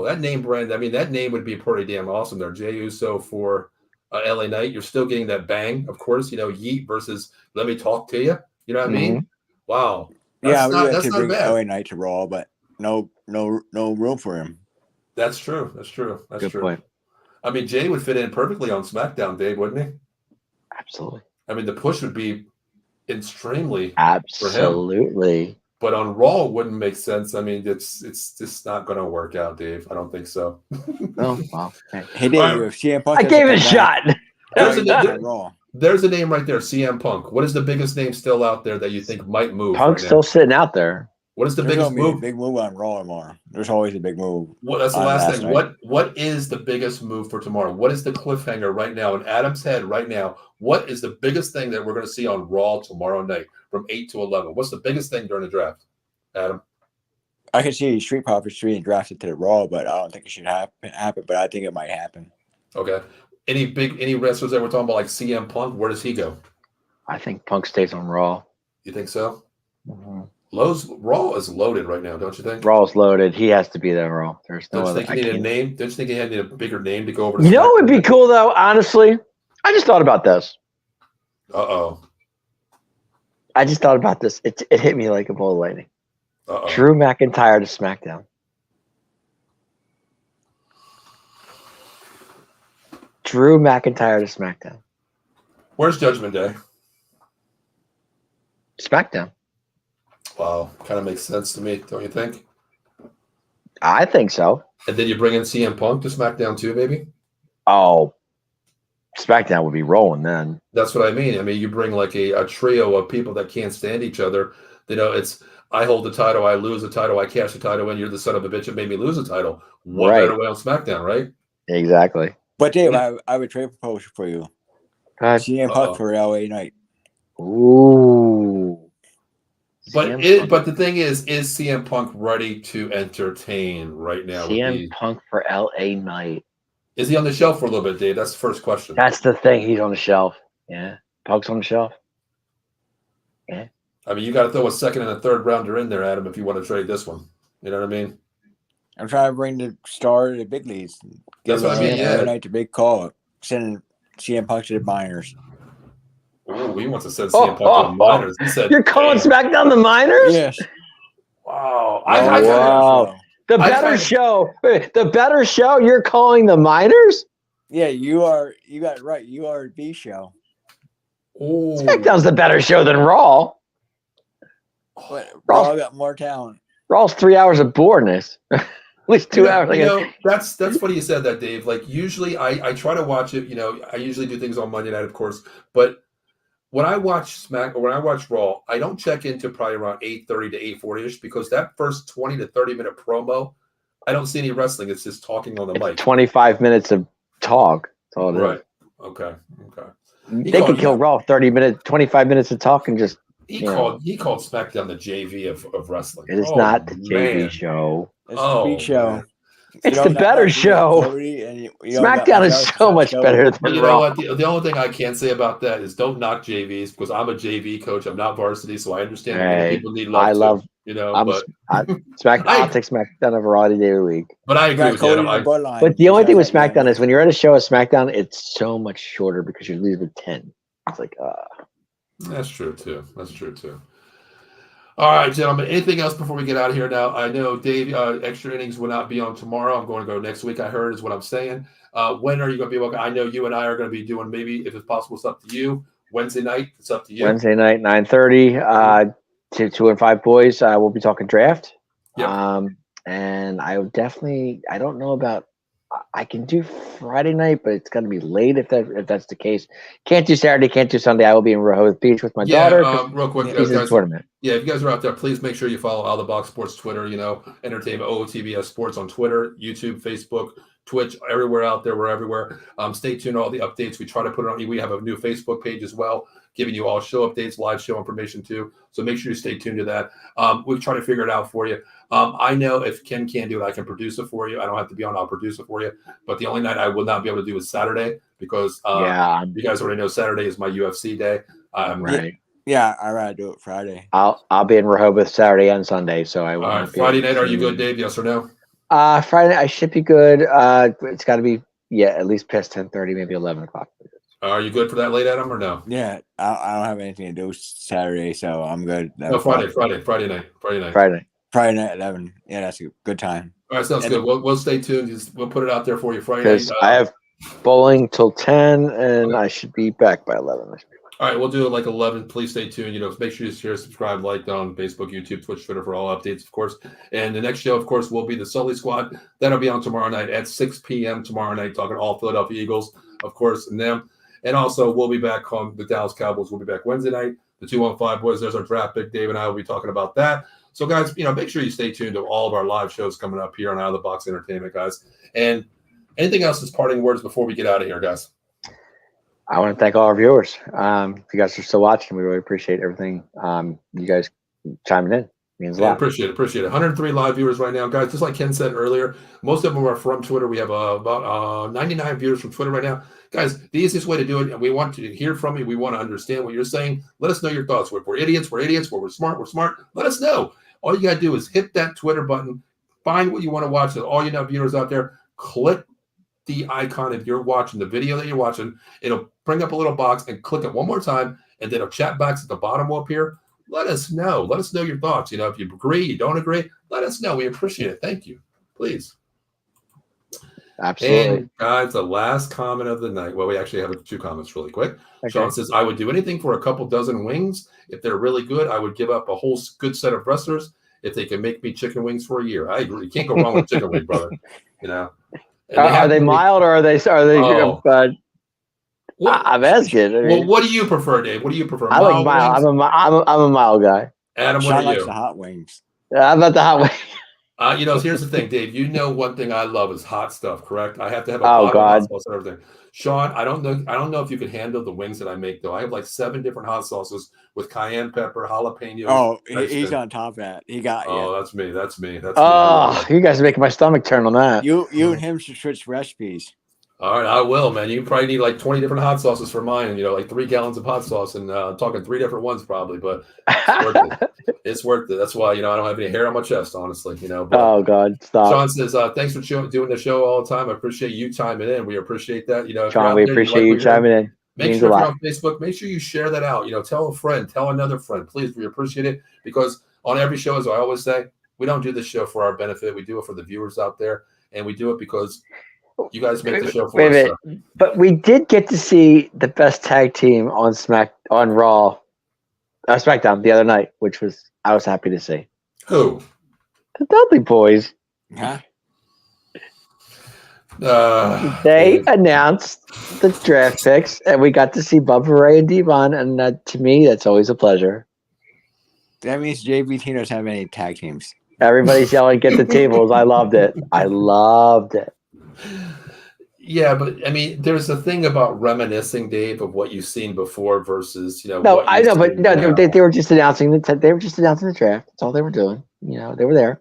that name brand. That name would be pretty damn awesome there. Jey Uso for LA Knight. You're still getting that bang, of course. Yeet versus let me talk to you. You know what I mean? Wow. That's not bad. LA Knight to Raw, but no room for him. That's true. That's Good true. Point. Jay would fit in perfectly on SmackDown, Dave, wouldn't he? Absolutely. The push would be extremely absolutely. But on Raw, it wouldn't make sense. I mean, it's just not going to work out, Dave. I don't think so. Oh, well. Okay. Hey, Dave, if CM Punk I gave it a doesn't come back, shot. There's a- he's there- on Raw. There's a name right there, CM Punk. What is the biggest name still out there that you think might move? Punk's right still now? sitting out there. What is the There's biggest gonna be a move? big move on Raw tomorrow. There's always a big move. Well, that's the on last last thing. night. What is the biggest move for tomorrow? What is the cliffhanger right now in Adam's head right now? What is the biggest thing that we're going to see on Raw tomorrow night from 8 to 11? What's the biggest thing during the draft, Adam? I can see Street Profits being drafted to the Raw, but I don't think it should happen. But I think it might happen. Okay. Any wrestlers that we're talking about like CM Punk? Where does he go? I think Punk stays on Raw. You think so? Mm-hmm. Raw is loaded right now, don't you think? Raw's loaded. He has to be there, Raw. There's no Don't you other. think I you need a can't- name? Don't you think he had to need a bigger name to go over to You know what would be SmackDown? cool, though, honestly? I just thought about this. Uh-oh. I just thought about this. It hit me like a bolt of lightning. Uh-oh. Drew McIntyre to SmackDown. Drew McIntyre to SmackDown. Where's Judgment Day? SmackDown. Wow. Kind of makes sense to me, don't you think? I think so. And then you bring in CM Punk to SmackDown too, maybe? Oh, SmackDown would be rolling then. That's what I mean. I mean, you bring like a trio of people that can't stand each other. You know, it's I hold the title, I lose the title, I cash the title, and you're the son of a bitch that made me lose the title. What Right. better way on SmackDown, right? Exactly. But Dave, I have a trade proposal for you. God. CM Uh-oh. Punk for LA Knight. Ooh. But the thing is CM Punk ready to entertain right now? CM Punk for LA Knight. Is he on the shelf for a little bit, Dave? That's the first question. That's the thing. He's on the shelf. Yeah. Punk's on the shelf. I mean, you got to throw a second and a third rounder in there, Adam, if you want to trade this one. You know what I mean? I'm trying to bring the star to the big leagues. That's what I mean, LA yeah. Knight the big call. Sending CM Punk to the minors. Oh, he wants to send CM Punk to the minors. He said, You're calling "Damn." SmackDown the minors? Yes. Wow. wow. The I better kinda- show. Wait, the better show you're calling the minors? Yeah, you got it right. You are the show. Oh. SmackDown's the better show than Raw. But Raw- Raw got more talent. Raw's 3 hours of boredness. At least 2 hours. You know, that's funny you said that, Dave. Like usually I try to watch it, you know, I usually do things on Monday night, of course, but when I watch when I watch Raw, I don't check into probably around 8:30 to 8:40ish because that first 20 to 30 minute promo, I don't see any wrestling. It's just talking on the mic. 25 minutes of talk. That's all it is. Right. Okay. They could kill Raw 30 minutes, 25 minutes of talk and just. He Yeah. called SmackDown the JV of wrestling. It is Oh, not the JV man. show. It's Oh, the big show. man. It's You the don't got better much, you got show. Cody, and you don't got SmackDown much is else so on much show. better But than you know Raw. what? The only thing I can say about that is don't knock JVs because I'm a JV coach. I'm not varsity, so I understand that Hey, people need love. I too, love. you know, I'm but I'll take SmackDown over Raw any day of the week. I You agree got with you. Cody Adam. in the bloodline. But the only thing with Besides that, SmackDown is when you're at a show of SmackDown, it's so much shorter because you leave with 10. It's like, That's true too. All right, gentlemen. Anything else before we get out of here? Now I know Dave. Extra innings will not be on tomorrow. I'm going to go next week. I heard is what I'm saying. When are you going to be able? I know you and I are going to be doing maybe if it's possible. It's up to you. Wednesday night. It's up to you. Wednesday night, 9:30. 2 and 5 boys. We'll be talking draft. Yep. And I would definitely. I don't know about. I can do Friday night, but it's going to be late if that's the case. Can't do Saturday. Can't do Sunday. I will be in Rehoboth Beach with my daughter. Real quick, Yeah, He's in the guys. tournament. Yeah, if you guys are out there, please make sure you follow Out of the Box Sports Twitter, you know, Entertainment OOTBS Sports on Twitter, YouTube, Facebook, Twitch, everywhere out there. We're everywhere. Stay tuned to all the updates. We try to put it on. We have a new Facebook page as well, giving you all show updates, live show information too. So make sure you stay tuned to that. We've tried to figure it out for you. I know if Ken can't do it, I can produce it for you. I don't have to be on. I'll produce it for you. But the only night I will not be able to do is Saturday because you guys already know Saturday is my UFC day. Right. Yeah, I'd rather do it Friday. I'll be in Rehoboth Saturday and Sunday, so I All will. right, Friday night. Are you good, Dave? Yes or no? Friday I should be good. It's got to be at least past 10:30, maybe 11 o'clock. Are you good for that late, Adam, or no? Yeah, I don't have anything to do Saturday, so I'm good. No, Friday night. Friday night 11. Yeah, that's a good time. All right, sounds And- good. We'll stay tuned. We'll put it out there for you Friday because night. I have bowling till 10, and I should be back by 11. All right, we'll do it like 11. Please stay tuned. Make sure you share, subscribe, like on Facebook, YouTube, Twitch, Twitter for all updates, of course. And the next show, of course, will be the Sully Squad. That'll be on tomorrow night at 6 p.m. tomorrow night, talking all Philadelphia Eagles, of course, and them. And also, we'll be back on the Dallas Cowboys. We'll be back Wednesday night. The 215 boys, there's our draft pick. Dave and I will be talking about that. So, guys, make sure you stay tuned to all of our live shows coming up here on Out of the Box Entertainment, guys. And anything else as parting words before we get out of here, guys? I want to thank all our viewers. If you guys are still watching, we really appreciate everything. You guys chiming in. It means a lot. Appreciate it. 103 live viewers right now, guys. Just like Ken said earlier, most of them are from Twitter. We have about 99 viewers from Twitter right now. Guys, the easiest way to do it, and we want to hear from you. We want to understand what you're saying. Let us know your thoughts. If we're idiots, we're idiots. We're smart. Let us know. All you got to do is hit that Twitter button, find what you want to watch. So all you know viewers out there, click the icon if you're watching the video that you're watching. It'll bring up a little box and click it one more time, and then a chat box at the bottom will appear. Let us know. Let us know your thoughts. If you agree, you don't agree, let us know. We appreciate it. Thank you. Please. Absolutely. And guys, the last comment of the night. Well, we actually have 2 comments really quick. Okay. Sean says, I would do anything for a couple dozen wings. If they're really good, I would give up a whole good set of wrestlers if they can make me chicken wings for a year. I agree. You can't go wrong with chicken wing, brother. Are they mild or are they? I'm asking. Well, what do you prefer, Dave? What do you prefer? I like mild. I'm a mild guy. Adam, Sean what are likes you? the hot wings. How about the hot wing? Here's the thing, Dave. One thing I love is hot stuff, correct? I have to have a Oh, bottle of God. hot sauce and everything. Sean, I don't know if you can handle the wings that I make, though. I have like 7 different hot sauces with cayenne pepper, jalapeno. Oh, he's on top of that. He got you. Oh, that's me. That's me. You guys are making my stomach turn on that. You and him should switch recipes. All right, I will, man. You probably need like 20 different hot sauces for mine, like 3 gallons of hot sauce, and I'm talking 3 different ones probably, but it's worth it. It's worth it. That's why, I don't have any hair on my chest, honestly, but Oh, God, stop. Sean says, thanks for doing the show all the time. I appreciate you chiming in. We appreciate that. If Sean, we appreciate you chiming in. Make sure if you're on Facebook, make sure you share that out. Tell a friend, tell another friend. Please, we appreciate it, because on every show, as I always say, we don't do this show for our benefit. We do it for the viewers out there, and we do it because you guys make the show for us. So. But we did get to see the best tag team on Raw, SmackDown the other night, which I was happy to see. Who? The Dudley Boys. Huh? They announced the draft picks, and we got to see Bubba Ray and Devon, and to me, that's always a pleasure. That means JVT doesn't have any tag teams. Everybody's yelling, "Get the tables!" I loved it. Yeah, but there's a thing about reminiscing, Dave, of what you've seen before versus No, I know, but no, they were just announcing the draft. That's all they were doing. They were there.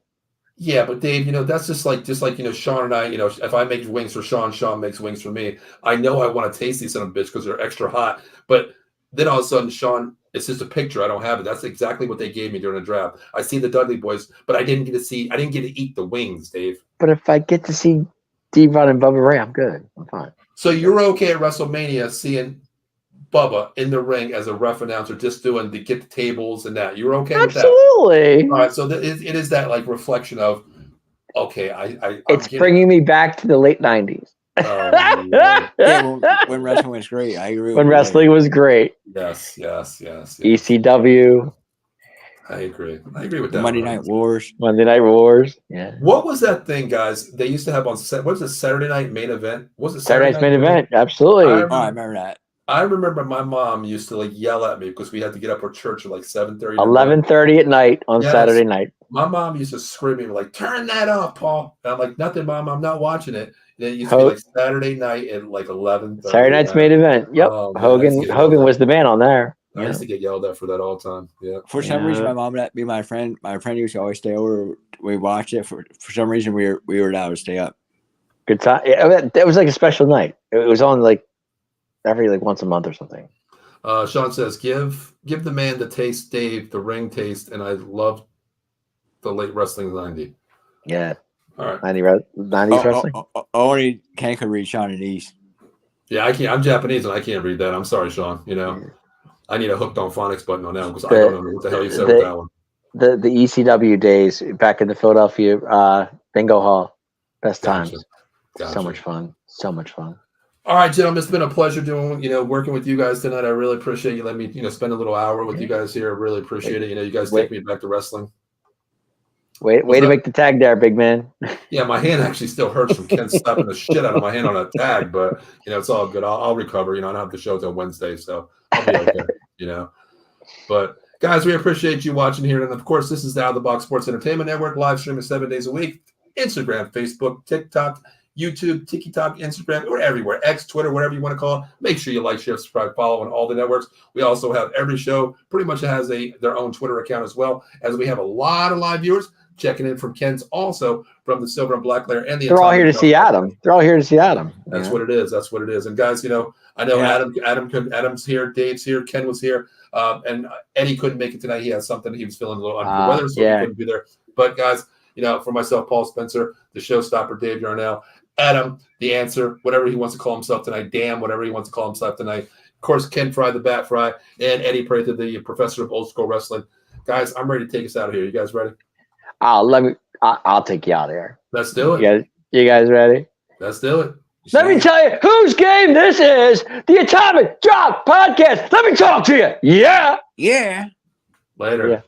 Yeah, but Dave, that's just like Sean and I. If I make wings for Sean, Sean makes wings for me. I know I want to taste these son of a bitch because they're extra hot. But then all of a sudden, Sean, it's just a picture. I don't have it. That's exactly what they gave me during the draft. I see the Dudley Boys, but I didn't get to eat the wings, Dave. But if I get to see Devon and Bubba Ray, I'm good. I'm fine. So you're okay at WrestleMania seeing Bubba in the ring as a ref announcer, just doing to get the tables and that. You're okay with that? Absolutely. All right. So it is that like reflection of, okay, it's bringing me back to the late 90s. Yeah, when wrestling was great. I agree. When wrestling was great. Yes. ECW. I agree with that. Monday Night Wars. Yeah. What was that thing, guys? They used to have on set. What was the Saturday Night Main Event? Was it Saturday Night's Main Event? Absolutely. I remember that. I remember my mom used to yell at me because we had to get up for church at 7:30. 11:30 at night on Saturday night. My mom used to scream at me turn that off, Paul. And I'm like, nothing, Mom. I'm not watching it. And it used to be Saturday night at 11:30. Saturday Night's Main Event. Yep. Oh, Hogan was the man on there. I used to get yelled at for that all the time. Yeah. For some reason, my mom let me. My friend used to always stay over. We watched it. For some reason, we were allowed to stay up. Good time. It was like a special night. It was on every once a month or something. Sean says, give the man the taste, Dave, the ring taste, and I love the late wrestling 90. Yeah. All right. 90s wrestling? Only Ken could read Sean and East. Yeah, I can't. I'm Japanese and I can't read that. I'm sorry, Sean. I need a hooked on phonics button on that because I don't know what the hell you said with that one. The ECW days back in the Philadelphia Bingo Hall. Best times. Gotcha. So much fun. All right, gentlemen, it's been a pleasure working with you guys tonight. I really appreciate you letting me, spend a little hour with you guys here. I really appreciate it. You guys take me back to wrestling. Way to make the tag there, big man. Yeah, my hand actually still hurts from Ken slapping the shit out of my hand on a tag, but it's all good. I'll recover. I don't have the show till Wednesday, so I'll be okay. But guys, we appreciate you watching here, and of course, this is the Out of the Box Sports Entertainment Network, live streaming 7 days a week. Instagram, Facebook, TikTok, YouTube, TikTok, Instagram, we're everywhere. X, Twitter, whatever you want to call it. Make sure you like, share, subscribe, follow on all the networks. We also have every show pretty much has their own Twitter account as well, as we have a lot of live viewers checking in from Ken's, also from the Silver and Black Layer, and they're all here to see Adam. They're all here to see Adam. That's what it is. That's what it is. And guys, I know Adam's here, Dave's here, Ken was here, and Eddie couldn't make it tonight. He had something. He was feeling a little under the weather, so he couldn't be there. But guys, for myself, Paul Spencer, the showstopper, Dave Yarnell, Adam, the answer, whatever he wants to call himself tonight, damn, whatever he wants to call himself tonight. Of course, Ken Fry, the Bat Fry, and Eddie Prather, the professor of old school wrestling. Guys, I'm ready to take us out of here. You guys ready? I'll take you out of here. Let's do it. You guys ready? Let's do it. Let me tell you whose game this is. The Atomic Drop Podcast. Let me talk to you. Yeah. Yeah. Later. Yeah.